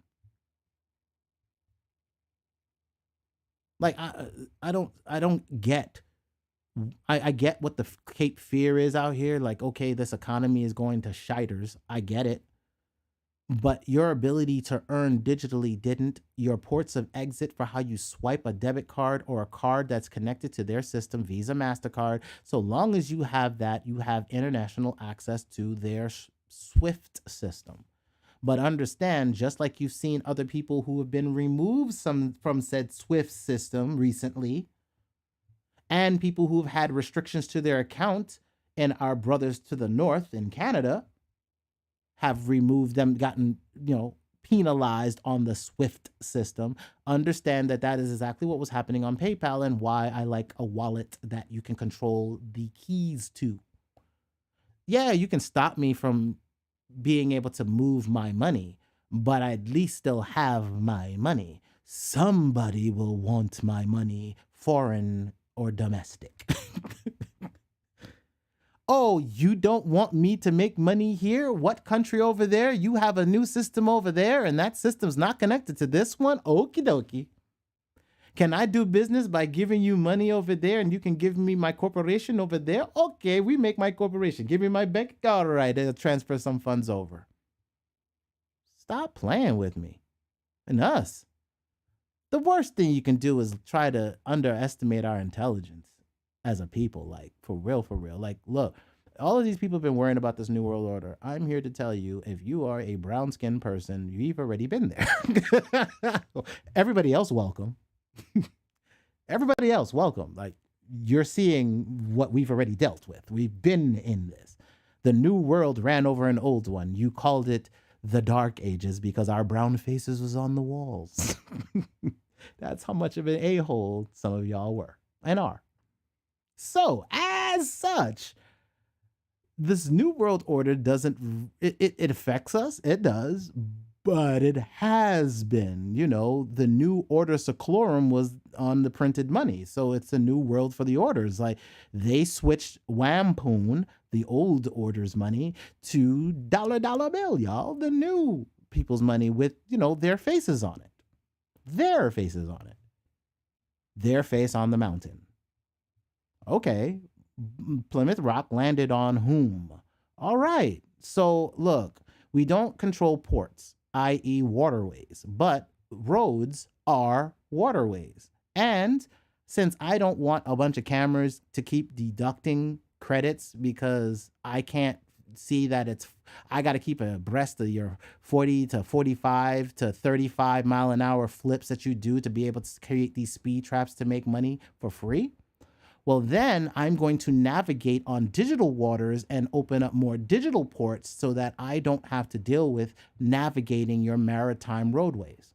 Like, I don't get. I get what the Cape Fear is out here. Like, okay, this economy is going to shiters. I get it. But your ability to earn digitally didn't. Your ports of exit for how you swipe a debit card or a card that's connected to their system, Visa, MasterCard, so long as you have that, you have international access to their SWIFT system. But understand, just like you've seen other people who have been removed from said SWIFT system recently, and people who've had restrictions to their account, and our brothers to the north in Canada have removed them, gotten, penalized on the SWIFT system. Understand that that is exactly what was happening on PayPal, and why I like a wallet that you can control the keys to. Yeah, you can stop me from being able to move my money, but I at least still have my money. Somebody will want my money, foreign or domestic. Oh, you don't want me to make money here? What country over there? You have a new system over there, and that system's not connected to this one? Okie dokie. Can I do business by giving you money over there and you can give me my corporation over there? Okay, we make my corporation. Give me my bank. All right, they'll transfer some funds over. Stop playing with me and us. The worst thing you can do is try to underestimate our intelligence as a people, like for real, for real. Like, look, all of these people have been worrying about this new world order. I'm here to tell you, if you are a brown-skinned person, you've already been there. Everybody else, welcome. Everybody else, welcome. Like, you're seeing what we've already dealt with. We've been in this. The new world ran over an old one. You called it the Dark Ages because our brown faces was on the walls. That's how much of an a-hole some of y'all were and are. So, as such, this new world order doesn't, it affects us. It does. But it has been, you know, the new order seclorum was on the printed money. So it's a new world for the orders. Like, they switched whampoon, the old orders money, to dollar bill, y'all. The new people's money with, you know, their faces on it. Their faces on it. Their face on the mountain. Okay. Plymouth Rock landed on whom? All right. So look, we don't control ports, i.e. waterways, but roads are waterways. And since I don't want a bunch of cameras to keep deducting credits because I can't see that I got to keep abreast of your 40 to 45 to 35 mile an hour flips that you do to be able to create these speed traps to make money for free. Well, then I'm going to navigate on digital waters and open up more digital ports so that I don't have to deal with navigating your maritime roadways.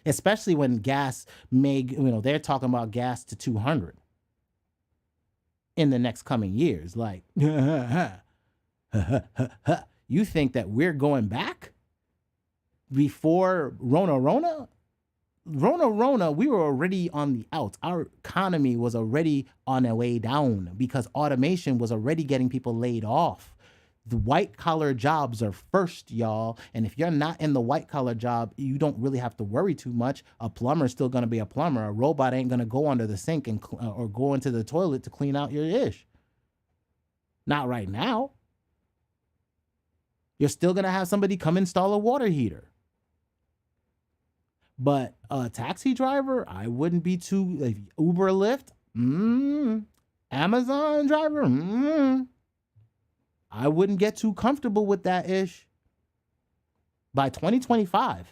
Especially when gas they're talking about gas to 200 in the next coming years. Like, you think that we're going back before Rona? Rona, we were already on the outs. Our economy was already on a way down because automation was already getting people laid off. The white collar jobs are first, y'all. And if you're not in the white collar job, you don't really have to worry too much. A plumber's still going to be a plumber. A robot ain't going to go under the sink or go into the toilet to clean out your ish. Not right now. You're still going to have somebody come install a water heater. But a taxi driver, I wouldn't be too, like, Uber, Lyft, Amazon driver, I wouldn't get too comfortable with that ish. By 2025,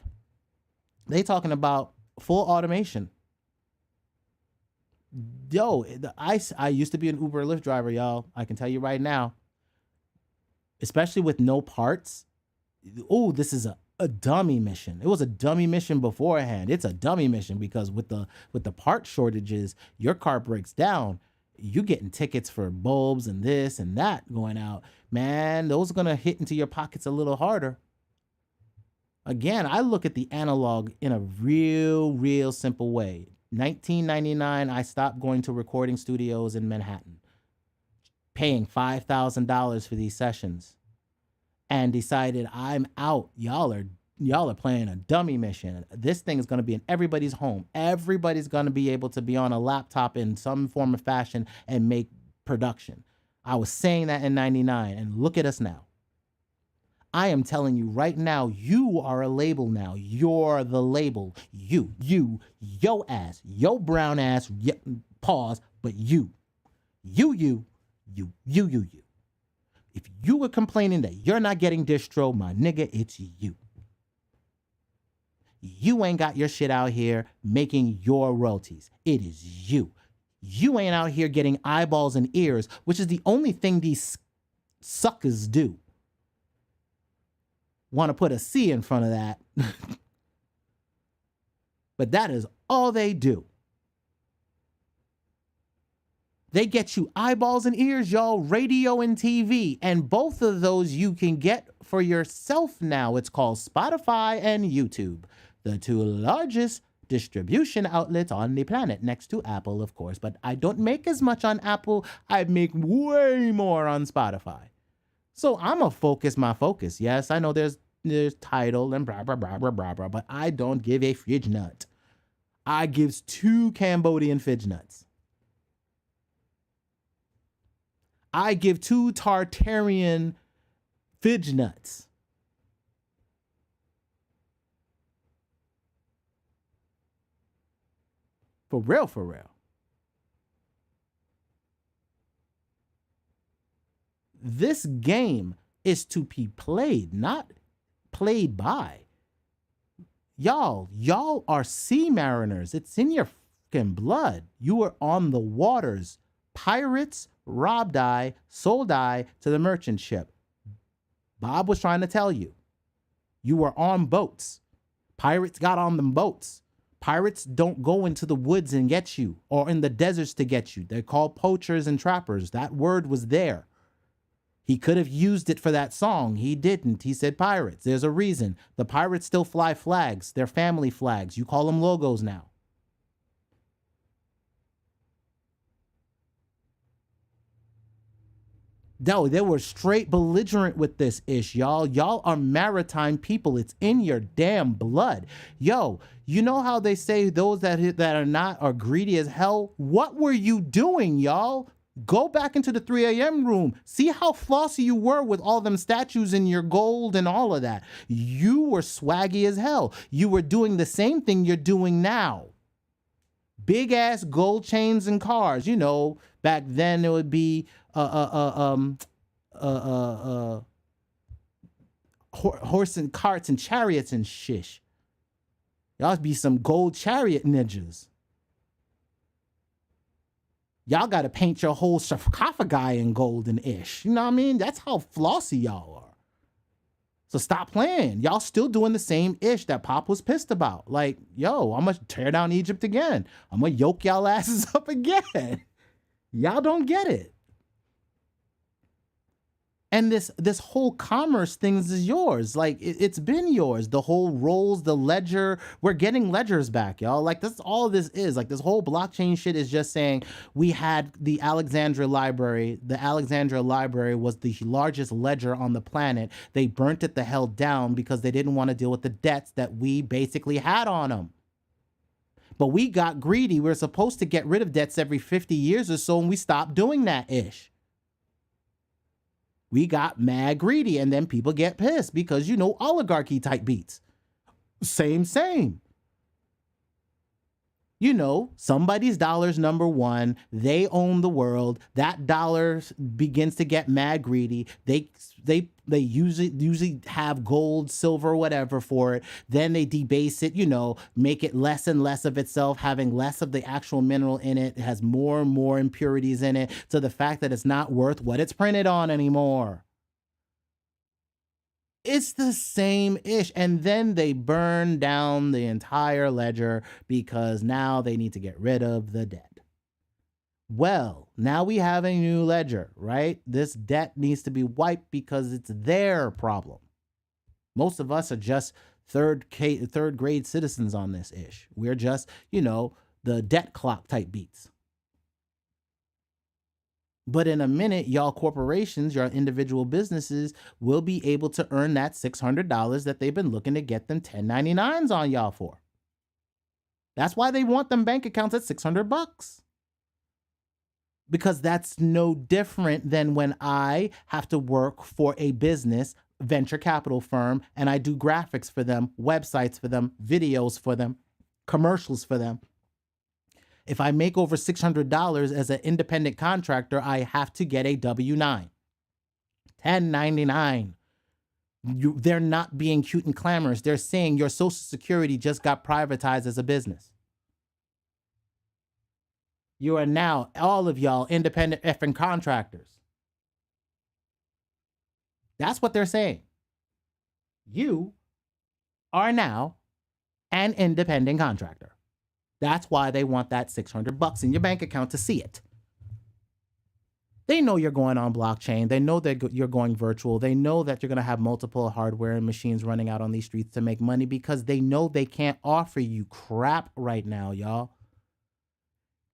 they talking about full automation. Yo, I used to be an Uber Lyft driver, y'all. I can tell you right now, especially with no parts. Oh, this is a dummy mission. It was a dummy mission beforehand. It's a dummy mission because with the part shortages, your car breaks down. You getting tickets for bulbs and this and that going out. Man, those are going to hit into your pockets a little harder. Again, I look at the analog in a real simple way. 1999, I stopped going to recording studios in Manhattan, paying $5,000 for these sessions, and decided I'm out. Y'all are playing a dummy mission. This thing is going to be in everybody's home. Everybody's going to be able to be on a laptop in some form of fashion and make production. I was saying that in 99, and look at us now. I am telling you right now, you are a label now. You're the label. You, yo ass, yo brown ass, pause, but you. If you were complaining that you're not getting distro, my nigga, it's you. You ain't got your shit out here making your royalties. It is you. You ain't out here getting eyeballs and ears, which is the only thing these suckers do. Want to put a C in front of that. But that is all they do. They get you eyeballs and ears, y'all, radio and TV. And both of those you can get for yourself now. It's called Spotify and YouTube, the two largest distribution outlets on the planet, next to Apple, of course. But I don't make as much on Apple. I make way more on Spotify. So I'm going to focus my focus. Yes, I know there's Tidal and blah, blah, blah, blah, blah, blah, but I don't give a fidge nut. I gives 2 Cambodian fidge nuts. I give 2 Tartarian fidge nuts. For real, for real. This game is to be played, not played by. Y'all are sea mariners. It's in your fucking blood. You are on the waters. Pirates robbed I, sold I to the merchant ship. Bob was trying to tell you. You were on boats. Pirates got on them boats. Pirates don't go into the woods and get you, or in the deserts to get you. They're called poachers and trappers. That word was there. He could have used it for that song. He didn't. He said pirates. There's a reason. The pirates still fly flags. They're family flags. You call them logos now. No, they were straight belligerent with this ish, y'all. Y'all are maritime people. It's in your damn blood. Yo, you know how they say those that are not are greedy as hell? What were you doing, y'all? Go back into the 3 a.m. room. See how flossy you were with all them statues and your gold and all of that. You were swaggy as hell. You were doing the same thing you're doing now. Big ass gold chains and cars. You know, back then it would be horse and carts and chariots and shish. Y'all be some gold chariot ninjas. Y'all got to paint your whole sarcophagi in gold and ish. You know what I mean? That's how flossy y'all are. So stop playing. Y'all still doing the same ish that Pop was pissed about. Like, yo, I'm going to tear down Egypt again. I'm going to yoke y'all asses up again. Y'all don't get it. And this whole commerce things is yours. Like, it's been yours. The whole rolls, the ledger, we're getting ledgers back, y'all. Like, that's all this is. Like, this whole blockchain shit is just saying we had the Alexandria Library. The Alexandria Library was the largest ledger on the planet. They burnt it the hell down because they didn't want to deal with the debts that we basically had on them. But we got greedy. We're supposed to get rid of debts every 50 years or so, and we stopped doing that ish. We got mad greedy, and then people get pissed because, you know, oligarchy type beats. Same. You know, somebody's dollar's number one. They own the world. That dollar begins to get mad greedy. They usually have gold, silver, whatever for it. Then they debase it, you know, make it less and less of itself, having less of the actual mineral in it. It has more and more impurities in it, to the fact that it's not worth what it's printed on anymore. It's the same ish. And then they burn down the entire ledger because now they need to get rid of the debt. Well, now we have a new ledger, right? This debt needs to be wiped because it's their problem. Most of us are just third grade citizens on this ish. We're just, you know, the debt clock type beats. But in a minute, y'all corporations, your individual businesses will be able to earn that $600 that they've been looking to get them 1099s on y'all for. That's why they want them bank accounts at $600. Because that's no different than when I have to work for a business, venture capital firm, and I do graphics for them, websites for them, videos for them, commercials for them. If I make over $600 as an independent contractor, I have to get a W-9. 1099. They're not being cute and clamorous. They're saying your Social Security just got privatized as a business. You are now, all of y'all, independent effing contractors. That's what they're saying. You are now an independent contractor. That's why they want that $600 in your bank account to see it. They know you're going on blockchain. They know that you're going virtual. They know that you're going to have multiple hardware and machines running out on these streets to make money because they know they can't offer you crap right now, y'all.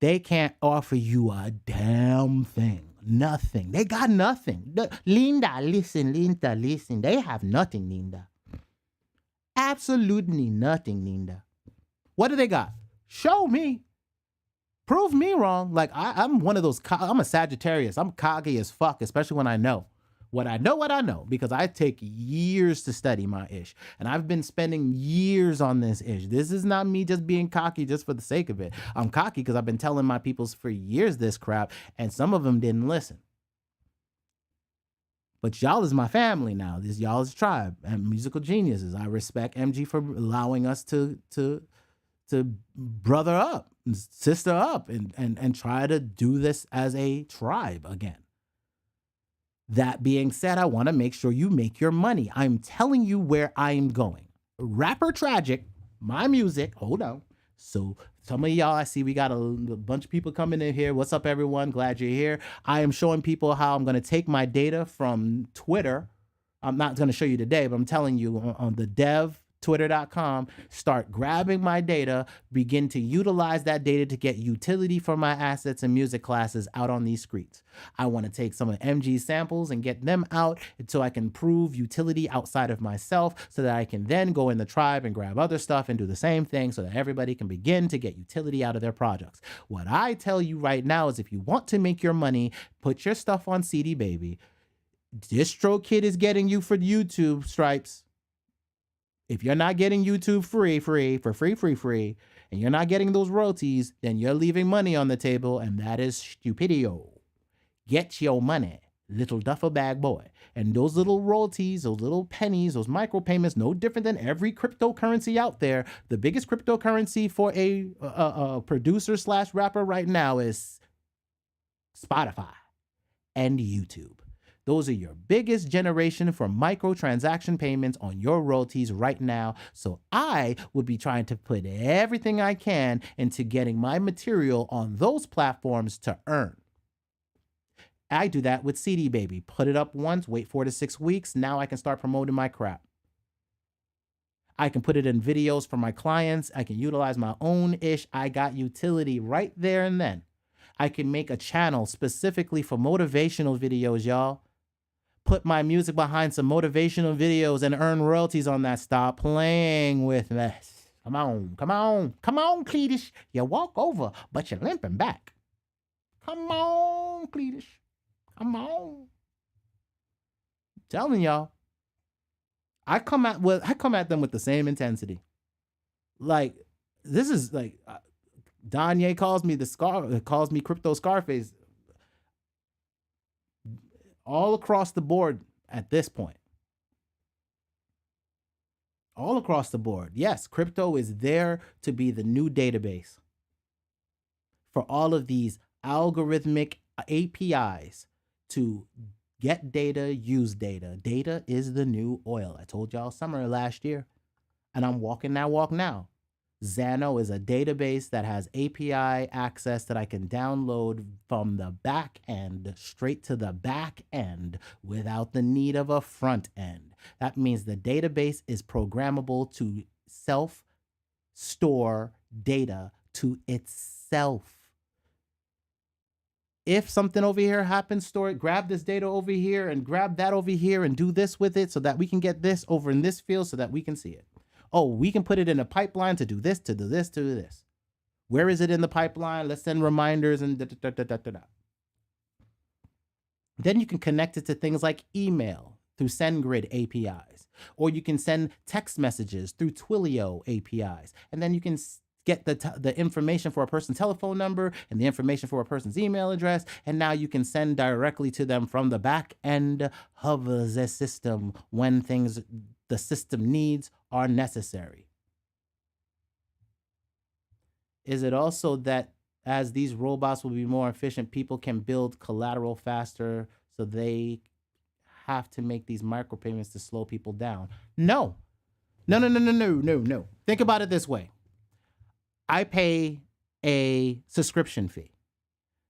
They can't offer you a damn thing. Nothing. They got nothing. Linda, listen. They have nothing, Linda. Absolutely nothing, Linda. What do they got? Show me. Prove me wrong. Like, I'm one of those, I'm a Sagittarius. I'm cocky as fuck, especially when I know. What I know, because I take years to study my ish. And I've been spending years on this ish. This is not me just being cocky just for the sake of it. I'm cocky because I've been telling my peoples for years this crap, and some of them didn't listen. But y'all is my family now. This y'all is tribe and musical geniuses. I respect MG for allowing us to brother up, sister up, and try to do this as a tribe again. That being said, I want to make sure you make your money. I'm telling you where I'm going. Rapper Tragic, my music, hold on. So some of y'all, I see we got a bunch of people coming in here. What's up, everyone? Glad you're here. I am showing people how I'm going to take my data from Twitter. I'm not going to show you today, but I'm telling you on the dev, Twitter.com, start grabbing my data, begin to utilize that data to get utility for my assets and music classes out on these streets. I want to take some of MG's samples and get them out so I can prove utility outside of myself so that I can then go in the tribe and grab other stuff and do the same thing so that everybody can begin to get utility out of their projects. What I tell you right now is if you want to make your money, put your stuff on CD Baby. DistroKid is getting you for YouTube stripes. If you're not getting YouTube free, and you're not getting those royalties, then you're leaving money on the table, and that is stupidio. Get your money, little duffel bag boy. And those little royalties, those little pennies, those micropayments, no different than every cryptocurrency out there. The biggest cryptocurrency for a producer / rapper right now is Spotify and YouTube. Those are your biggest generation for microtransaction payments on your royalties right now. So I would be trying to put everything I can into getting my material on those platforms to earn. I do that with CD Baby. Put it up once, wait 4 to 6 weeks. Now I can start promoting my crap. I can put it in videos for my clients. I can utilize my own ish. I got utility right there and then. I can make a channel specifically for motivational videos, y'all. Put my music behind some motivational videos and earn royalties on that. Stop playing with me. Come on, Cletus. You walk over, but you're limping back. Come on, Cletus. Come on. I'm telling y'all. I come at them with the same intensity. Like, this is like Danye calls me Crypto Scarface. All across the board at this point. All across the board. Yes, crypto is there to be the new database for all of these algorithmic APIs to get data, use data. Data is the new oil. I told y'all summer last year, and I'm walking that walk now. Xano is a database that has API access that I can download from the back end straight to the back end without the need of a front end. That means the database is programmable to self-store data to itself. If something over here happens, store it, grab this data over here and grab that over here and do this with it so that we can get this over in this field so that we can see it. Oh, we can put it in a pipeline to do this, to do this, to do this. Where is it in the pipeline? Let's send reminders and da-da-da-da-da-da. Then you can connect it to things like email through SendGrid APIs, or you can send text messages through Twilio APIs, and then you can get the information for a person's telephone number and the information for a person's email address, and now you can send directly to them from the back end of the system when things the system needs are necessary. Is it also that as these robots will be more efficient, people can build collateral faster so they have to make these micropayments to slow people down? No. No. Think about it this way. I pay a subscription fee.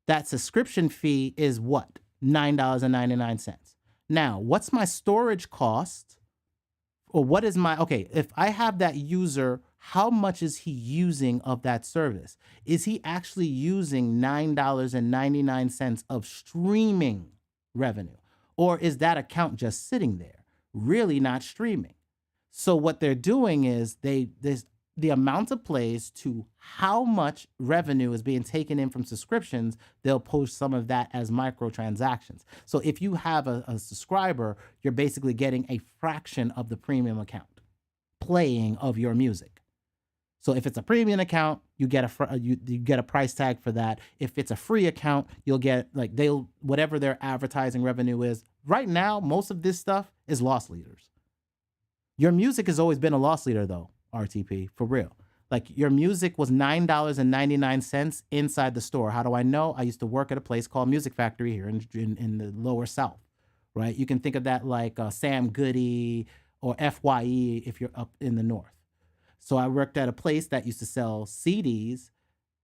That subscription fee is what? $9.99. Now, what's my storage cost? Or what is my, okay, if I have that user, how much is he using of that service? Is he actually using $9.99 of streaming revenue? Or is that account just sitting there, really not streaming? So what they're doing is there's the amount of plays to how much revenue is being taken in from subscriptions, they'll post some of that as microtransactions. So if you have a subscriber, you're basically getting a fraction of the premium account playing of your music. So if it's a premium account, you get you get a price tag for that. If it's a free account, you'll get like whatever their advertising revenue is. Right now, most of this stuff is loss leaders. Your music has always been a loss leader though, RTP, for real. Like your music was $9.99 inside the store. How do I know? I used to work at a place called Music Factory here in the lower South, right? You can think of that like Sam Goody or FYE if you're up in the North. So I worked at a place that used to sell CDs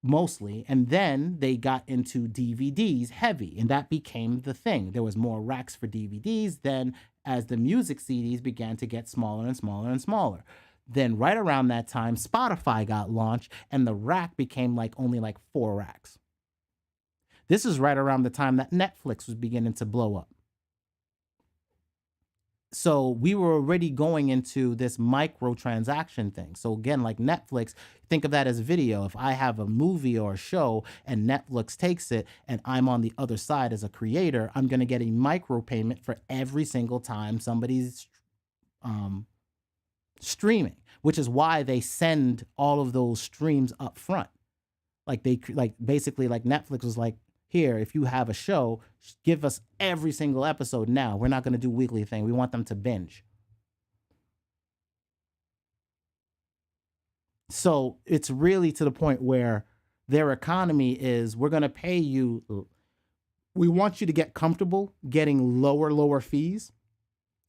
mostly, and then they got into DVDs heavy, and that became the thing. There was more racks for DVDs then as the music CDs began to get smaller and smaller and smaller. Then right around that time, Spotify got launched and the rack became only 4 racks. This is right around the time that Netflix was beginning to blow up. So we were already going into this microtransaction thing. So again, like Netflix, think of that as video. If I have a movie or a show and Netflix takes it and I'm on the other side as a creator, I'm going to get a micro payment for every single time somebody's streaming, which is why they send all of those streams up front. Basically Netflix was like, here, if you have a show, give us every single episode now. We're not going to do weekly thing. We want them to binge. So it's really to the point where their economy is, we're going to pay you. We want you to get comfortable getting lower fees,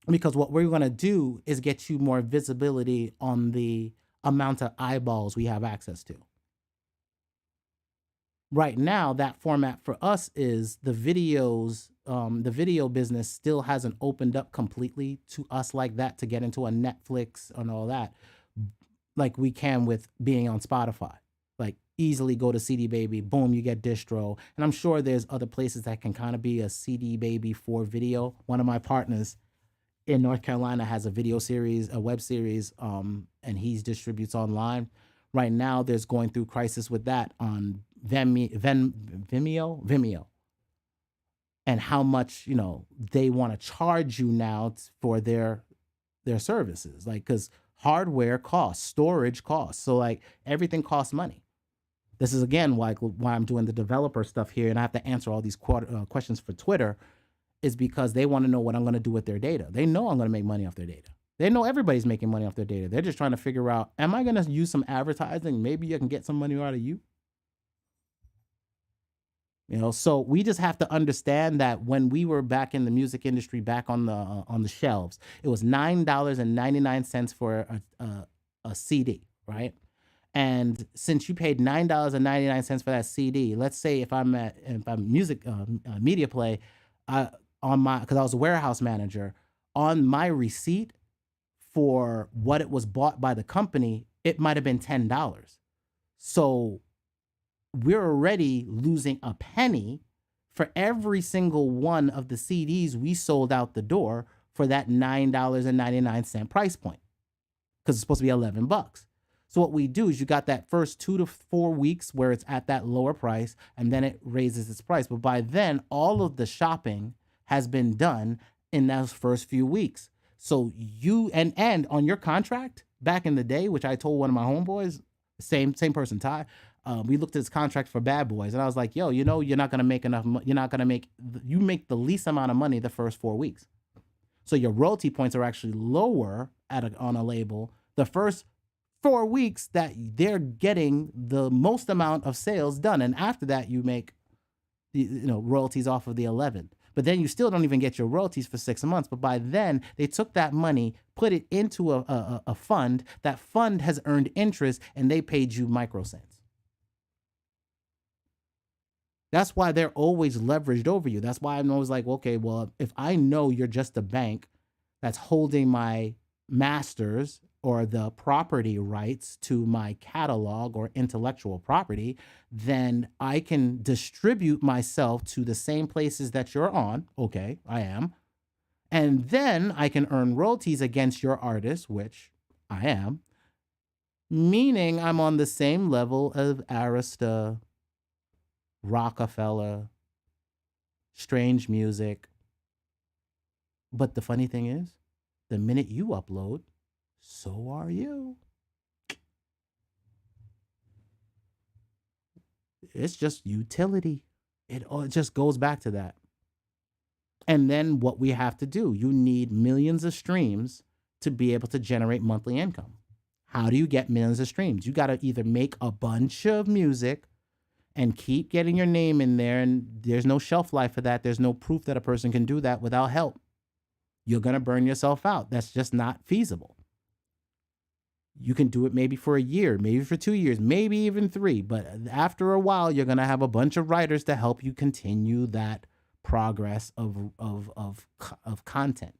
because what we're going to do is get you more visibility on the amount of eyeballs we have access to. Right now, that format for us is the videos. The video business still hasn't opened up completely to us like that to get into a Netflix and all that, like we can with being on Spotify. Like easily go to CD Baby, boom, you get distro. And I'm sure there's other places that can kind of be a CD Baby for video. One of my partners in North Carolina has a video series, a web series, and he distributes online. Right now, there's going through crisis with that on Vimeo, and how much they want to charge you now for their services, because hardware costs, storage costs, so everything costs money. This is again why I'm doing the developer stuff here, and I have to answer all these questions for Twitter, is because they want to know what I'm going to do with their data. They know I'm going to make money off their data. They know everybody's making money off their data. They're just trying to figure out, am I going to use some advertising? Maybe I can get some money out of you. So we just have to understand that when we were back in the music industry, back on the shelves, it was $9.99 for a CD, right? And since you paid $9.99 for that CD, let's say if I'm music media play, because I was a warehouse manager, on my receipt for what it was bought by the company, it might have been $10. So we're already losing a penny for every single one of the CDs we sold out the door for that $9.99 price point, because it's supposed to be $11. So what we do is you got that first 2 to 4 weeks where it's at that lower price, and then it raises its price. But by then, all of the shopping has been done in those first few weeks. So you and on your contract back in the day, which I told one of my homeboys, same person, Ty. We looked at his contract for Bad Boys, and I was like, yo, you're not going to make enough. You make the least amount of money the first 4 weeks. So your royalty points are actually lower on a label the first 4 weeks that they're getting the most amount of sales done. And after that, you make royalties off of the 11. But then you still don't even get your royalties for 6 months. But by then, they took that money, put it into a fund. That fund has earned interest, and they paid you microcents. That's why they're always leveraged over you. That's why I'm always like, okay, well, if I know you're just a bank that's holding my masters or the property rights to my catalog or intellectual property, then I can distribute myself to the same places that you're on. Okay, I am. And then I can earn royalties against your artist, which I am, meaning I'm on the same level of Arista, Rockefeller, Strange Music. But the funny thing is, the minute you upload, so are you. It's just utility. It just goes back to that. And then what we have to do, you need millions of streams to be able to generate monthly income. How do you get millions of streams? You got to either make a bunch of music and keep getting your name in there, and there's no shelf life for that. There's no proof that a person can do that without help. You're going to burn yourself out. That's just not feasible. You can do it maybe for a year, maybe for 2 years, maybe even 3. But after a while, you're going to have a bunch of writers to help you continue that progress of content.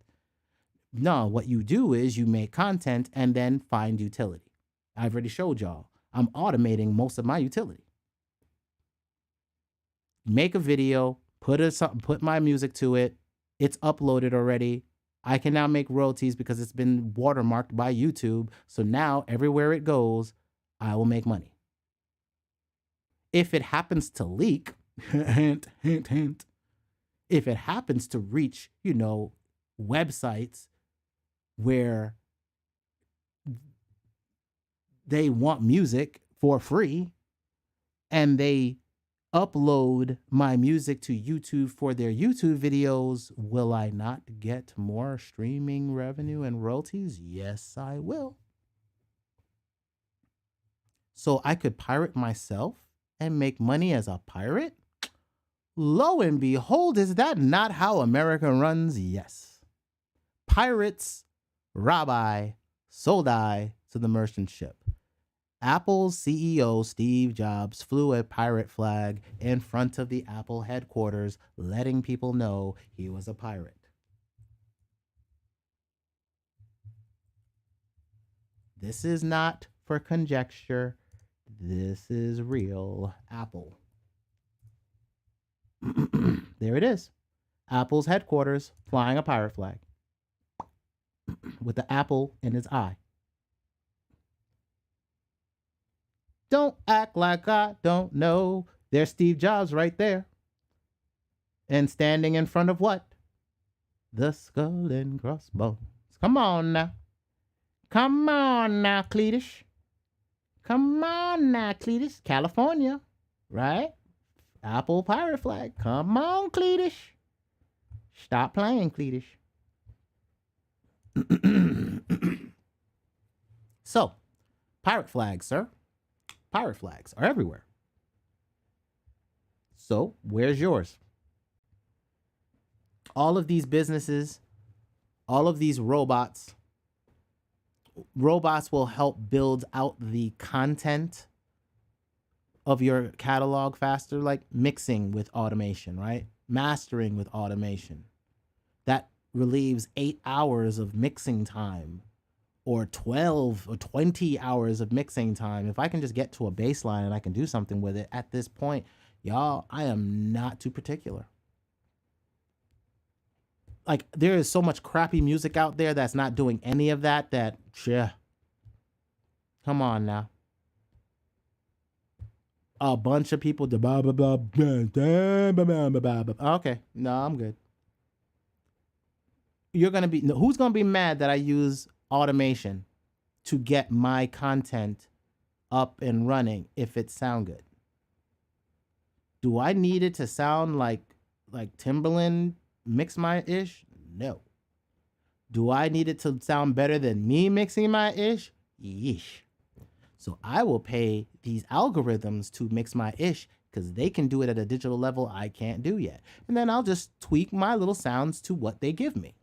No, what you do is you make content and then find utility. I've already showed y'all. I'm automating most of my utility. Make a video, put my music to it. It's uploaded already. I can now make royalties because it's been watermarked by YouTube. So now everywhere it goes, I will make money. If it happens to leak, hint, hint, hint. If it happens to reach, websites where they want music for free and they upload my music to YouTube for their YouTube videos, will I not get more streaming revenue and royalties? Yes, I will. So I could pirate myself and make money as a pirate? Lo and behold, is that not how America runs? Yes. Pirates, Rabbi, sold I to the merchant ship. Apple's CEO, Steve Jobs, flew a pirate flag in front of the Apple headquarters, letting people know he was a pirate. This is not for conjecture. This is real Apple. There it is. Apple's headquarters flying a pirate flag with the apple in its eye. Don't act like I don't know. There's Steve Jobs right there. And standing in front of what? The skull and crossbones. Come on now. Come on now, Cletus. Come on now, Cletus. California, right? Apple pirate flag. Come on, Cletus. Stop playing, Cletus. So, pirate flags, sir. Pirate flags are everywhere. So, where's yours? All of these businesses, all of these robots will help build out the content of your catalog faster, like mixing with automation, right? Mastering with automation. That relieves 8 hours of mixing time, or 12 or 20 hours of mixing time. If I can just get to a baseline and I can do something with it at this point, y'all, I am not too particular. Like, there is so much crappy music out there that's not doing any of that, yeah. Come on now. A bunch of people, okay, no, I'm good. Who's going to be mad that I use automation to get my content up and running if it sound good? Do I need it to sound like Timbaland mix my ish? No. Do I need it to sound better than me mixing my ish? Yeesh. So I will pay these algorithms to mix my ish because they can do it at a digital level I can't do yet. And then I'll just tweak my little sounds to what they give me.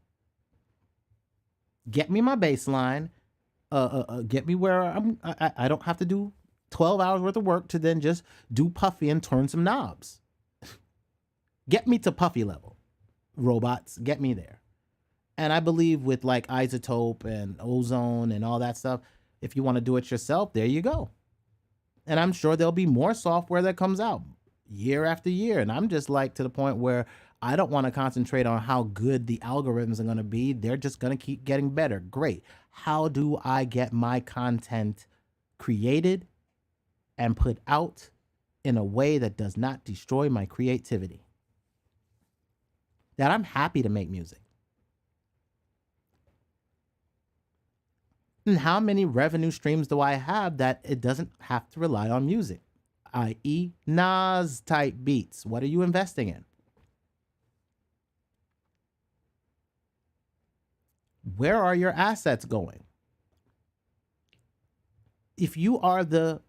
Get me my bass line. Get me where I don't have to do 12 hours worth of work to then just do Puffy and turn some knobs. Get me to puffy level. Robots, get me there. And I believe with like isotope and ozone and all that stuff, if you want to do it yourself, there you go. And I'm sure there'll be more software that comes out year after year. And I'm just like to the point where I don't want to concentrate on how good the algorithms are going to be. They're just going to keep getting better. Great. How do I get my content created and put out in a way that does not destroy my creativity? That I'm happy to make music. And how many revenue streams do I have that it doesn't have to rely on music? I.e., Nas type beats. What are you investing in? Where are your assets going? If you are the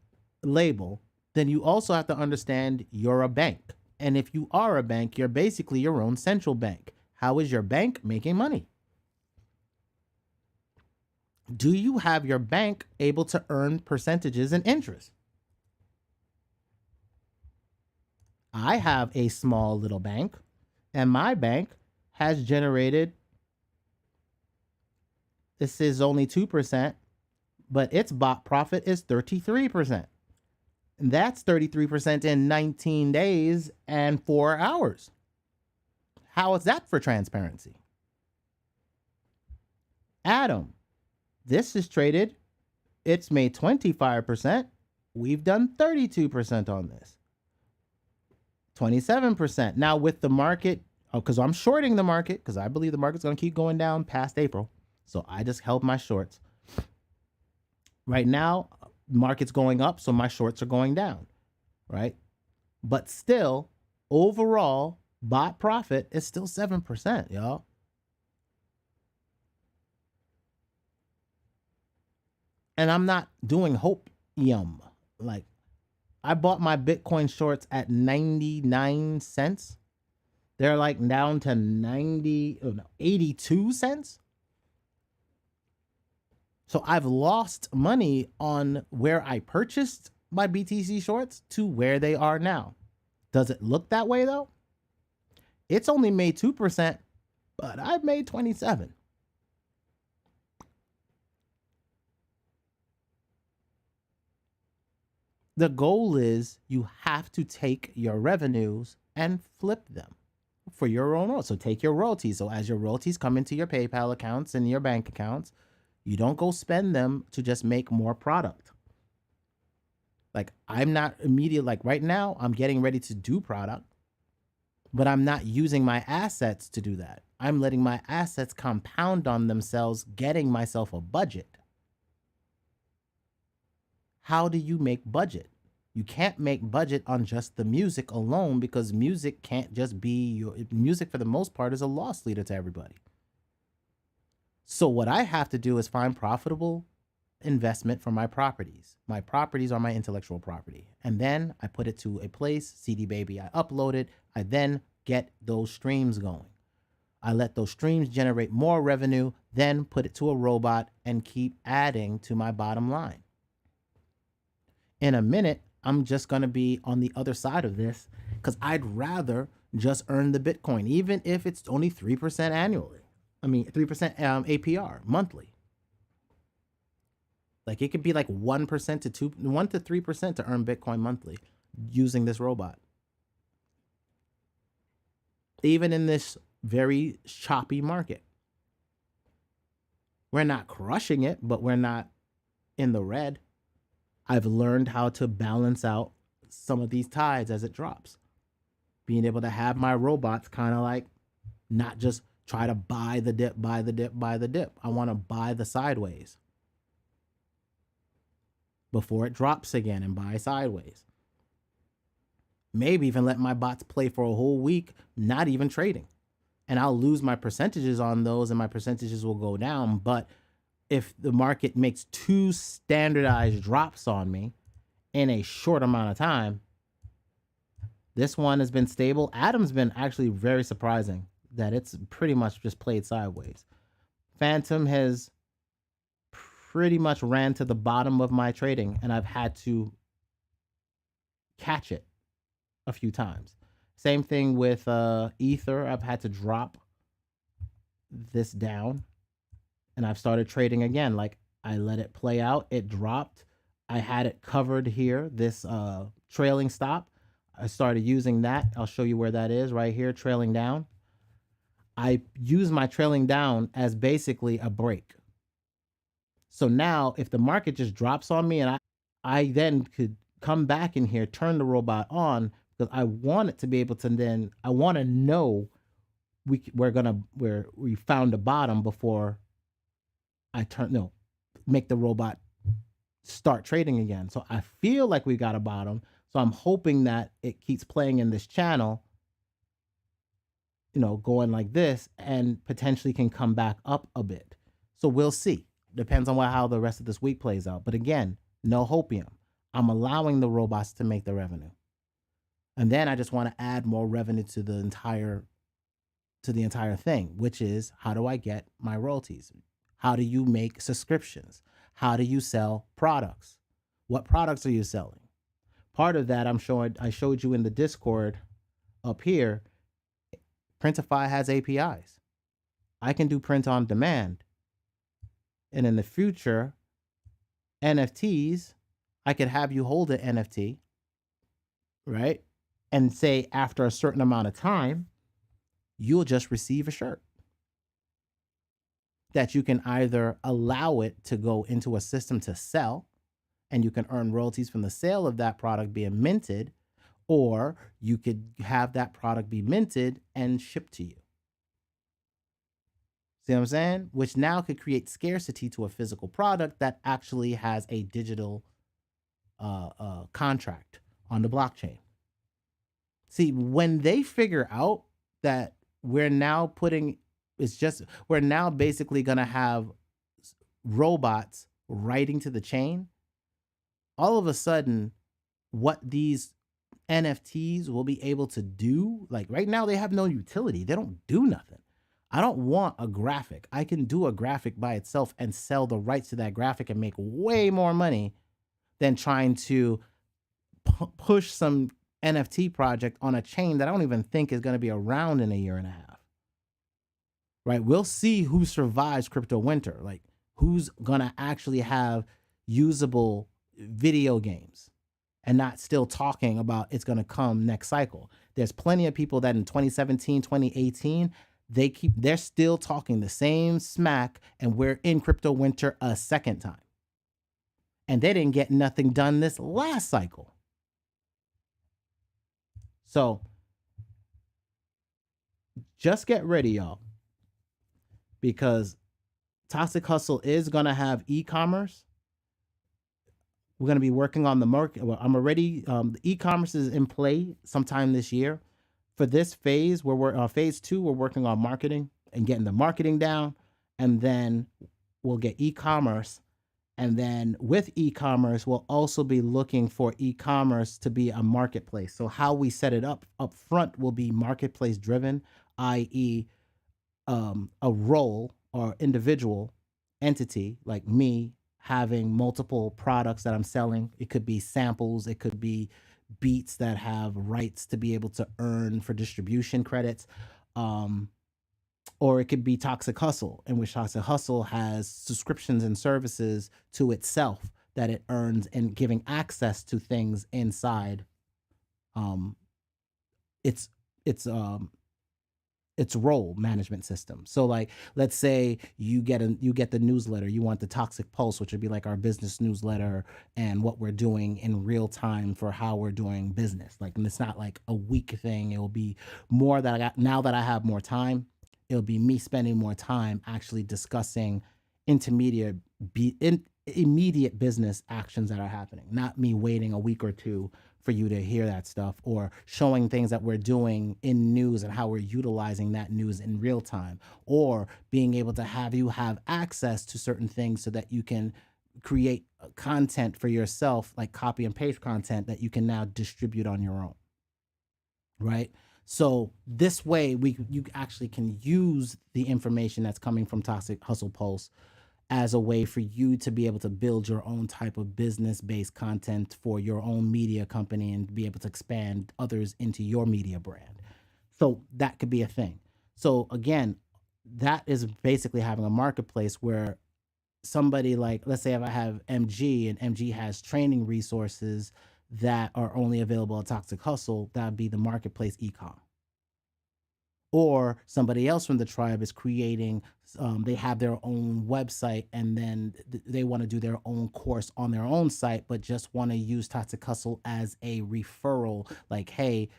label, then you also have to understand you're a bank. And if you are a bank, you're basically your own central bank. How is your bank making money? Do you have your bank able to earn percentages and interest? I have a small little bank, and my bank has generated, this is only 2%, but its bot profit is 33%. And that's 33% in 19 days and 4 hours. How is that for transparency? Adam, this is traded. It's made 25%. We've done 32% on this. 27%. Now with the market, because I'm shorting the market, because I believe the market's going to keep going down past April. So I just held my shorts. Right now, market's going up, so my shorts are going down, right? But still, overall, bot profit is still 7%, y'all. And I'm not doing hopium. Like, I bought my Bitcoin shorts at 99 cents. They're like down to 82 cents. So I've lost money on where I purchased my BTC shorts to where they are now. Does it look that way though? It's only made 2%, but I've made 27. The goal is you have to take your revenues and flip them for your own royalties. So take your royalties. So as your royalties come into your PayPal accounts and your bank accounts, you don't go spend them to just make more product. Like I'm not immediate, like right now I'm getting ready to do product, but I'm not using my assets to do that. I'm letting my assets compound on themselves, getting myself a budget. How do you make budget? You can't make budget on just the music alone because music can't just be your music. For the most part is a loss leader to everybody. So what I have to do is find profitable investment for my properties. My properties are my intellectual property. And then I put it to a place, CD Baby, I upload it. I then get those streams going. I let those streams generate more revenue, then put it to a robot and keep adding to my bottom line. In a minute, I'm just going to be on the other side of this because I'd rather just earn the Bitcoin, even if it's only 3% annually. 3% APR monthly. Like it could be like 1% to 1 to 3% to earn Bitcoin monthly using this robot. Even in this very choppy market. We're not crushing it, but we're not in the red. I've learned how to balance out some of these tides as it drops. Being able to have my robots kind of like not just try to buy the dip, buy the dip, buy the dip. I want to buy the sideways before it drops again and buy sideways. Maybe even let my bots play for a whole week, not even trading. And I'll lose my percentages on those and my percentages will go down. But if the market makes 2 standardized drops on me in a short amount of time, this one has been stable. Adam's been actually very surprising that it's pretty much just played sideways. Phantom has pretty much ran to the bottom of my trading and I've had to catch it a few times. Same thing with Ether. I've had to drop this down and I've started trading again. Like I let it play out, it dropped. I had it covered here, this trailing stop. I started using that. I'll show you where that is right here, trailing down. I use my trailing down as basically a break. So now if the market just drops on me and I then could come back in here, turn the robot on, because I want it to be able to then, I want to know we found a bottom before I make the robot start trading again. So I feel like we got a bottom. So I'm hoping that it keeps playing in this channel, going like this and potentially can come back up a bit. So we'll see. Depends on how the rest of this week plays out. But again, no hopium. I'm allowing the robots to make the revenue. And then I just want to add more revenue to the entire thing, which is, how do I get my royalties? How do you make subscriptions? How do you sell products? What products are you selling? Part of that I showed you in the Discord up here. Printify has APIs. I can do print on demand. And in the future, NFTs, I could have you hold an NFT, right? And say after a certain amount of time, you'll just receive a shirt that you can either allow it to go into a system to sell, and you can earn royalties from the sale of that product being minted, or you could have that product be minted and shipped to you. See what I'm saying? Which now could create scarcity to a physical product that actually has a digital contract on the blockchain. See, when they figure out that we're now basically going to have robots writing to the chain, all of a sudden, what these NFTs will be able to do, like right now, they have no utility. They don't do nothing. I don't want a graphic. I can do a graphic by itself and sell the rights to that graphic and make way more money than trying to push some NFT project on a chain that I don't even think is going to be around in a year and a half. Right? We'll see who survives crypto winter. Like, who's going to actually have usable video games and not still talking about it's going to come next cycle. There's plenty of people that in 2017, 2018, they're still talking the same smack, and we're in crypto winter a second time. And they didn't get nothing done this last cycle. So just get ready, y'all, because Toxic Hustle is going to have e-commerce. We're going to be working on the market. Well, I'm already, the e-commerce is in play sometime this year. For this phase, we're phase 2, we're working on marketing and getting the marketing down. And then we'll get e-commerce. And then with e-commerce, we'll also be looking for e-commerce to be a marketplace. So how we set it up front will be marketplace driven, i.e. A role or individual entity like me having multiple products that I'm selling. It could be samples, it could be beats that have rights to be able to earn for distribution credits. Or it could be Toxic Hustle, in which Toxic Hustle has subscriptions and services to itself that it earns and giving access to things inside its role management system. So like, let's say you get the newsletter, you want the Toxic Pulse, which would be like our business newsletter and what we're doing in real time for how we're doing business. Like, and it's not like a week thing. It will be more that now that I have more time, it'll be me spending more time actually discussing immediate business actions that are happening, not me waiting a week or two for you to hear that stuff, or showing things that we're doing in news and how we're utilizing that news in real time, or being able to have you have access to certain things so that you can create content for yourself, like copy and paste content that you can now distribute on your own. Right? So this way you actually can use the information that's coming from Toxic Hustle Pulse as a way for you to be able to build your own type of business-based content for your own media company and be able to expand others into your media brand. So that could be a thing. So again, that is basically having a marketplace where somebody like, let's say if I have MG and MG has training resources that are only available at Toxic Hustle, that would be the marketplace ecom. Or somebody else from the tribe is creating, they have their own website and then they want to do their own course on their own site, but just want to use Toxic Hustle as a referral. Like, hey,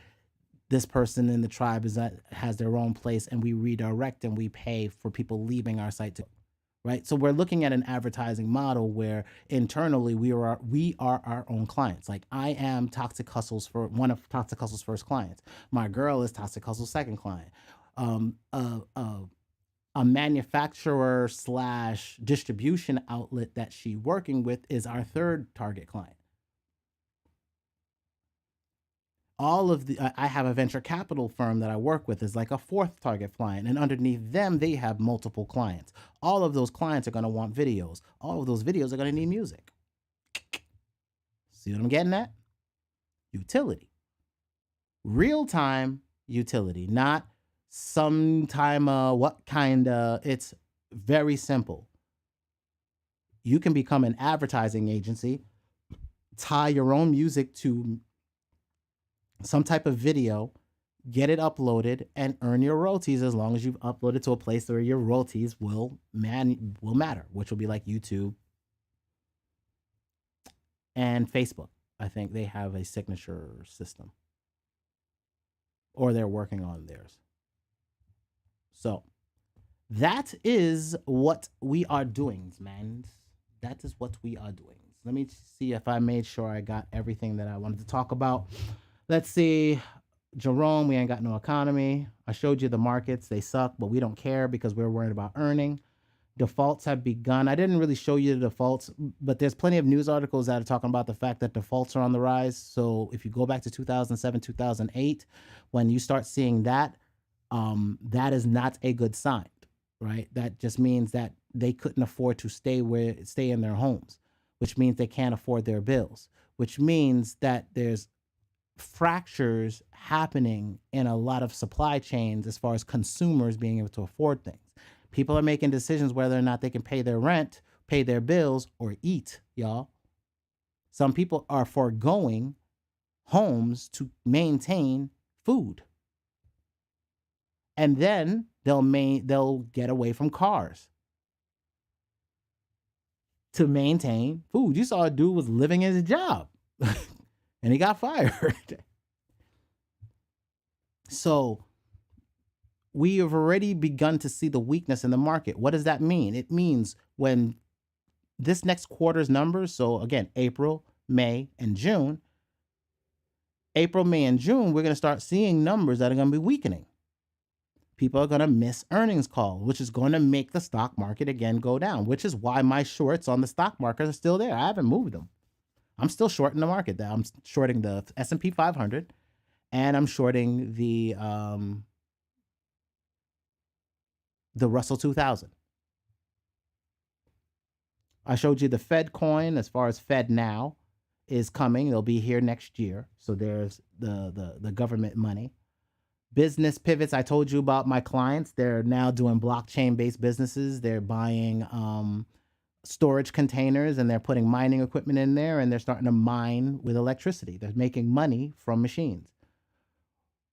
this person in the tribe has their own place and we redirect and we pay for people leaving our site to, right? So we're looking at an advertising model where internally we are our own clients. Like I am Toxic Hustle's for one of Toxic Hustle's first clients. My girl is Toxic Hustle's second client. A manufacturer / distribution outlet that she's working with is our third target client. All of the I have a venture capital firm that I work with is like a fourth target client, and underneath them they have multiple clients. All of those clients are going to want videos. All of those videos are going to need music. See what I'm getting at? Utility. Real-time utility, not sometime what kind of. It's very simple. You can become an advertising agency, tie your own music to some type of video, get it uploaded, and earn your royalties as long as you've uploaded to a place where your royalties will matter, which will be like YouTube and Facebook. I think they have a signature system, or they're working on theirs. So that is what we are doing, man. That is what we are doing. Let me see if I made sure I got everything that I wanted to talk about. Let's see. Jerome, we ain't got no economy. I showed you the markets. They suck, but we don't care because we're worried about earning. Defaults have begun. I didn't really show you the defaults, but there's plenty of news articles that are talking about the fact that defaults are on the rise. So if you go back to 2007, 2008, when you start seeing that, that is not a good sign, right? That just means that they couldn't afford to stay in their homes, which means they can't afford their bills, which means that there's fractures happening in a lot of supply chains as far as consumers being able to afford things. People are making decisions whether or not they can pay their rent, pay their bills, or eat, y'all. Some people are foregoing homes to maintain food. And then they'll get away from cars to maintain food. You saw a dude was living in his job. And he got fired. So we have already begun to see the weakness in the market. What does that mean? It means when this next quarter's numbers, so again, April, May, and June, we're going to start seeing numbers that are going to be weakening. People are going to miss earnings calls, which is going to make the stock market again go down, which is why my shorts on the stock market are still there. I haven't moved them. I'm still shorting the market. I'm shorting the S&P 500, and I'm shorting the Russell 2000. I showed you the Fed coin as far as FedNow is coming. It'll be here next year. So there's the government money. Business pivots. I told you about my clients. They're now doing blockchain-based businesses. They're buying storage containers and they're putting mining equipment in there and they're starting to mine with electricity. They're making money from machines.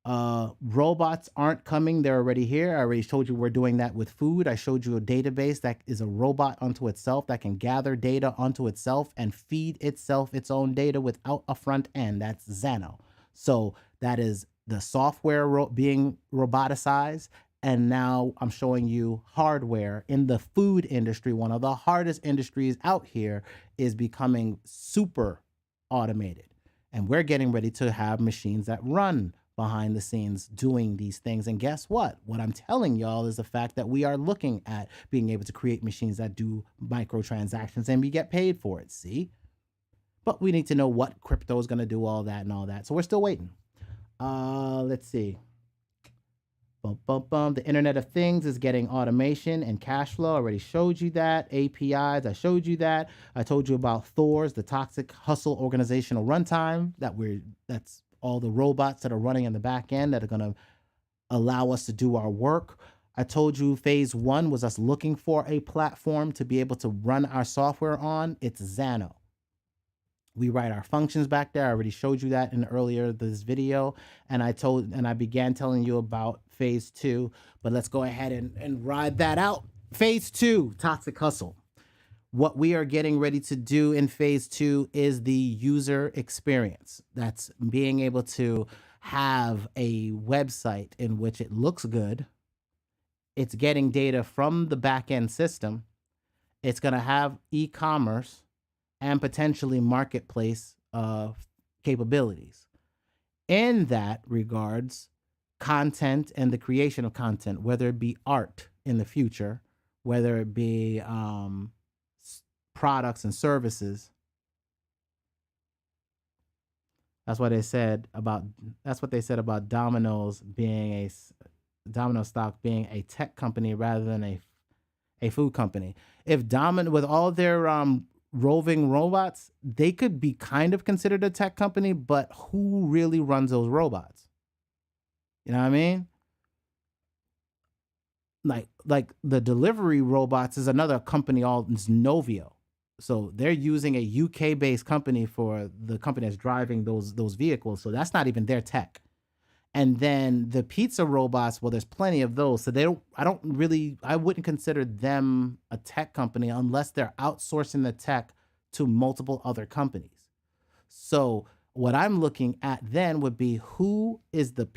Robots aren't coming. They're already here. I already told you we're doing that with food. I showed you a database that is a robot unto itself that can gather data onto itself and feed itself its own data without a front end. That's Xano. So that is the software being roboticized. And now I'm showing you hardware in the food industry. One of the hardest industries out here is becoming super automated. And we're getting ready to have machines that run behind the scenes doing these things. And guess what? What I'm telling y'all is the fact that we are looking at being able to create machines that do microtransactions and we get paid for it. See? But we need to know what crypto is going to do, all that and all that. So we're still waiting. Let's see. Bum, bum, bum. The Internet of Things is getting automation and cash flow. I already showed you that. APIs, I showed you that. I told you about T.H.o.Rs, the Toxic Hustle organizational runtime. That's all the robots that are running in the back end that are going to allow us to do our work. I told you phase one was us looking for a platform to be able to run our software on. It's Xano. We write our functions back there. I already showed you that in earlier this video. And I began telling you about phase two, but let's go ahead and ride that out. Phase two, Toxic Hustle. What we are getting ready to do in phase two is the user experience. That's being able to have a website in which it looks good. It's getting data from the back end system. It's going to have e-commerce and potentially marketplace capabilities. In that regards, content and the creation of content, whether it be art in the future, whether it be products and services. That's what they said about Domino's stock being a tech company rather than a food company. If with all their roving robots, they could be kind of considered a tech company, but who really runs those robots? You know what I mean? Like the delivery robots is another company, it's Novio. So they're using a UK based company for the company that's driving those vehicles. So that's not even their tech. And then the pizza robots, well, there's plenty of those. So I wouldn't consider them a tech company unless they're outsourcing the tech to multiple other companies. So what I'm looking at then would be who is the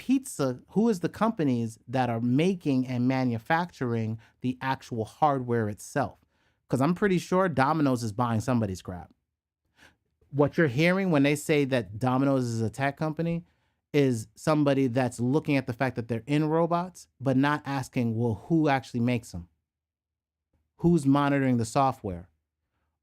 companies that are making and manufacturing the actual hardware itself. Because I'm pretty sure Domino's is buying somebody's crap. What you're hearing when they say that Domino's is a tech company is somebody that's looking at the fact that they're in robots, but not asking, well, who actually makes them? Who's monitoring the software?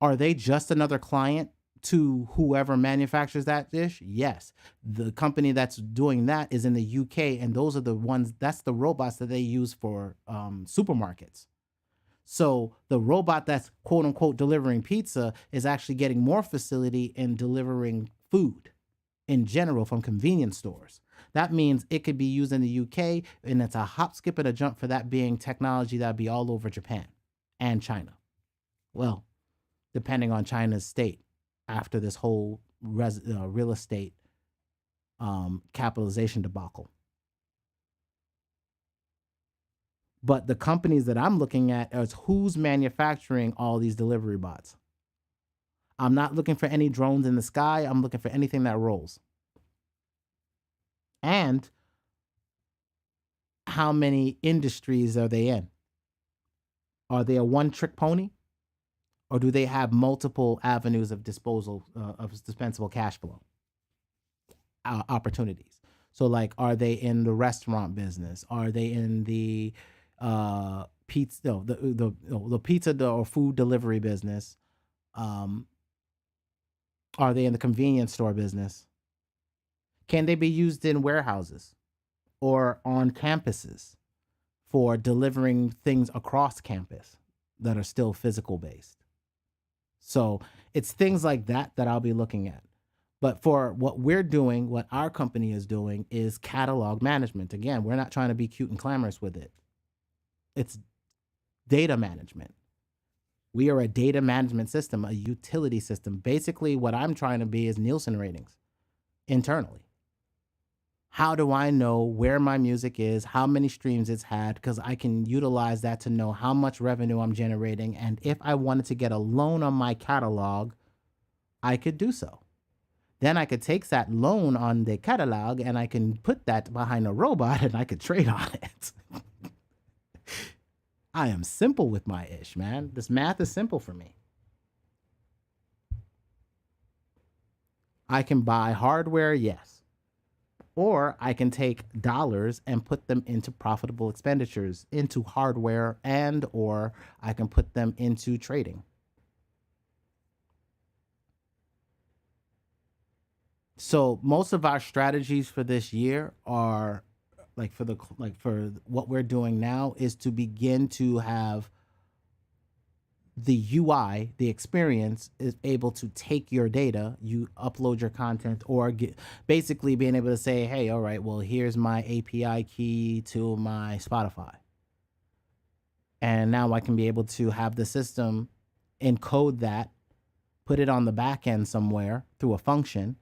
Are they just another client to whoever manufactures that dish? Yes. The company that's doing that is in the UK, and those are the ones, that's the robots that they use for supermarkets. So the robot that's quote unquote delivering pizza is actually getting more facility in delivering food in general from convenience stores. That means it could be used in the UK, and it's a hop, skip, and a jump for that being technology that'd be all over Japan and China. Well, depending on China's state after this whole real estate capitalization debacle. But the companies that I'm looking at is who's manufacturing all these delivery bots. I'm not looking for any drones in the sky. I'm looking for anything that rolls. And how many industries are they in? Are they a one-trick pony? Or do they have multiple avenues of disposal of dispensable cash flow opportunities? So, like, are they in the restaurant business? Are they in the pizza, the pizza or food delivery business? Are they in the convenience store business? Can they be used in warehouses or on campuses for delivering things across campus that are still physical based? So it's things like that I'll be looking at. But for what we're doing, what our company is doing is catalog management. Again, we're not trying to be cute and glamorous with it. It's data management. We are a data management system, a utility system. Basically, what I'm trying to be is Nielsen ratings internally. How do I know where my music is, how many streams it's had? Because I can utilize that to know how much revenue I'm generating. And if I wanted to get a loan on my catalog, I could do so. Then I could take that loan on the catalog and I can put that behind a robot and I could trade on it. I am simple with my ish, man. This math is simple for me. I can buy hardware, yes. Or I can take dollars and put them into profitable expenditures, into hardware, and or I can put them into trading. So most of our strategies for this year are for what we're doing now is to begin to have the UI, the experience is able to take your data, you upload your content, or basically being able to say, hey, all right, well, here's my API key to my Spotify. And now I can be able to have the system encode that, put it on the back end somewhere through a function,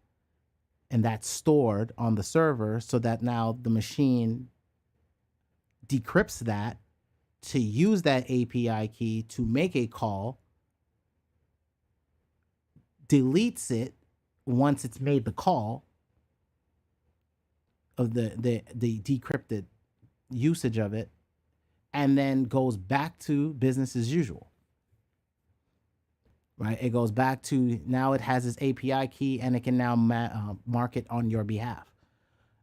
and that's stored on the server so that now the machine decrypts that to use that API key to make a call, deletes it once it's made the call of the decrypted usage of it, and then goes back to business as usual. Right? It goes back to now it has its API key and it can now mark it on your behalf.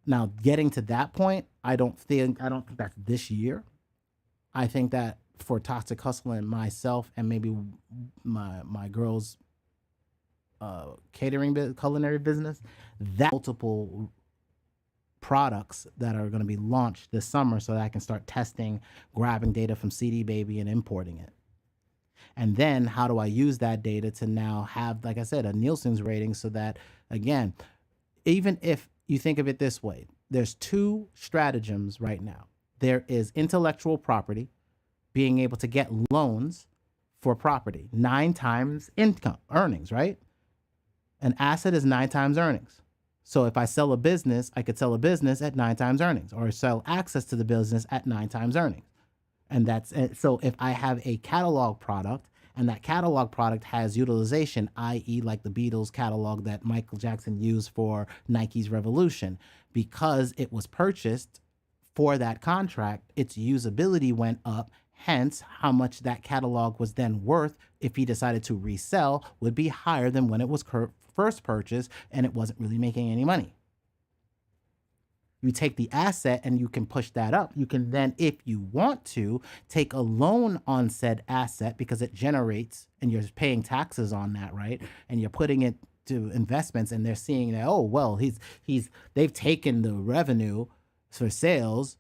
Now, getting to that point, I don't think that's this year. I think that for Toxic Hustle and myself and maybe my girls' catering culinary business, that multiple products that are going to be launched this summer so that I can start testing, grabbing data from CD Baby and importing it. And then how do I use that data to now have, like I said, a Nielsen's rating so that, again, even if you think of it this way, there's two stratagems right now. There is intellectual property, being able to get loans for property, 9 times income, earnings, right? An asset is 9 times earnings. So if I sell a business, I could sell a business at 9 times earnings, or sell access to the business at 9 times earnings. And that's so if I have a catalog product and that catalog product has utilization, i.e. like the Beatles catalog that Michael Jackson used for Nike's Revolution, because it was purchased for that contract, its usability went up. Hence, how much that catalog was then worth if he decided to resell would be higher than when it was first purchased and it wasn't really making any money. You take the asset and you can push that up. You can then, if you want to, take a loan on said asset because it generates and you're paying taxes on that, right? And you're putting it to investments and they're seeing that, oh, well, they've taken the revenue for sales.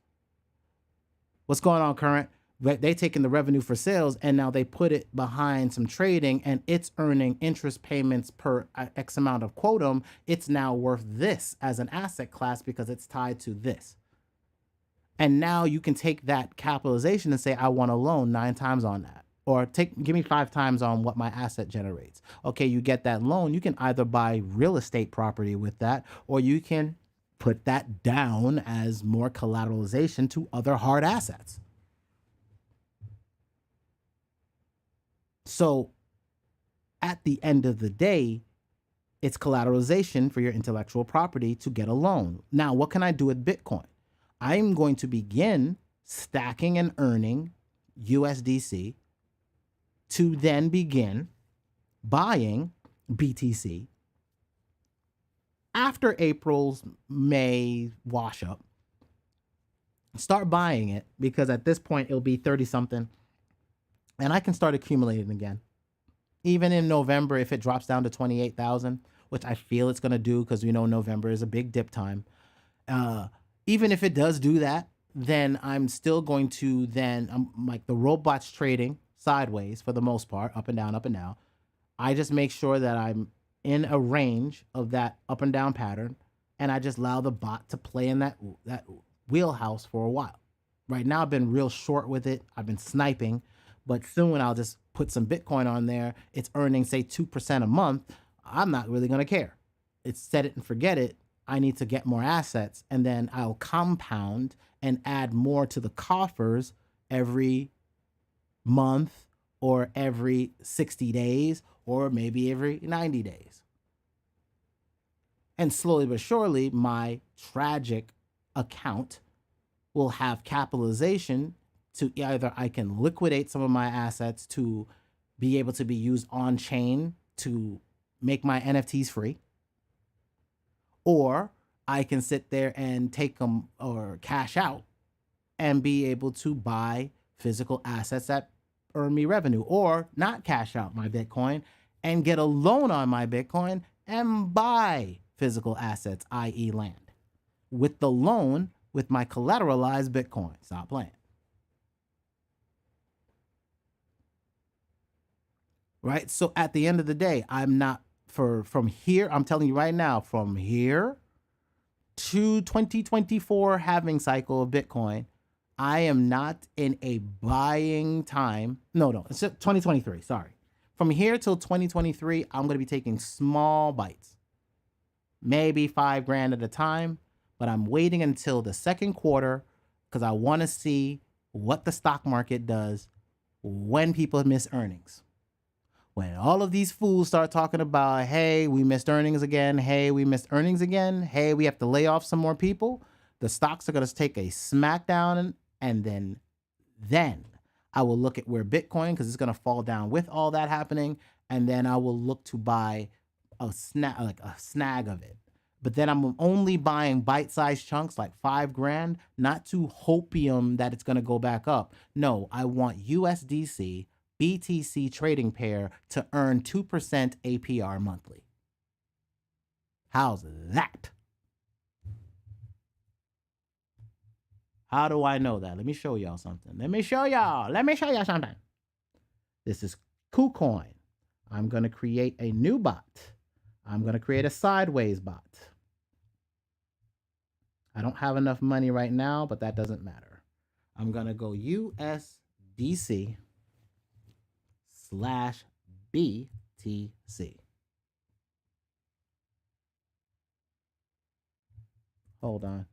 What's going on, Current? They taken the revenue for sales and now they put it behind some trading and it's earning interest payments per X amount of quotum. It's now worth this as an asset class because it's tied to this. And now you can take that capitalization and say, I want a loan 9 times on that, or give me 5 times on what my asset generates. Okay, you get that loan. You can either buy real estate property with that, or you can put that down as more collateralization to other hard assets. So at the end of the day, it's collateralization for your intellectual property to get a loan. Now, what can I do with Bitcoin? I'm going to begin stacking and earning USDC to then begin buying BTC after April's May wash up. Start buying it because at this point it'll be 30 something. And I can start accumulating again. Even in November, if it drops down to 28,000, which I feel it's going to do because we know November is a big dip time. Even if it does do that, then I'm still going to like the robots trading sideways for the most part, up and down, up and down. I just make sure that I'm in a range of that up and down pattern. And I just allow the bot to play in that wheelhouse for a while. Right now, I've been real short with it. I've been sniping. But soon I'll just put some Bitcoin on there. It's earning, say, 2% a month. I'm not really going to care. It's set it and forget it. I need to get more assets. And then I'll compound and add more to the coffers every month or every 60 days or maybe every 90 days. And slowly but surely, my tragic account will have capitalization to either I can liquidate some of my assets to be able to be used on chain to make my NFTs free, or I can sit there and take them or cash out and be able to buy physical assets that earn me revenue, or not cash out my Bitcoin and get a loan on my Bitcoin and buy physical assets, i.e. land. With the loan, with my collateralized Bitcoin. Stop playing. Right? So at the end of the day, I'm not from here, I'm telling you right now, from here to 2024 halving cycle of Bitcoin, I am not in a buying time. No, it's just 2023. Sorry. From here till 2023, I'm going to be taking small bites, maybe $5,000 at a time, but I'm waiting until the second quarter because I want to see what the stock market does when people miss earnings. When all of these fools start talking about, hey, we missed earnings again. Hey, we missed earnings again. Hey, we have to lay off some more people. The stocks are going to take a smackdown, and then I will look at where Bitcoin, because it's going to fall down with all that happening, and then I will look to buy a snag of it. But then I'm only buying bite-sized chunks like $5,000, not to hopium that it's going to go back up. No, I want USDC BTC trading pair to earn 2% APR monthly. How's that? How do I know that? Let me show y'all something. Let me show y'all something. This is KuCoin. I'm going to create a new bot. I'm going to create a sideways bot. I don't have enough money right now, but that doesn't matter. I'm going to go USDC /BTC. Hold on.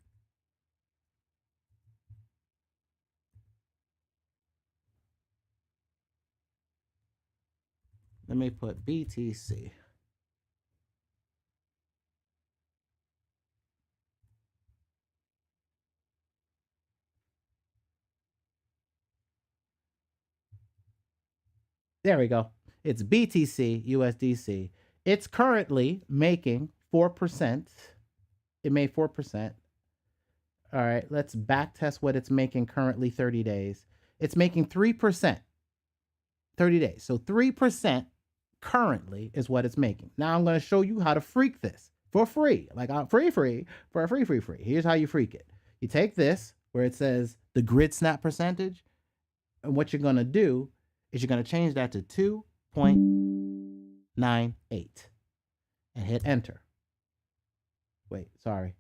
Let me put BTC. There we go. It's BTC USDC. It's currently making 4%. It made 4%. All right, let's back test what it's making currently 30 days. It's making 3% 30 days. So 3% currently is what it's making. Now I'm going to show you how to freak this for free. Like free. Here's how you freak it. You take this where it says the grid snap percentage, and what you're going to do is you're going to change that to 2.98 and hit enter. Wait, sorry.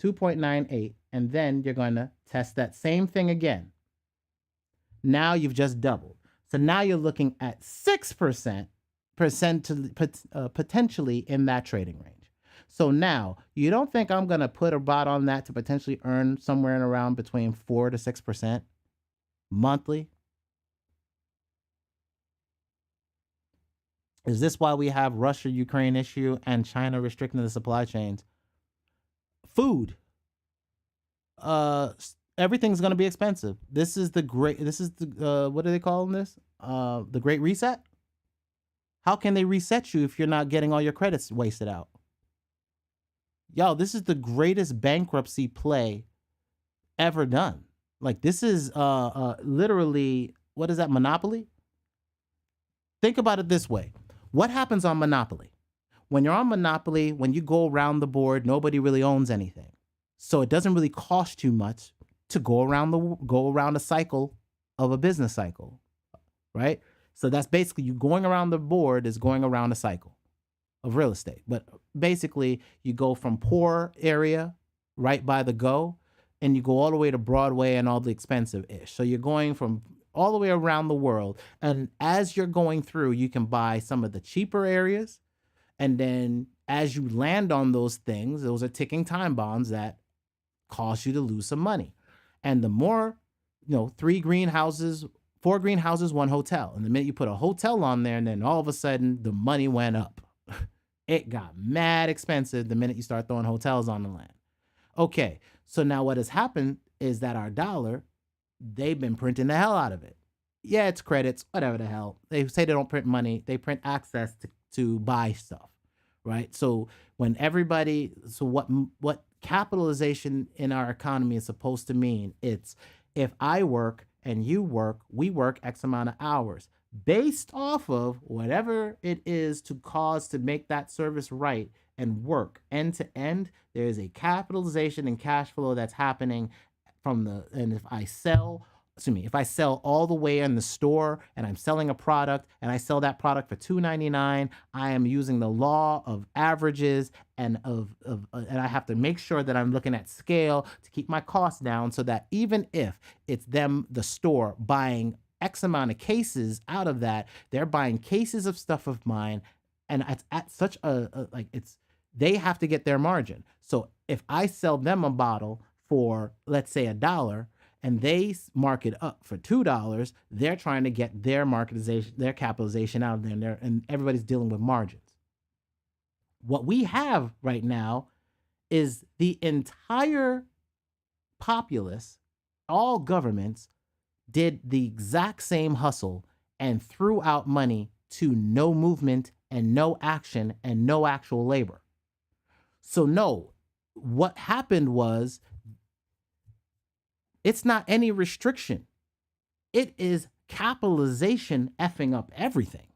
2.98, and then you're going to test that same thing again. Now you've just doubled. So now you're looking at 6% potentially in that trading range. So now you don't think I'm going to put a bot on that to potentially earn somewhere in around between 4 to 6% monthly? Is this why we have Russia-Ukraine issue and China restricting the supply chains? Food. Everything's going to be expensive. This is the what are they calling this? The Great Reset? How can they reset you if you're not getting all your credits wasted out? Yo, this is the greatest bankruptcy play ever done. Like, this is literally, what is that, Monopoly? Think about it this way. What happens on Monopoly? When you're on Monopoly, when you go around the board, nobody really owns anything. So it doesn't really cost you much to go around a cycle of a business cycle, right? So that's basically you going around the board is going around a cycle of real estate. But basically, you go from poor area right by the go, and you go all the way to Broadway and all the expensive-ish. So you're going from all the way around the world. And as you're going through, you can buy some of the cheaper areas. And then as you land on those things, those are ticking time bombs that cause you to lose some money. And the more, 4 greenhouses, 1 hotel. And the minute you put a hotel on there, and then all of a sudden the money went up. It got mad expensive the minute you start throwing hotels on the land. Okay, so now what has happened is that our dollar, they've been printing the hell out of it. Yeah, it's credits, whatever the hell. They say they don't print money. They print access to buy stuff, right? So when what capitalization in our economy is supposed to mean, it's if I work and you work, we work X amount of hours based off of whatever it is to make that service right and work end to end, there is a capitalization and cash flow that's happening and if I sell, if I sell all the way in the store and I'm selling a product and I sell that product for $2.99, I am using the law of averages and and I have to make sure that I'm looking at scale to keep my costs down so that even if it's them, the store, buying X amount of cases out of that, they're buying cases of stuff of mine, and it's at such they have to get their margin. So if I sell them a bottle for, let's say, $1 and they mark it up for $2, they're trying to get their capitalization out of there, and everybody's dealing with margins. What we have right now is the entire populace, all governments, did the exact same hustle and threw out money to no movement and no action and no actual labor. So no, what happened was, it's not any restriction. It is capitalization effing up everything.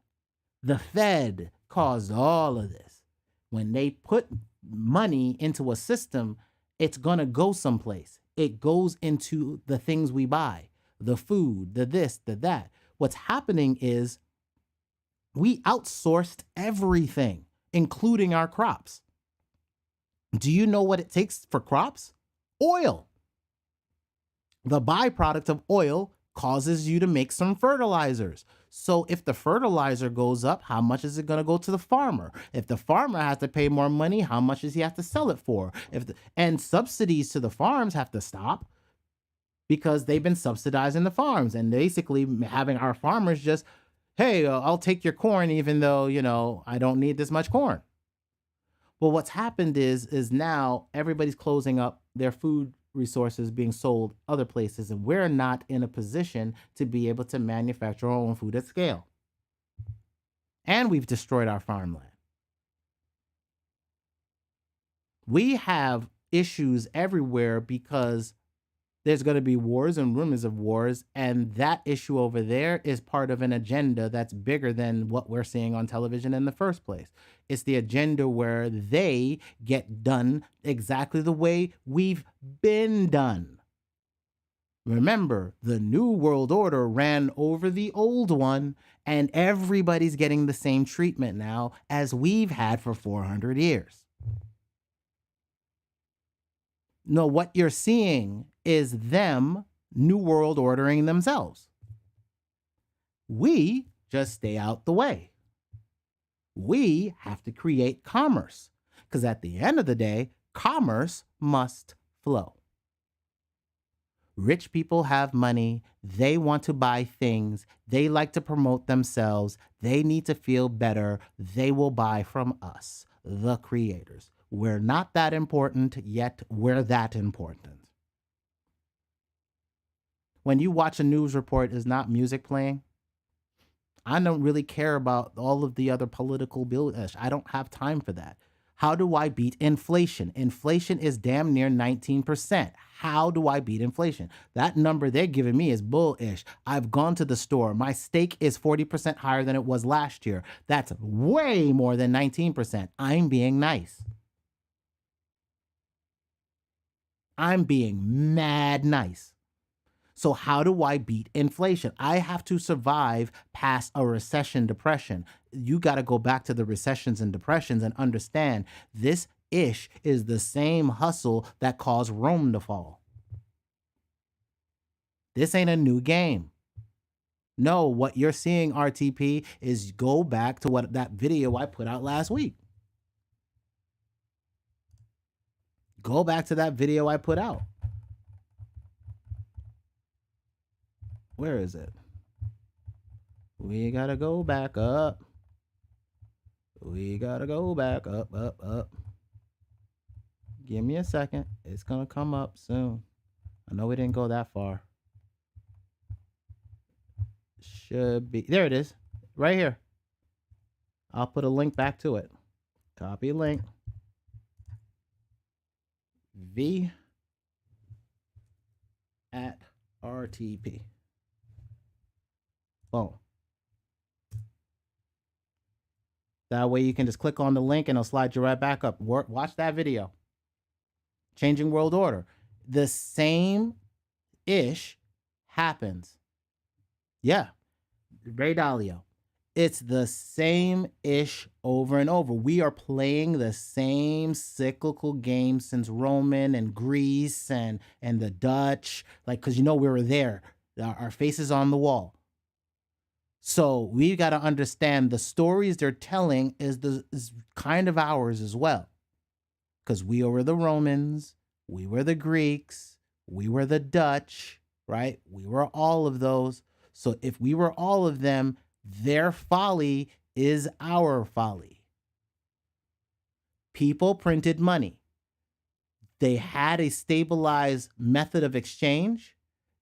The Fed caused all of this. When they put money into a system, it's going to go someplace. It goes into the things we buy, the food, the this, the that. What's happening is we outsourced everything, including our crops. Do you know what it takes for crops? Oil. The byproduct of oil causes you to make some fertilizers. So if the fertilizer goes up, how much is it going to go to the farmer? If the farmer has to pay more money, how much does he have to sell it for? And subsidies to the farms have to stop because they've been subsidizing the farms and basically having our farmers just, hey, I'll take your corn even though, I don't need this much corn. Well, what's happened is now everybody's closing up their food resources being sold other places, and we're not in a position to be able to manufacture our own food at scale. And we've destroyed our farmland. We have issues everywhere because there's going to be wars and rumors of wars, and that issue over there is part of an agenda that's bigger than what we're seeing on television in the first place. It's the agenda where they get done exactly the way we've been done. Remember, the New World Order ran over the old one, and everybody's getting the same treatment now as we've had for 400 years. No, what you're seeing is them New World Ordering themselves. We just stay out the way. We have to create commerce because at the end of the day, commerce must flow. Rich people have money. They want to buy things. They like to promote themselves. They need to feel better. They will buy from us, the creators. We're not that important, yet we're that important. When you watch a news report, is not music playing? I don't really care about all of the other political bills. I don't have time for that. How do I beat inflation? Inflation is damn near 19%. How do I beat inflation? That number they're giving me is bullish. I've gone to the store. My steak is 40% higher than it was last year. That's way more than 19%. I'm being nice. I'm being mad nice. So how do I beat inflation? I have to survive past a recession, depression. You got to go back to the recessions and depressions and understand this ish is the same hustle that caused Rome to fall. This ain't a new game. No, what you're seeing, RTP, is go back to what that video I put out last week. Go back to that video I put out. Where is it? We gotta go back up. We gotta go back up. Give me a second. It's gonna come up soon. I know we didn't go that far. Should be. There it is. Right here. I'll put a link back to it. Copy link. V at RTP. Boom. That way you can just click on the link and it'll slide you right back up. Watch that video. Changing World Order. The same ish happens. Yeah. Ray Dalio. It's the same ish over and over. We are playing the same cyclical game since Roman and Greece and the Dutch, like, because we were there. Our faces on the wall. So we got to understand the stories they're telling is kind of ours as well. Because we were the Romans, we were the Greeks, we were the Dutch, right? We were all of those. So if we were all of them, their folly is our folly. People printed money. They had a stabilized method of exchange.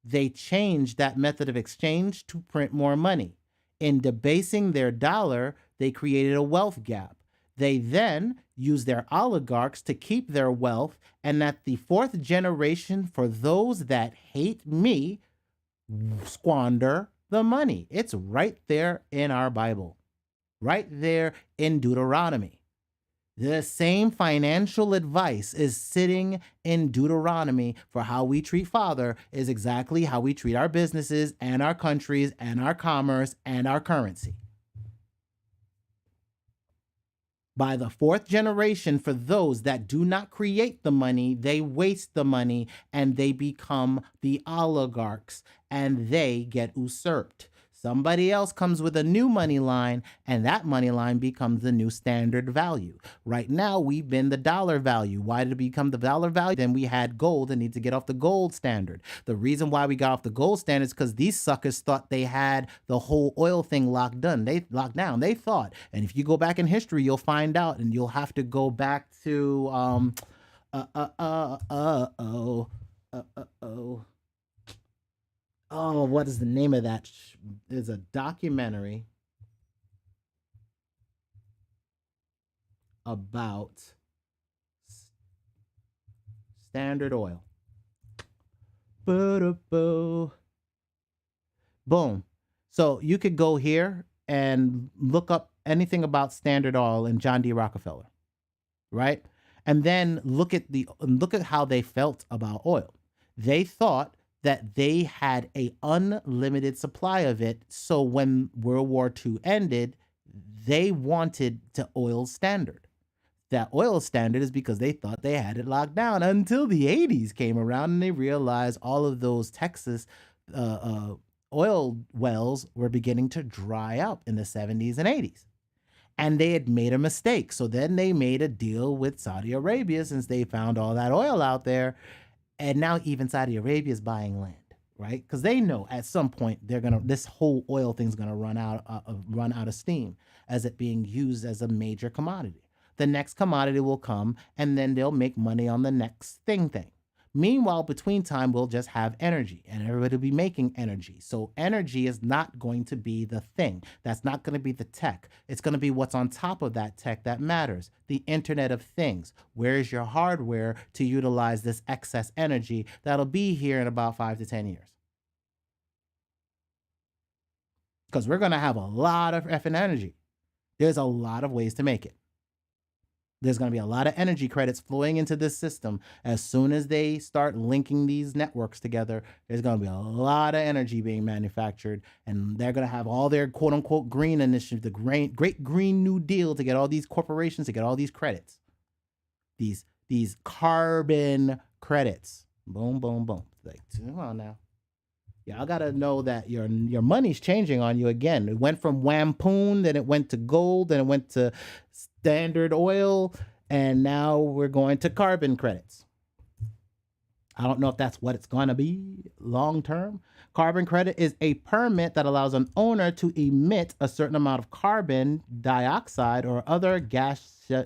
They changed that method of exchange to print more money. In debasing their dollar, they created a wealth gap. They then used their oligarchs to keep their wealth, and at the fourth generation, for those that hate me, squander the money. It's right there in our Bible, right there in Deuteronomy. The same financial advice is sitting in Deuteronomy for how we treat Father is exactly how we treat our businesses and our countries and our commerce and our currency. By the fourth generation, for those that do not create the money, they waste the money and they become the oligarchs and they get usurped. Somebody else comes with a new money line, and that money line becomes the new standard value. Right now, we've been the dollar value. Why did it become the dollar value? Then we had gold and need to get off the gold standard. The reason why we got off the gold standard is because these suckers thought they had the whole oil thing locked down. They locked down. They thought. And if you go back in history, you'll find out, and you'll have to go back to oh, what is the name of that? There's a documentary about Standard Oil. Boom. So you could go here and look up anything about Standard Oil and John D. Rockefeller, right? And then look at how they felt about oil. They thought that they had an unlimited supply of it. So when World War II ended, they wanted to oil standard. That oil standard is because they thought they had it locked down until the 80s came around and they realized all of those Texas oil wells were beginning to dry up in the 70s and 80s. And they had made a mistake. So then they made a deal with Saudi Arabia since they found all that oil out there. And now even Saudi Arabia is buying land, right? Because they know at some point this whole oil thing's gonna run out of steam as it being used as a major commodity. The next commodity will come, and then they'll make money on the next thing. Meanwhile, between time, we'll just have energy, and everybody will be making energy. So energy is not going to be the thing. That's not going to be the tech. It's going to be what's on top of that tech that matters. The Internet of Things. Where's your hardware to utilize this excess energy that'll be here in about 5 to 10 years? Because we're going to have a lot of effing energy. There's a lot of ways to make it. There's going to be a lot of energy credits flowing into this system. As soon as they start linking these networks together, there's going to be a lot of energy being manufactured, and they're going to have all their quote unquote green initiative, the great Green New Deal, to get all these corporations to get all these credits, these carbon credits. Boom, boom, boom. Like, come on now. Y'all got to know that your money's changing on you again. It went from Wampoon, then it went to gold, then it went to Standard Oil, and now we're going to carbon credits. I don't know if that's what it's going to be long term. Carbon credit is a permit that allows an owner to emit a certain amount of carbon dioxide or other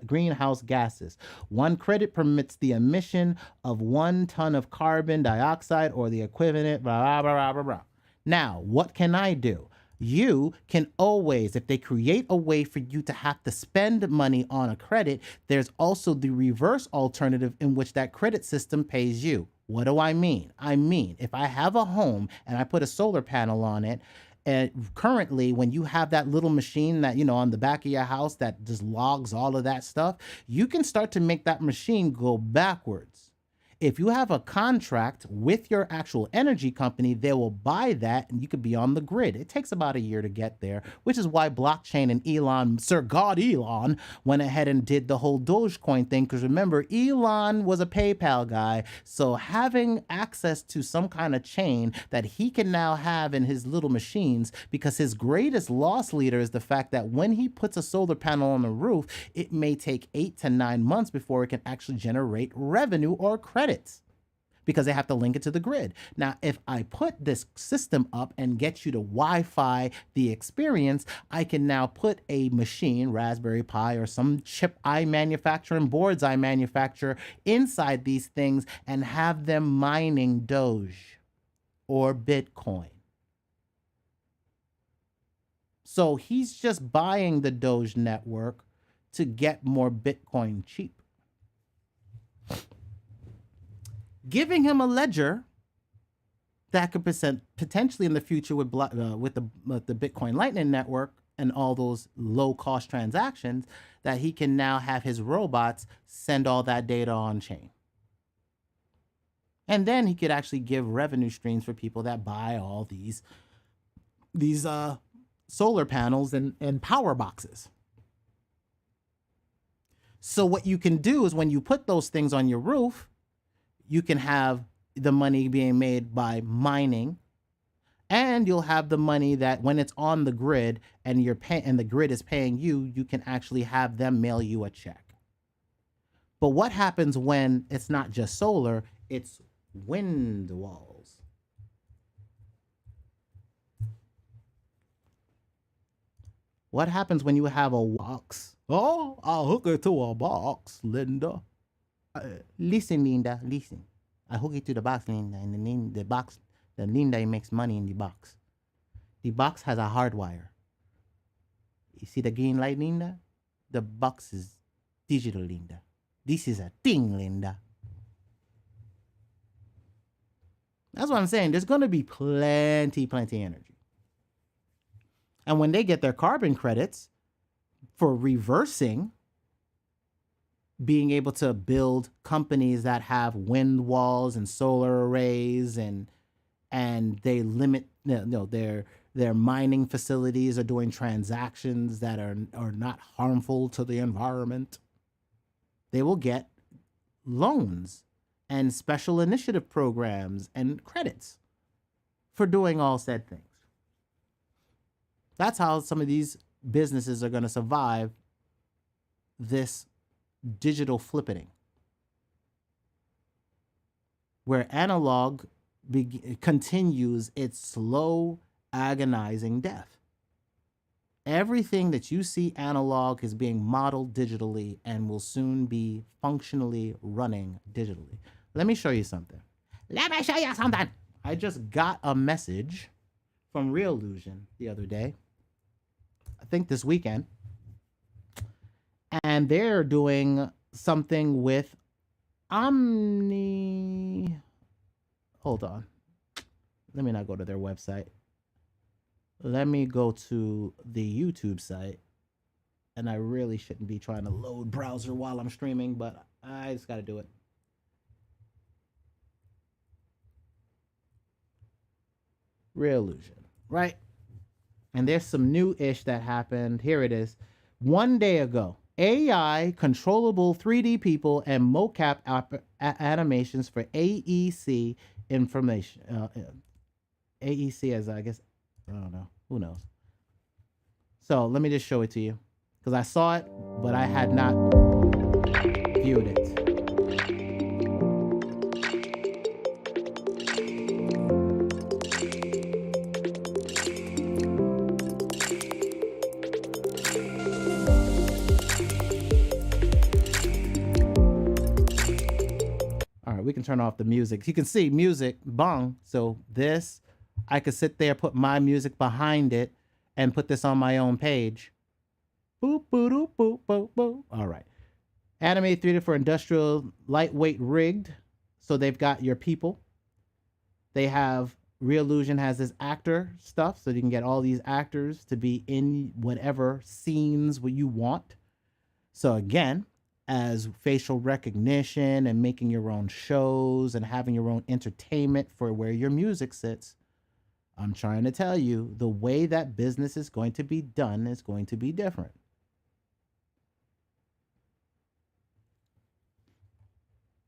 greenhouse gases. One credit permits the emission of 1 ton of carbon dioxide or the equivalent, blah, blah, blah, blah, blah. Now, what can I do? You can always, if they create a way for you to have to spend money on a credit, there's also the reverse alternative in which that credit system pays you. What do I mean? I mean, if I have a home and I put a solar panel on it, And currently, when you have that little machine that, on the back of your house that just logs all of that stuff, you can start to make that machine go backwards. If you have a contract with your actual energy company, they will buy that and you could be on the grid. It takes about a year to get there, which is why blockchain and Elon, Sir God Elon, went ahead and did the whole Dogecoin thing. Because remember, Elon was a PayPal guy. So having access to some kind of chain that he can now have in his little machines, because his greatest loss leader is the fact that when he puts a solar panel on the roof, it may take 8 to 9 months before it can actually generate revenue or credits, because they have to link it to the grid. Now, if I put this system up and get you to Wi-Fi the experience, I can now put a machine, Raspberry Pi or some chip I manufacture and boards I manufacture inside these things and have them mining Doge or Bitcoin. So he's just buying the Doge network to get more Bitcoin cheap. Giving him a ledger that could potentially in the future with the Bitcoin Lightning Network and all those low-cost transactions, that he can now have his robots send all that data on chain. And then he could actually give revenue streams for people that buy all these solar panels and power boxes. So what you can do is when you put those things on your roof, you can have the money being made by mining, and you'll have the money that when it's on the grid and and the grid is paying you, you can actually have them mail you a check. But what happens when it's not just solar, it's wind walls? What happens when you have a box? Oh, I'll hook it to a box, Linda. Listen, Linda, listen. I hook it to the box, Linda, and the Linda makes money in the box. The box has a hard wire. You see the green light, Linda? The box is digital, Linda. This is a thing, Linda. That's what I'm saying. There's going to be plenty energy. And when they get their carbon credits for reversing, being able to build companies that have wind walls and solar arrays, and they limit, their mining facilities are doing transactions that are not harmful to the environment, they will get loans and special initiative programs and credits for doing all said things. That's how some of these businesses are going to survive this digital flippening, where analog continues its slow, agonizing death. Everything that you see analog is being modeled digitally and will soon be functionally running digitally. Let me show you something. I just got a message from Real Illusion the other day, I think this weekend, and they're doing something with Omni. Hold on. Let me not go to their website. Let me go to the YouTube site. And I really shouldn't be trying to load browser while I'm streaming, but I just got to do it. Real Illusion, right? And there's some new-ish that happened. Here it is. 1 day ago, AI controllable 3D people and mocap animations for AEC information. AEC, as I guess, I don't know. Who knows? So let me just show it to you, because I saw it, but I had not viewed it. We can turn off the music. You can see music, bong. So this, I could sit there, put my music behind it, and put this on my own page. Boop, boop, boop, boop, boop, boop. All right. Animated 3D for industrial, lightweight rigged. So they've got your people. They have Reallusion has this actor stuff, so you can get all these actors to be in whatever scenes what you want. So again, as facial recognition and making your own shows and having your own entertainment for where your music sits, I'm trying to tell you the way that business is going to be done is going to be different.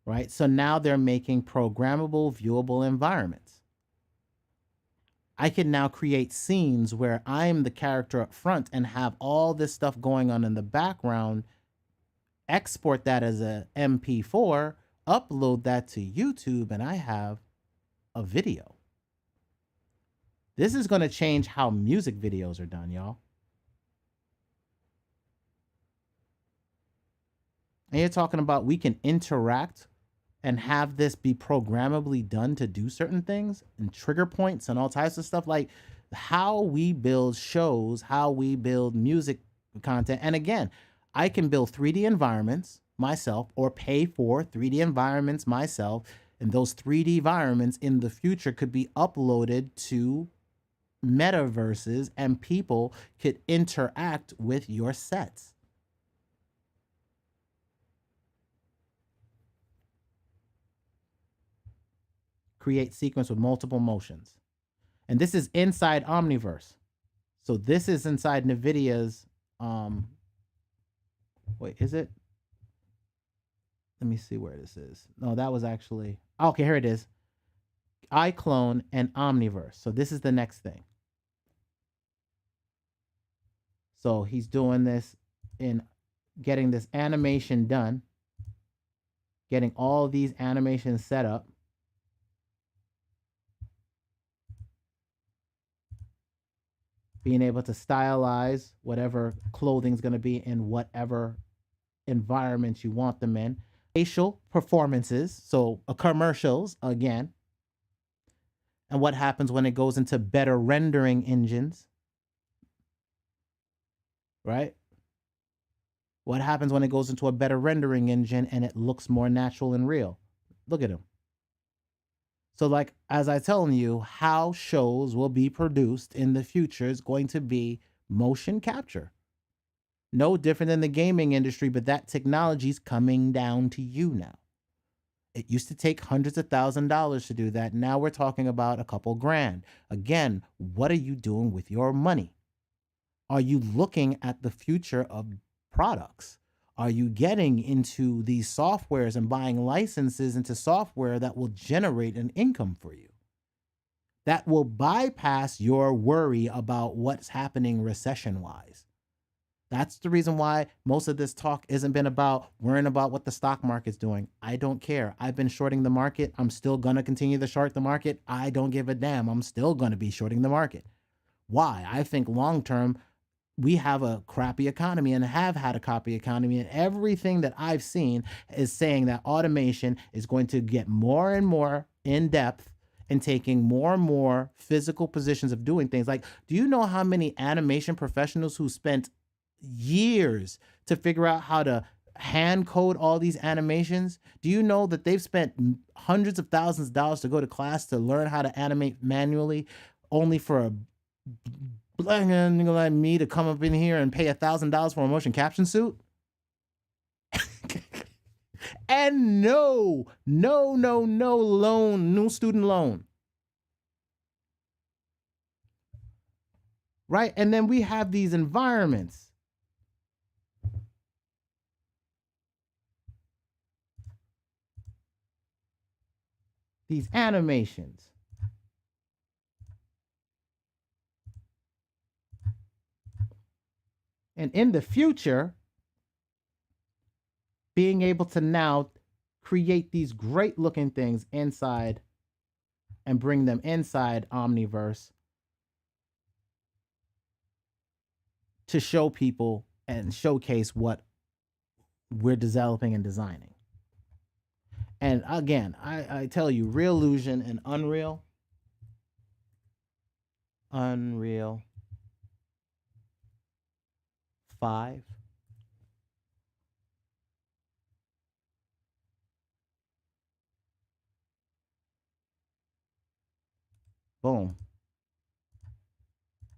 Right? So now they're making programmable, viewable environments. I can now create scenes where I'm the character up front and have all this stuff going on in the background, export that as a MP4, upload that to YouTube, and I have a video. This is going to change how music videos are done, y'all. And you're talking about we can interact and have this be programmably done to do certain things and trigger points and all types of stuff, like how we build shows, how we build music content. And again, I can build 3D environments myself or pay for 3D environments myself. And those 3D environments in the future could be uploaded to metaverses and people could interact with your sets. Create sequence with multiple motions. And this is inside Omniverse. So this is inside NVIDIA's, wait, is it? Let me see where this is. No, that was actually, okay, here it is. iClone and Omniverse. So this is the next thing. So he's doing this in getting this animation done, getting all these animations set up. Being able to stylize whatever clothing's going to be in whatever environment you want them in. Facial performances, so commercials again. And what happens when it goes into better rendering engines, right? What happens when it goes into a better rendering engine and it looks more natural and real? Look at him. So, like, as I telling you, how shows will be produced in the future is going to be motion capture. No different than the gaming industry, but that technology's coming down to you now. It used to take hundreds of $1,000s to do that. Now we're talking about a couple grand. Again, what are you doing with your money? Are you looking at the future of products? Are you getting into these softwares and buying licenses into software that will generate an income for you? That will bypass your worry about what's happening recession-wise. That's the reason why most of this talk isn't been about worrying about what the stock market's doing. I don't care. I've been shorting the market. I'm still going to continue to short the market. I don't give a damn. I'm still going to be shorting the market. Why? I think long-term, we have a crappy economy and have had a crappy economy. And everything that I've seen is saying that automation is going to get more and more in depth and taking more and more physical positions of doing things. Like, do you know how many animation professionals who spent years to figure out how to hand code all these animations? Do you know that they've spent hundreds of thousands of dollars to go to class to learn how to animate manually, only for a black nigga like me to come up in here and pay $1,000 for a motion caption suit? And no loan, no student loan. Right? And then we have these environments. These animations. And in the future, being able to now create these great looking things inside and bring them inside Omniverse to show people and showcase what we're developing and designing. And again, I tell you, Reallusion and Unreal 5. Boom.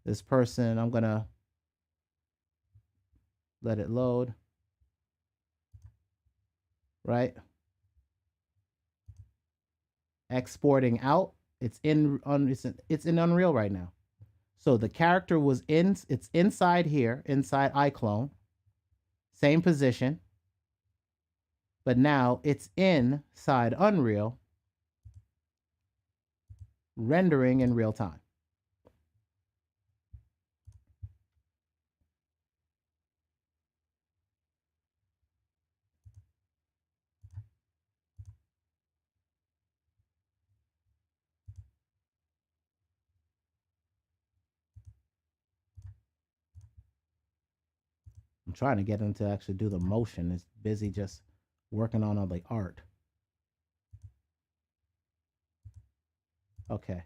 This person, I'm going to let it load, right? Exporting out. It's in Unreal right now. So the character was it's inside here, inside iClone, same position, but now it's inside Unreal, rendering in real time. I'm trying to get him to actually do the motion. It's busy just working on all the art. Okay.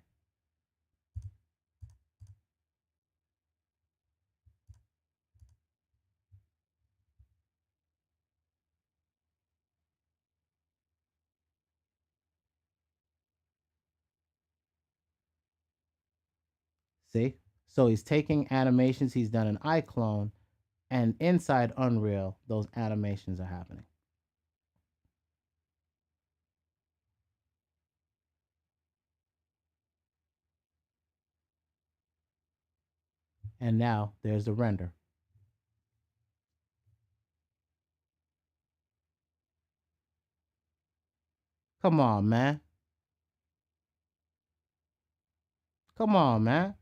See? So he's taking animations he's done in iClone, and inside Unreal, those animations are happening. And now there's the render. Come on, man. Come on, man.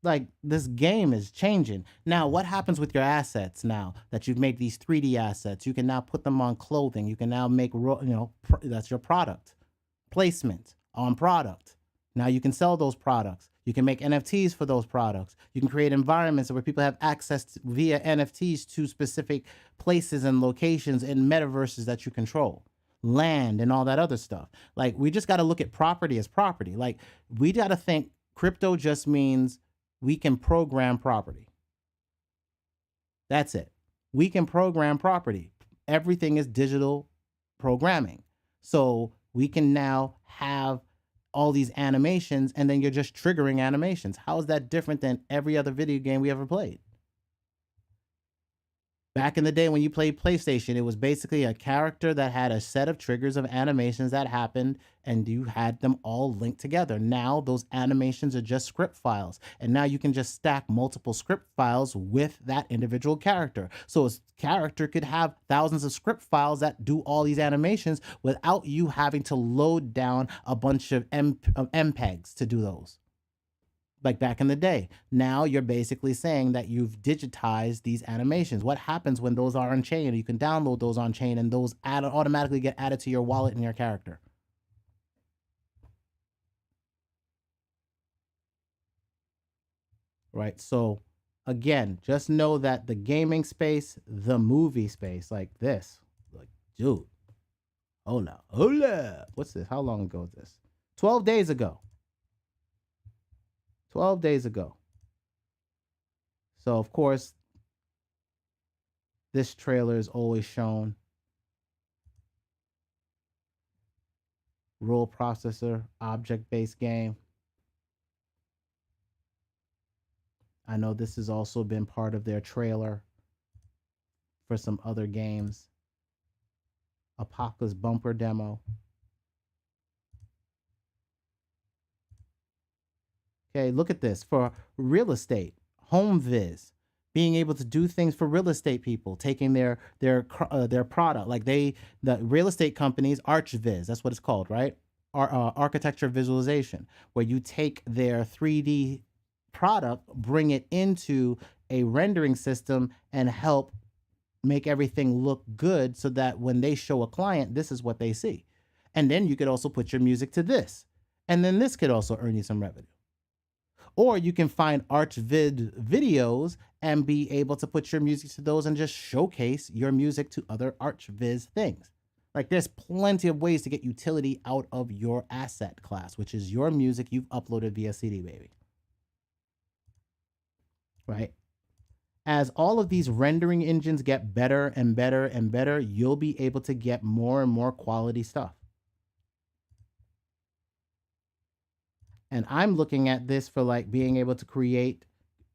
Like, this game is changing. Now, what happens with your assets now that you make these 3D assets? You can now put them on clothing. You can now make, that's your product placement on product. Now you can sell those products. You can make NFTs for those products. You can create environments where people have access via NFTs to specific places and locations in metaverses that you control, land and all that other stuff. Like, we just got to look at property as property. Like, we got to think crypto just means we can program property. That's it. We can program property. Everything is digital programming. So we can now have all these animations, and then you're just triggering animations. How is that different than every other video game we ever played? Back in the day when you played PlayStation, it was basically a character that had a set of triggers of animations that happened, and you had them all linked together. Now those animations are just script files, and now you can just stack multiple script files with that individual character. So a character could have thousands of script files that do all these animations without you having to load down a bunch of MPEGs to do those. Like back in the day. Now you're basically saying that you've digitized these animations. What happens when those are on chain? You can download those on chain, and those automatically get added to your wallet and your character. Right. So again, just know that the gaming space, the movie space, like this, like, dude, hola. What's this? How long ago is this? 12 days ago. 12 days ago. So, of course, this trailer is always shown. Rule processor, object-based game. I know this has also been part of their trailer for some other games. Apocalypse bumper demo. Okay, look at this. For real estate, home viz, being able to do things for real estate people, taking their product, like the real estate companies, ArchViz, that's what it's called, right? Architecture visualization, where you take their 3D product, bring it into a rendering system, and help make everything look good so that when they show a client, this is what they see. And then you could also put your music to this. And then this could also earn you some revenue. Or you can find ArchVid videos and be able to put your music to those and just showcase your music to other ArchViz things. Like, there's plenty of ways to get utility out of your asset class, which is your music you've uploaded via CD Baby. Right? As all of these rendering engines get better and better and better, you'll be able to get more and more quality stuff. And I'm looking at this for like being able to create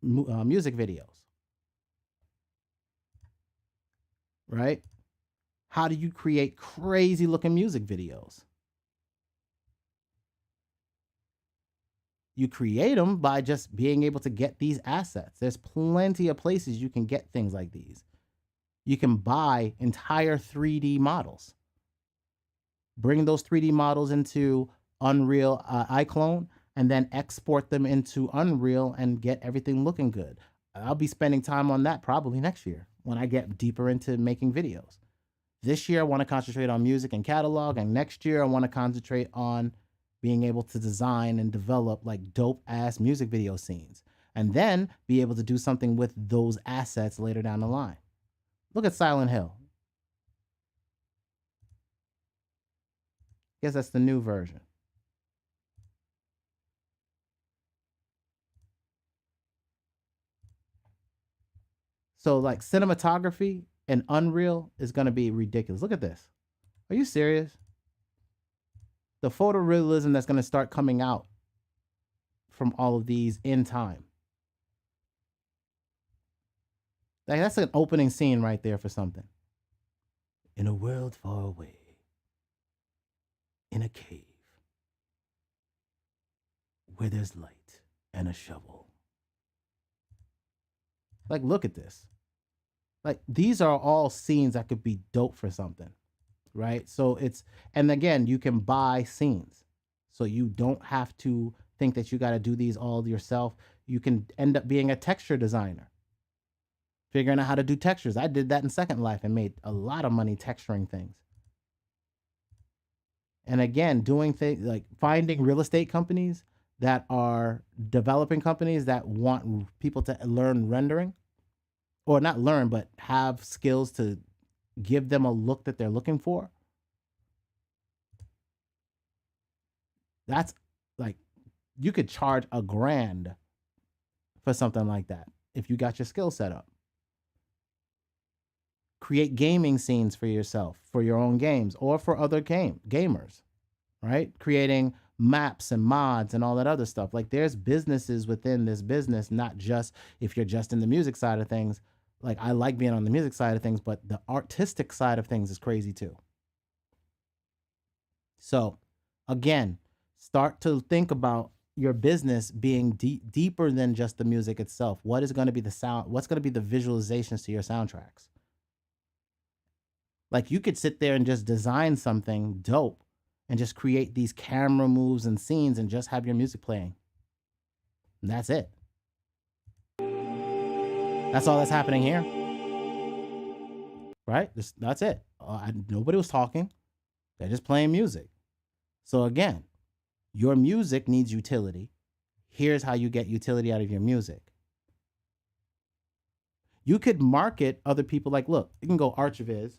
music videos, right? How do you create crazy looking music videos? You create them by just being able to get these assets. There's plenty of places you can get things like these. You can buy entire 3D models, bring those 3D models into Unreal iClone, and then export them into Unreal and get everything looking good. I'll be spending time on that probably next year when I get deeper into making videos. This year, I want to concentrate on music and catalog, and next year, I want to concentrate on being able to design and develop like dope ass music video scenes, and then be able to do something with those assets later down the line. Look at Silent Hill. I guess that's the new version. So like cinematography and Unreal is going to be ridiculous. Look at this. Are you serious? The photorealism that's going to start coming out from all of these in time. Like that's an opening scene right there for something. In a world far away, in a cave, where there's light and a shovel. Like, look at this. Like, these are all scenes that could be dope for something, right? So it's, and again, you can buy scenes. So you don't have to think that you got to do these all yourself. You can end up being a texture designer, figuring out how to do textures. I did that in Second Life and made a lot of money texturing things. And again, doing things like finding real estate companies that are developing companies that want people to learn rendering, or not learn, but have skills to give them a look that they're looking for. That's like, you could charge $1,000 for something like that if you got your skill set up. Create gaming scenes for yourself, for your own games, or for other gamers, right? Creating maps and mods and all that other stuff. Like, there's businesses within this business, not just if you're just in the music side of things. Like, I like being on the music side of things, but the artistic side of things is crazy too. So again, start to think about your business being deeper than just the music itself. What is going to be the sound? What's going to be the visualizations to your soundtracks? Like, you could sit there and just design something dope and just create these camera moves and scenes and just have your music playing. And that's it. That's all that's happening here. Right? That's it. Nobody was talking. They're just playing music. So again, your music needs utility. Here's how you get utility out of your music. You could market other people. Like, look, you can go Archiviz,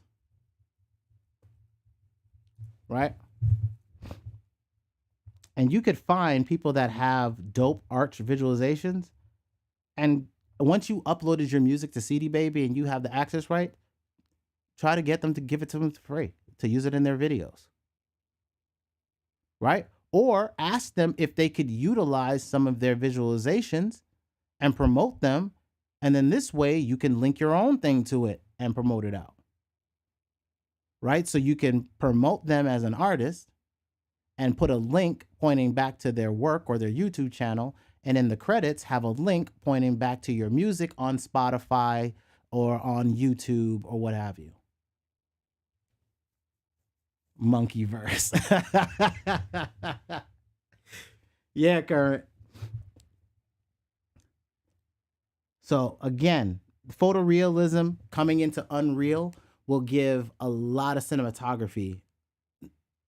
right? And you could find people that have dope arch visualizations. And once you uploaded your music to CD Baby and you have the access right, try to get them to give it to them for free, to use it in their videos, right? Or ask them if they could utilize some of their visualizations and promote them. And then this way you can link your own thing to it and promote it out, right? So you can promote them as an artist and put a link pointing back to their work or their YouTube channel. And in the credits, have a link pointing back to your music on Spotify or on YouTube or what have you. Monkeyverse. Yeah, Current. So again, photorealism coming into Unreal will give a lot of cinematography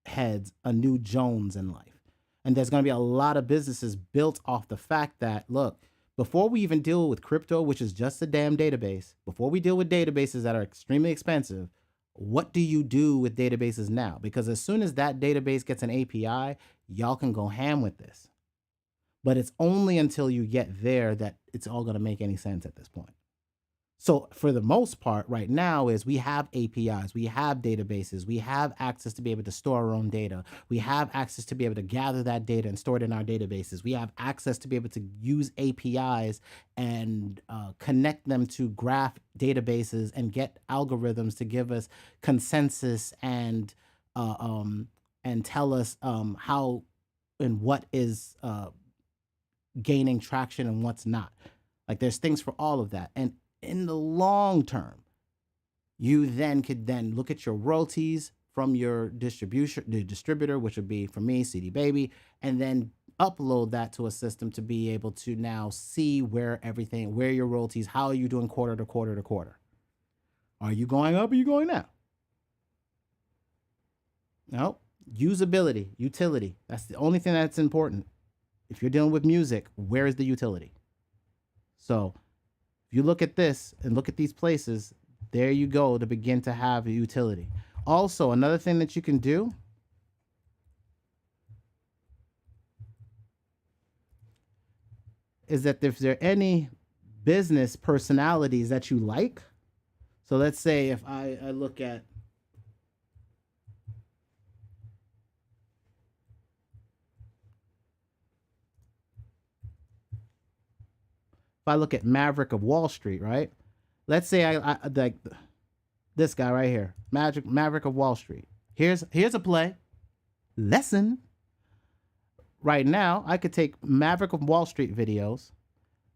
heads a new Jones in life. And there's going to be a lot of businesses built off the fact that, look, before we even deal with crypto, which is just a damn database, before we deal with databases that are extremely expensive, what do you do with databases now? Because as soon as that database gets an API, y'all can go ham with this. But it's only until you get there that it's all going to make any sense at this point. So for the most part right now is we have APIs, we have databases, we have access to be able to store our own data. We have access to be able to gather that data and store it in our databases. We have access to be able to use APIs and connect them to graph databases and get algorithms to give us consensus uh, um, and tell us how and what is gaining traction and what's not. Like there's things for all of that. And in the long term, you then could then look at your royalties from your the distributor, which would be for me, CD Baby, and then upload that to a system to be able to now see where your royalties, how are you doing quarter to quarter to quarter? Are you going up or are you going down? No. Usability, utility. That's the only thing that's important. If you're dealing with music, where is the utility? So if you look at this and look at these places, there you go to begin to have a utility. Also, another thing that you can do is that if there are any business personalities that you like, so let's say if I look at, Maverick of Wall Street, right? Let's say I like this guy right here, Maverick of Wall Street. Here's a play lesson. Right now, I could take Maverick of Wall Street videos,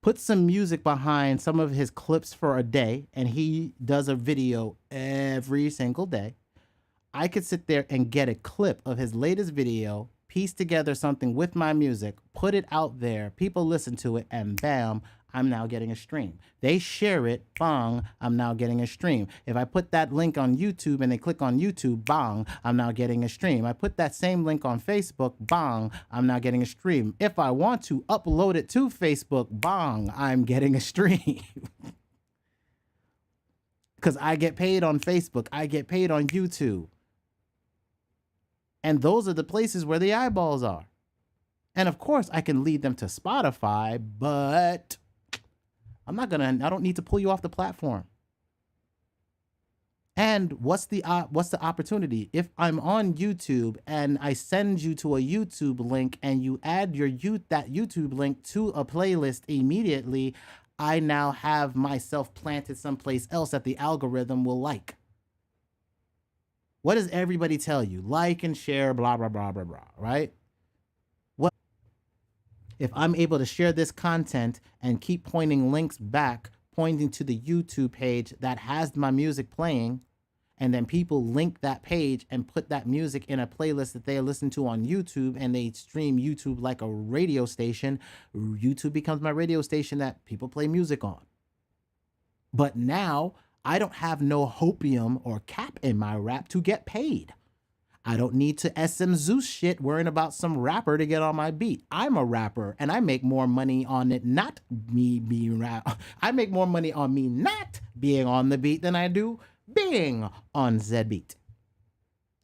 put some music behind some of his clips for a day, and he does a video every single day. I could sit there and get a clip of his latest video, piece together something with my music, put it out there, people listen to it, and bam, I'm now getting a stream. They share it, bang, I'm now getting a stream. If I put that link on YouTube and they click on YouTube, bang, I'm now getting a stream. I put that same link on Facebook, bang, I'm now getting a stream. If I want to upload it to Facebook, bang, I'm getting a stream. Because I get paid on Facebook, I get paid on YouTube. And those are the places where the eyeballs are. And of course, I can lead them to Spotify, but I don't need to pull you off the platform. And what's the opportunity? If I'm on YouTube and I send you to a YouTube link and you add that YouTube link to a playlist immediately, I now have myself planted someplace else that the algorithm will like. What does everybody tell you? Like and share, blah, blah, blah, blah, blah, right? If I'm able to share this content and keep pointing links back, pointing to the YouTube page that has my music playing, and then people link that page and put that music in a playlist that they listen to on YouTube, and they stream YouTube like a radio station, YouTube becomes my radio station that people play music on. But now I don't have no hopium or cap in my rap to get paid. I don't need to SM Zeus shit worrying about some rapper to get on my beat. I'm a rapper and I make more money on it not me being rap. I make more money on me not being on the beat than I do being on said beat.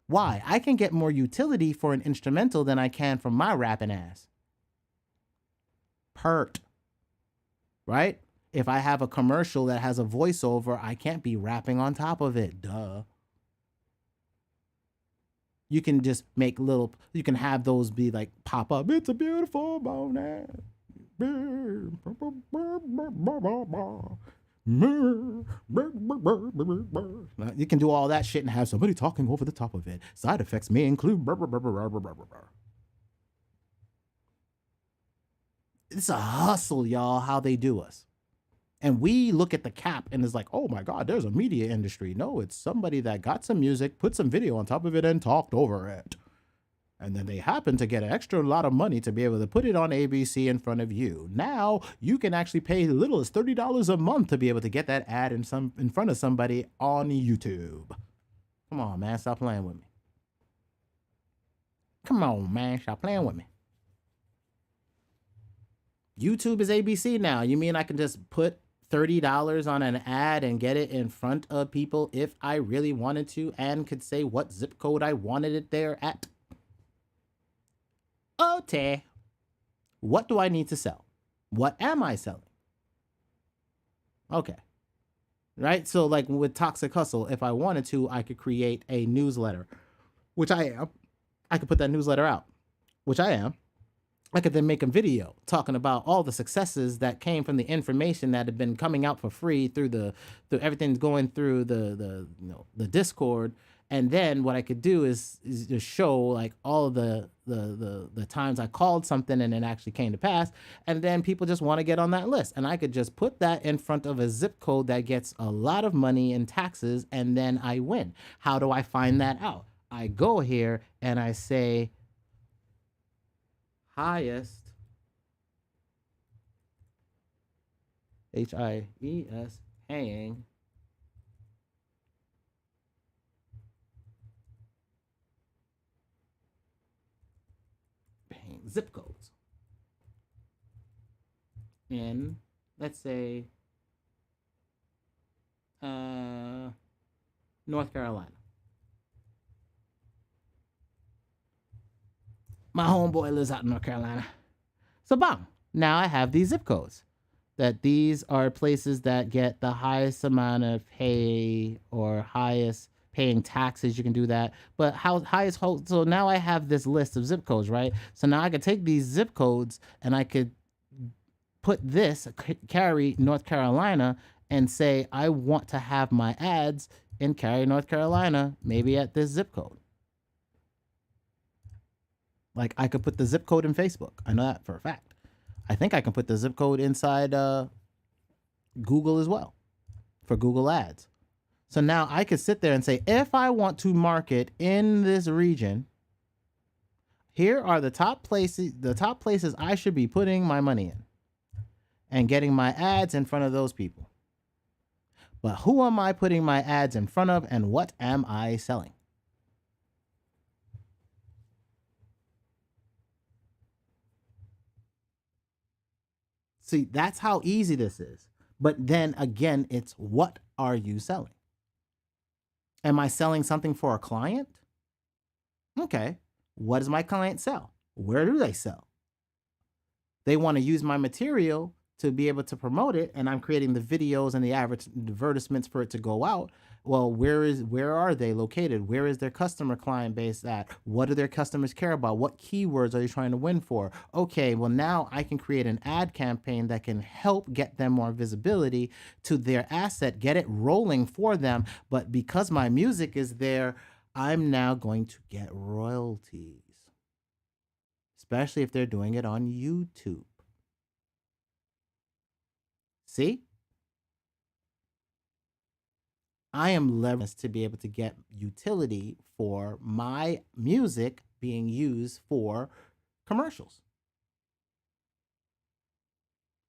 Why? I can get more utility for an instrumental than I can from my rapping ass. Pert. Right? If I have a commercial that has a voiceover, I can't be rapping on top of it. Duh. You can just make you can have those be like pop up. It's a beautiful morning. You can do all that shit and have somebody talking over the top of it. Side effects may include. It's a hustle, y'all, how they do us. And we look at the cap and it's like, oh my God, there's a media industry. No, it's somebody that got some music, put some video on top of it and talked over it. And then they happen to get an extra lot of money to be able to put it on ABC in front of you. Now you can actually pay as little as $30 a month to be able to get that ad in front of somebody on YouTube. Come on, man, stop playing with me. Come on, man, stop playing with me. YouTube is ABC now. You mean I can just put $30 on an ad and get it in front of people if I really wanted to and could say what zip code I wanted it there at? Okay. What do I need to sell? What am I selling? Okay. right? So like with Toxic Hustle, if I wanted to, I could create a newsletter, which I am. I could put that newsletter out, which I am. I could then make a video talking about all the successes that came from the information that had been coming out for free through everything going through the Discord. And then what I could do is just show like all of the times I called something and it actually came to pass. And then people just want to get on that list. And I could just put that in front of a zip code that gets a lot of money in taxes, and then I win. How do I find that out? I go here and I say highest HIES paying zip codes in, let's say, North Carolina. My homeboy lives out in North Carolina. So, bam, now I have these zip codes. That these are places that get the highest amount of pay or highest paying taxes. You can do that. But how highest, so now I have this list of zip codes, right? So now I could take these zip codes and I could put this, Cary, North Carolina, and say, I want to have my ads in Cary, North Carolina, maybe at this zip code. Like I could put the zip code in Facebook. I know that for a fact. I think I can put the zip code inside Google as well for Google Ads. So now I could sit there and say, if I want to market in this region, here are the top places I should be putting my money in and getting my ads in front of those people. But who am I putting my ads in front of, and what am I selling? See, that's how easy this is. But then again, it's what are you selling? Am I selling something for a client? Okay. What does my client sell? Where do they sell? They want to use my material to be able to promote it, and I'm creating the videos and the advertisements for it to go out. Well, where are they located? Where is their customer client base at? What do their customers care about? What keywords are they trying to win for? Okay, well now I can create an ad campaign that can help get them more visibility to their asset, get it rolling for them. But because my music is there, I'm now going to get royalties, especially if they're doing it on YouTube. See? I am leveraged to be able to get utility for my music being used for commercials.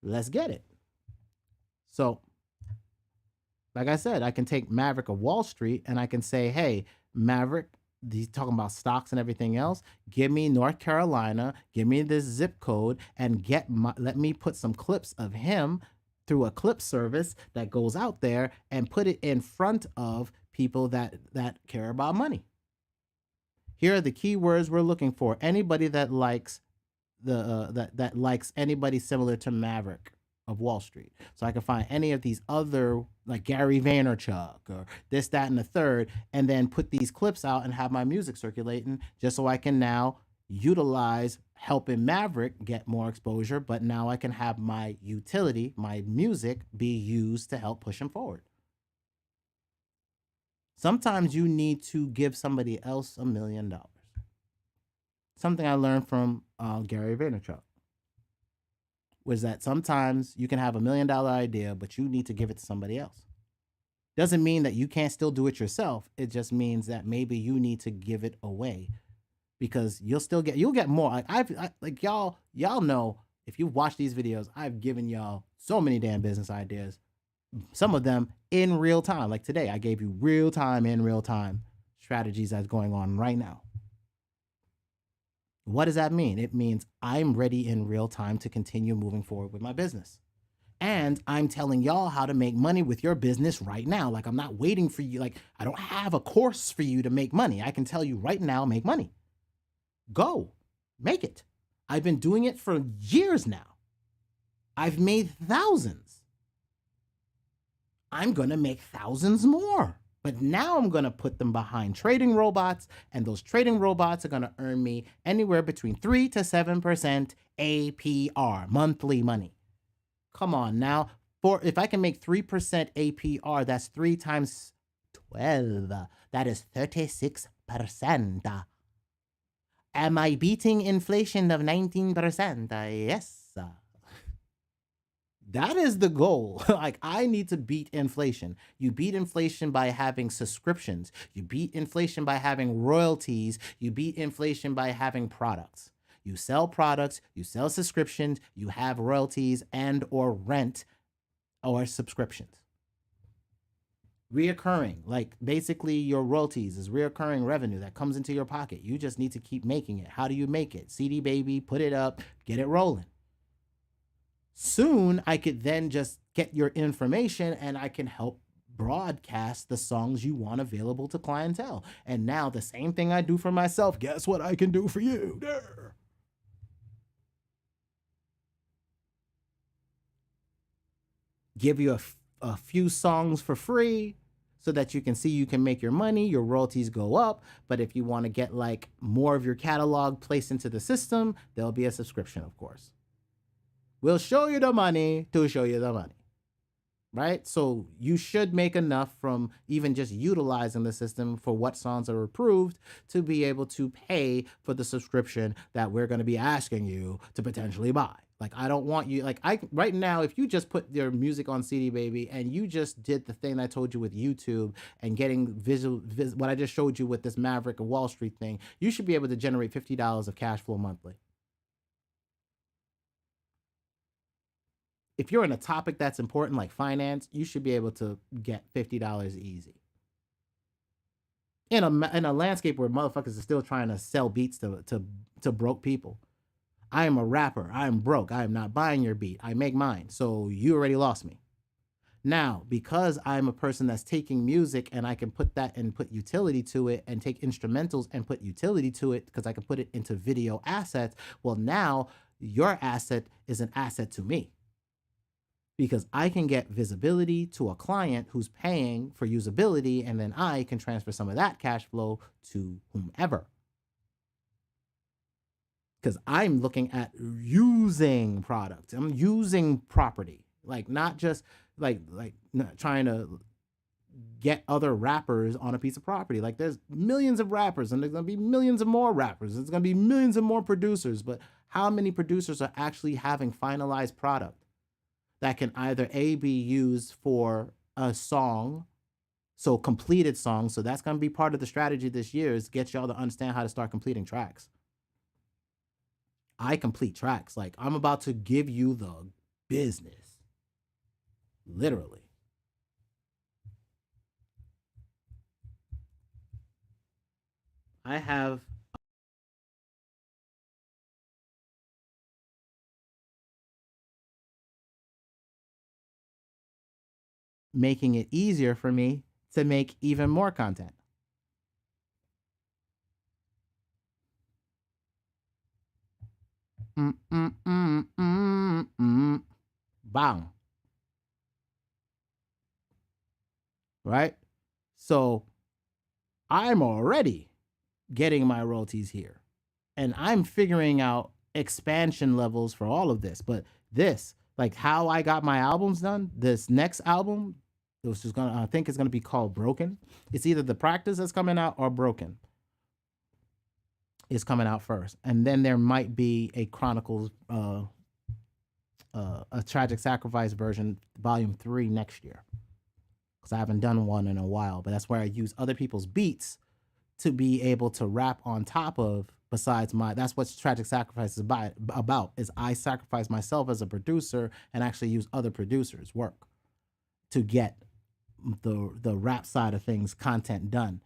Let's get it. So, like I said, I can take Maverick of Wall Street and I can say, hey, Maverick, he's talking about stocks and everything else. Give me North Carolina, give me this zip code, and let me put some clips of him through a clip service that goes out there and put it in front of people that care about money. Here are the keywords we're looking for. Anybody that likes that likes anybody similar to Maverick of Wall Street. So I can find any of these other, like Gary Vaynerchuk or this, that, and the third, and then put these clips out and have my music circulating, just so I can now utilize helping Maverick get more exposure. But now I can have my utility, my music, be used to help push him forward. Sometimes you need to give somebody else $1 million. Something I learned from Gary Vaynerchuk was that sometimes you can have $1 million idea, but you need to give it to somebody else. Doesn't mean that you can't still do it yourself. It just means that maybe you need to give it away, because you'll get more. Like y'all know, if you've watched these videos, I've given y'all so many damn business ideas. Some of them in real time. Like today, I gave you real time strategies that's going on right now. What does that mean? It means I'm ready in real time to continue moving forward with my business. And I'm telling y'all how to make money with your business right now. Like, I'm not waiting for you. Like, I don't have a course for you to make money. I can tell you right now, make money. Go, make it. I've been doing it for years now. I've made thousands. I'm going to make thousands more. But now I'm going to put them behind trading robots, and those trading robots are going to earn me anywhere between 3 to 7% APR, monthly money. Come on now. If I can make 3% APR, that's 3 times 12. That is 36%. Am I beating inflation of 19%? Yes. That is the goal. Like, I need to beat inflation. You beat inflation by having subscriptions. You beat inflation by having royalties. You beat inflation by having products. You sell products, you sell subscriptions, you have royalties and or rent or subscriptions. Reoccurring, like basically your royalties is reoccurring revenue that comes into your pocket. You just need to keep making it. How do you make it? CD baby, put it up, get it rolling. Soon I could then just get your information and I can help broadcast the songs you want available to clientele. And now the same thing I do for myself, guess what I can do for you? There. Give you a few songs for free so that you can see you can make your money, your royalties go up. But if you want to get like more of your catalog placed into the system, there'll be a subscription, of course. We'll show you the money to show you the money, right? So you should make enough from even just utilizing the system for what songs are approved to be able to pay for the subscription that we're going to be asking you to potentially buy. Like, I don't want you, like, right now, if you just put your music on CD baby and you just did the thing I told you with YouTube and getting what I just showed you with this Maverick of Wall Street thing, you should be able to generate $50 of cash flow monthly. If you're in a topic that's important like finance, you should be able to get $50 easy. In a landscape where motherfuckers are still trying to sell beats to broke people. I am a rapper. I am broke. I am not buying your beat. I make mine. So you already lost me. Now, because I'm a person that's taking music and I can put that and put utility to it and take instrumentals and put utility to it because I can put it into video assets, well, now your asset is an asset to me. Because I can get visibility to a client who's paying for usability, and then I can transfer some of that cash flow to whomever. Because I'm looking at using product. I'm using property. Like, not just like not trying to get other rappers on a piece of property. Like, there's millions of rappers and there's going to be millions of more rappers. There's going to be millions of more producers. But how many producers are actually having finalized product that can either A, be used for a song, so completed songs. So that's going to be part of the strategy this year, is get y'all to understand how to start completing tracks. I complete tracks. Like, I'm about to give you the business. Literally. I have making it easier for me to make even more content. Bang. Right? So I'm already getting my royalties here. And I'm figuring out expansion levels for all of this. But this, like how I got my albums done, this next album, which is I think it's gonna be called Broken. It's either The Practice that's coming out or Broken is coming out first. And then there might be a Chronicles, a Tragic Sacrifice version, volume 3 next year. Because I haven't done one in a while, but that's where I use other people's beats to be able to rap on top of. Besides that's what Tragic Sacrifice is about, is I sacrifice myself as a producer and actually use other producers' work to get the rap side of things, content done.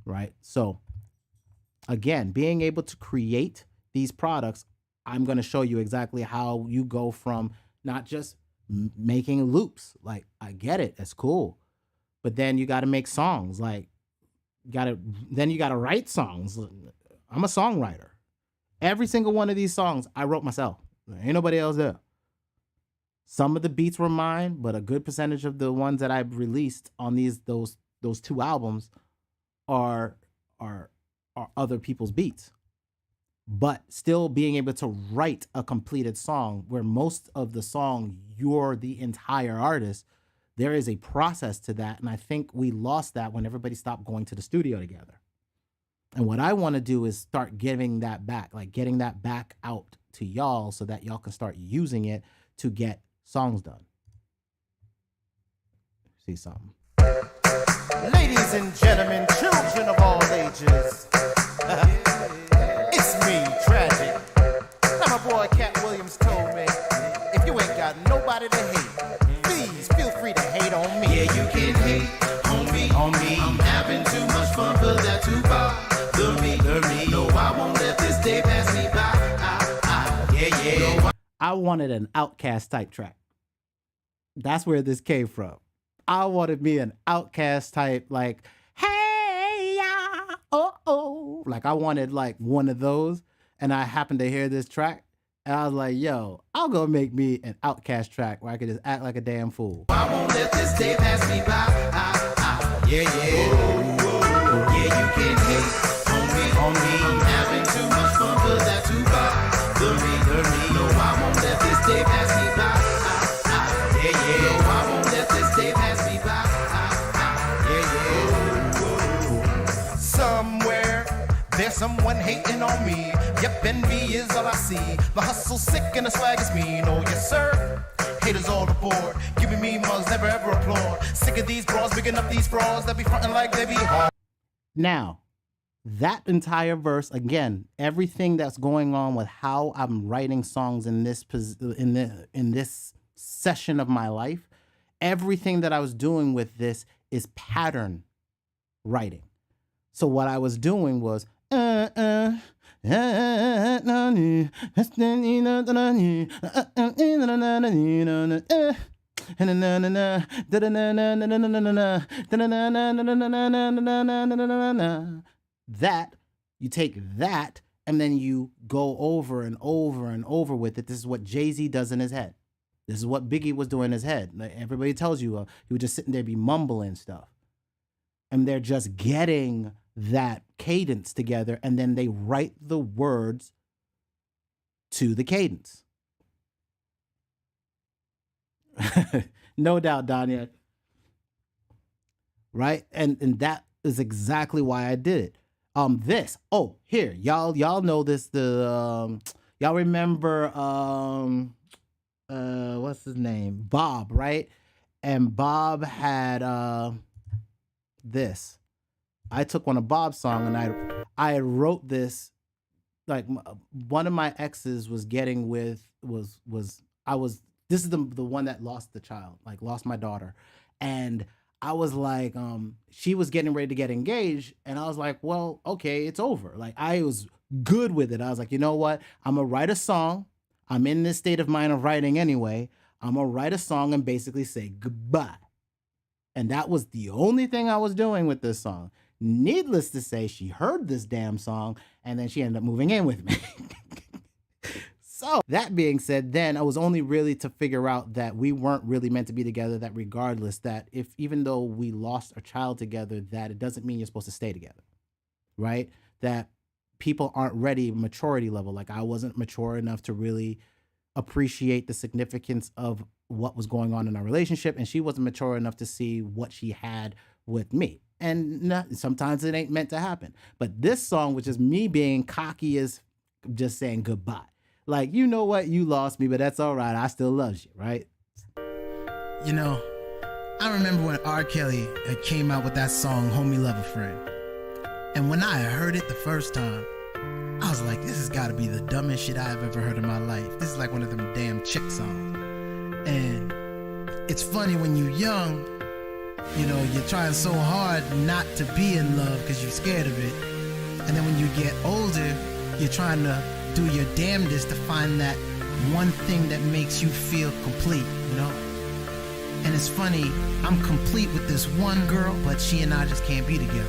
Right? So again, being able to create these products, I'm going to show you exactly how you go from not just making loops. Like, I get it, it's cool. But then you got to make songs. Like, you got to write songs. I'm a songwriter. Every single one of these songs I wrote myself. There ain't nobody else there. Some of the beats were mine, but a good percentage of the ones that I've released on those 2 albums are other people's beats. But still being able to write a completed song where most of the song you're the entire artist, there is a process to that. And I think we lost that when everybody stopped going to the studio together. And what I want to do is start giving that back, like getting that back out to y'all so that y'all can start using it to get songs done. See something. Ladies and gentlemen, children of all ages, it's me, Tragic. Now my boy Cat Williams told me, if you ain't got nobody to hate, please feel free to hate on me. Yeah, you can hate on me. I'm having too much fun for that to bother me. No, I won't let this day pass me by. Yeah. No, I wanted an Outkast type track. That's where this came from. I wanted me an Outkast type, like, hey, yeah, oh. Like, I wanted like one of those. And I happened to hear this track. And I was like, yo, I'll go make me an Outkast track where I could just act like a damn fool. I won't let this day pass me by. Yeah. Yeah, you can hate on me. I'm having too much fun for that to bother me. No, I won't let this day pass me by. Yeah. No, I won't let this day pass me by. Yeah. Somewhere there's someone hating on me. Yep, envy is all I see. The hustle's sick and the swag is mean. Oh yes, sir. Haters all aboard, giving me mugs, never ever applaud. Sick of these bras, bigging up these frauds that be frontin' like they be hard. Now, that entire verse, again, everything that's going on with how I'm writing songs in this session of my life, everything that I was doing with this is pattern writing. So what I was doing was that, you take that and then you go over and over and over with it. This is what Jay-Z does in his head. This is what Biggie was doing in his head. Like everybody tells you, he was just sitting there be mumbling stuff. And they're just getting that cadence together, and then they write the words to the cadence. No doubt, Danya. Right? And that is exactly why I did it. Here, y'all know this, y'all remember what's his name? Bob, right? And Bob had this. I took one of Bob's song and I wrote this, like one of my exes was getting with this is the one that lost the child, like lost my daughter. And I was like, she was getting ready to get engaged. And I was like, well, okay, it's over. Like I was good with it. I was like, you know what? I'm gonna write a song. I'm in this state of mind of writing anyway. I'm gonna write a song and basically say goodbye. And that was the only thing I was doing with this song. Needless to say, she heard this damn song and then she ended up moving in with me. So that being said, then I was only really to figure out that we weren't really meant to be together, that regardless, that even though we lost a child together, that it doesn't mean you're supposed to stay together, right? That people aren't ready maturity level. Like I wasn't mature enough to really appreciate the significance of what was going on in our relationship. And she wasn't mature enough to see what she had with me. And sometimes it ain't meant to happen. But this song, which is me being cocky as just saying goodbye. Like, you know what? You lost me, but that's all right. I still love you, right? You know, I remember when R. Kelly came out with that song, Homie Love a Friend. And when I heard it the first time, I was like, this has got to be the dumbest shit I've ever heard in my life. This is like one of them damn chick songs. And it's funny when you're young, you know, you're trying so hard not to be in love because you're scared of it. And then when you get older, you're trying to do your damnedest to find that one thing that makes you feel complete, you know? And it's funny, I'm complete with this one girl, but she and I just can't be together.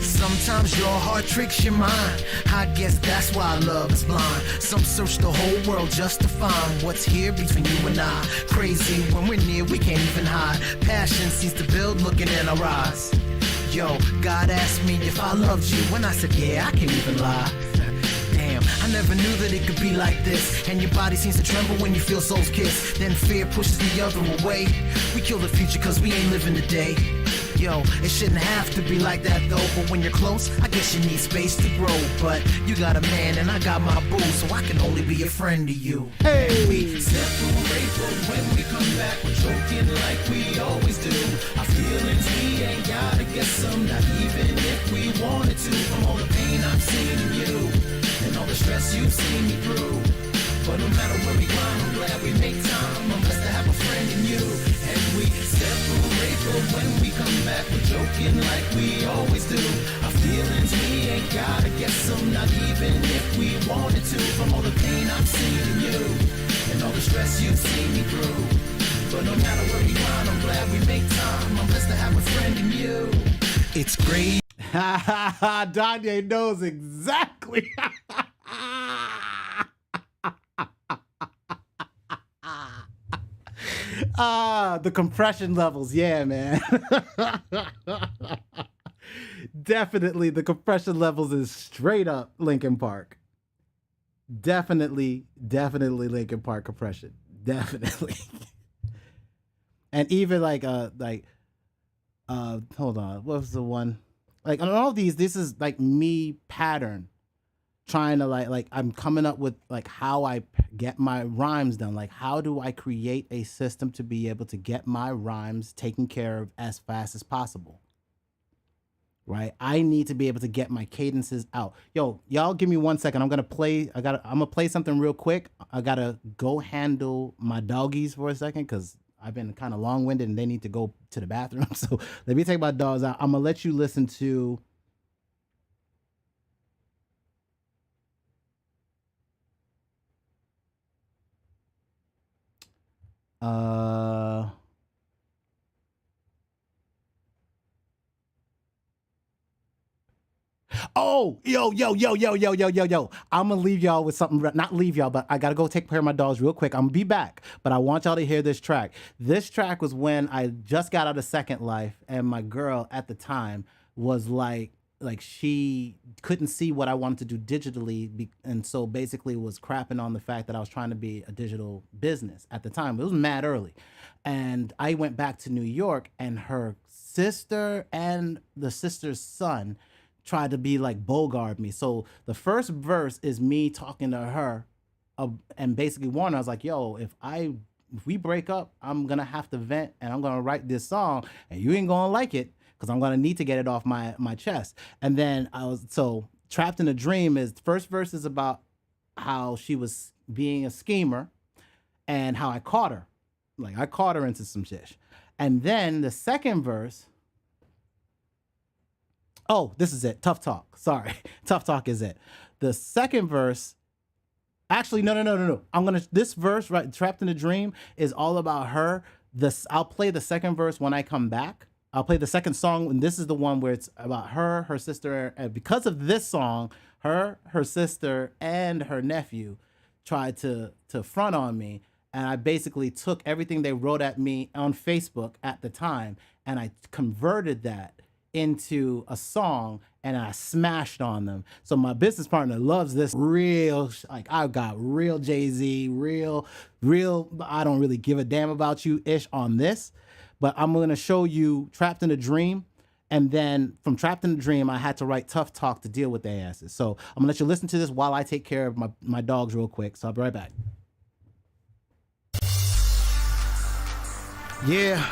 Sometimes your heart tricks your mind. I guess that's why love is blind. Some search the whole world just to find what's here between you and I. Crazy, when we're near, we can't even hide. Passion seems to build looking in our eyes. Yo, God asked me if I loved you. When I said, yeah, I can't even lie. Damn, I never knew that it could be like this. And your body seems to tremble when you feel souls kiss. Then fear pushes the other away. We kill the future cause we ain't living today. Yo, it shouldn't have to be like that though. But when you're close, I guess you need space to grow. But you got a man and I got my boo, so I can only be a friend to you. Hey! We separate, but when we come back, we're joking like we always do. Our feelings, we ain't gotta guess them, not even if we wanted to. From all the pain I've seen in you, and all the stress you've seen me through. But no matter where we grind, I'm glad we make time. I'm blessed to have a friend in you. And we separate, but when we come back, we're joking like we always do. Our feelings, we ain't gotta guess them, not even if we wanted to. From all the pain I've seen in you, and all the stress you've seen me through. But no matter where we grind, I'm glad we make time. I'm blessed to have a friend in you. It's great. Danye knows exactly. The compression levels, yeah, man. Definitely, the compression levels is straight up Linkin Park. Definitely Linkin Park compression. Definitely. And even hold on, what was the one? Like on all of these, this is like me pattern. Trying to like I'm coming up with like how I get my rhymes done. Like how do I create a system to be able to get my rhymes taken care of as fast as possible? Right? I need to be able to get my cadences out. Yo, y'all give me 1 second. I'm gonna play something real quick. I gotta go handle my doggies for a second because I've been kind of long-winded and they need to go to the bathroom. So let me take my dogs out. I'm gonna let you listen to oh, yo. I'm gonna leave y'all with something, not leave y'all, but I gotta go take care of my dogs real quick. I'm gonna be back, but I want y'all to hear this track. This track was when I just got out of Second Life, and my girl at the time was like she couldn't see what I wanted to do digitally, and so basically was crapping on the fact that I was trying to be a digital business at the time. It was mad early. And I went back to New York, and her sister and the sister's son tried to be like Bogart me. So the first verse is me talking to her and basically warning her. I was like, yo, if we break up, I'm gonna have to vent and I'm gonna write this song and you ain't gonna like it because I'm gonna need to get it off my chest. And then Trapped in a Dream is the first verse is about how she was being a schemer and how I caught her. Like I caught her into some shit. And then the second verse, oh, this is it. Tough Talk. Sorry. Tough Talk is it. The second verse, actually, no. This verse, right, Trapped in a Dream, is all about her. I'll play the second verse when I come back. I'll play the second song, and this is the one where it's about her sister. And because of this song, her sister, and her nephew tried to front on me. And I basically took everything they wrote at me on Facebook at the time, and I converted that into a song, and I smashed on them. So my business partner loves this real, like I've got real Jay-Z, real, I don't really give a damn about you ish on this. But I'm gonna show you Trapped in a Dream. And then from Trapped in a Dream, I had to write Tough Talk to deal with their asses. So I'm gonna let you listen to this while I take care of my dogs real quick. So I'll be right back. Yeah,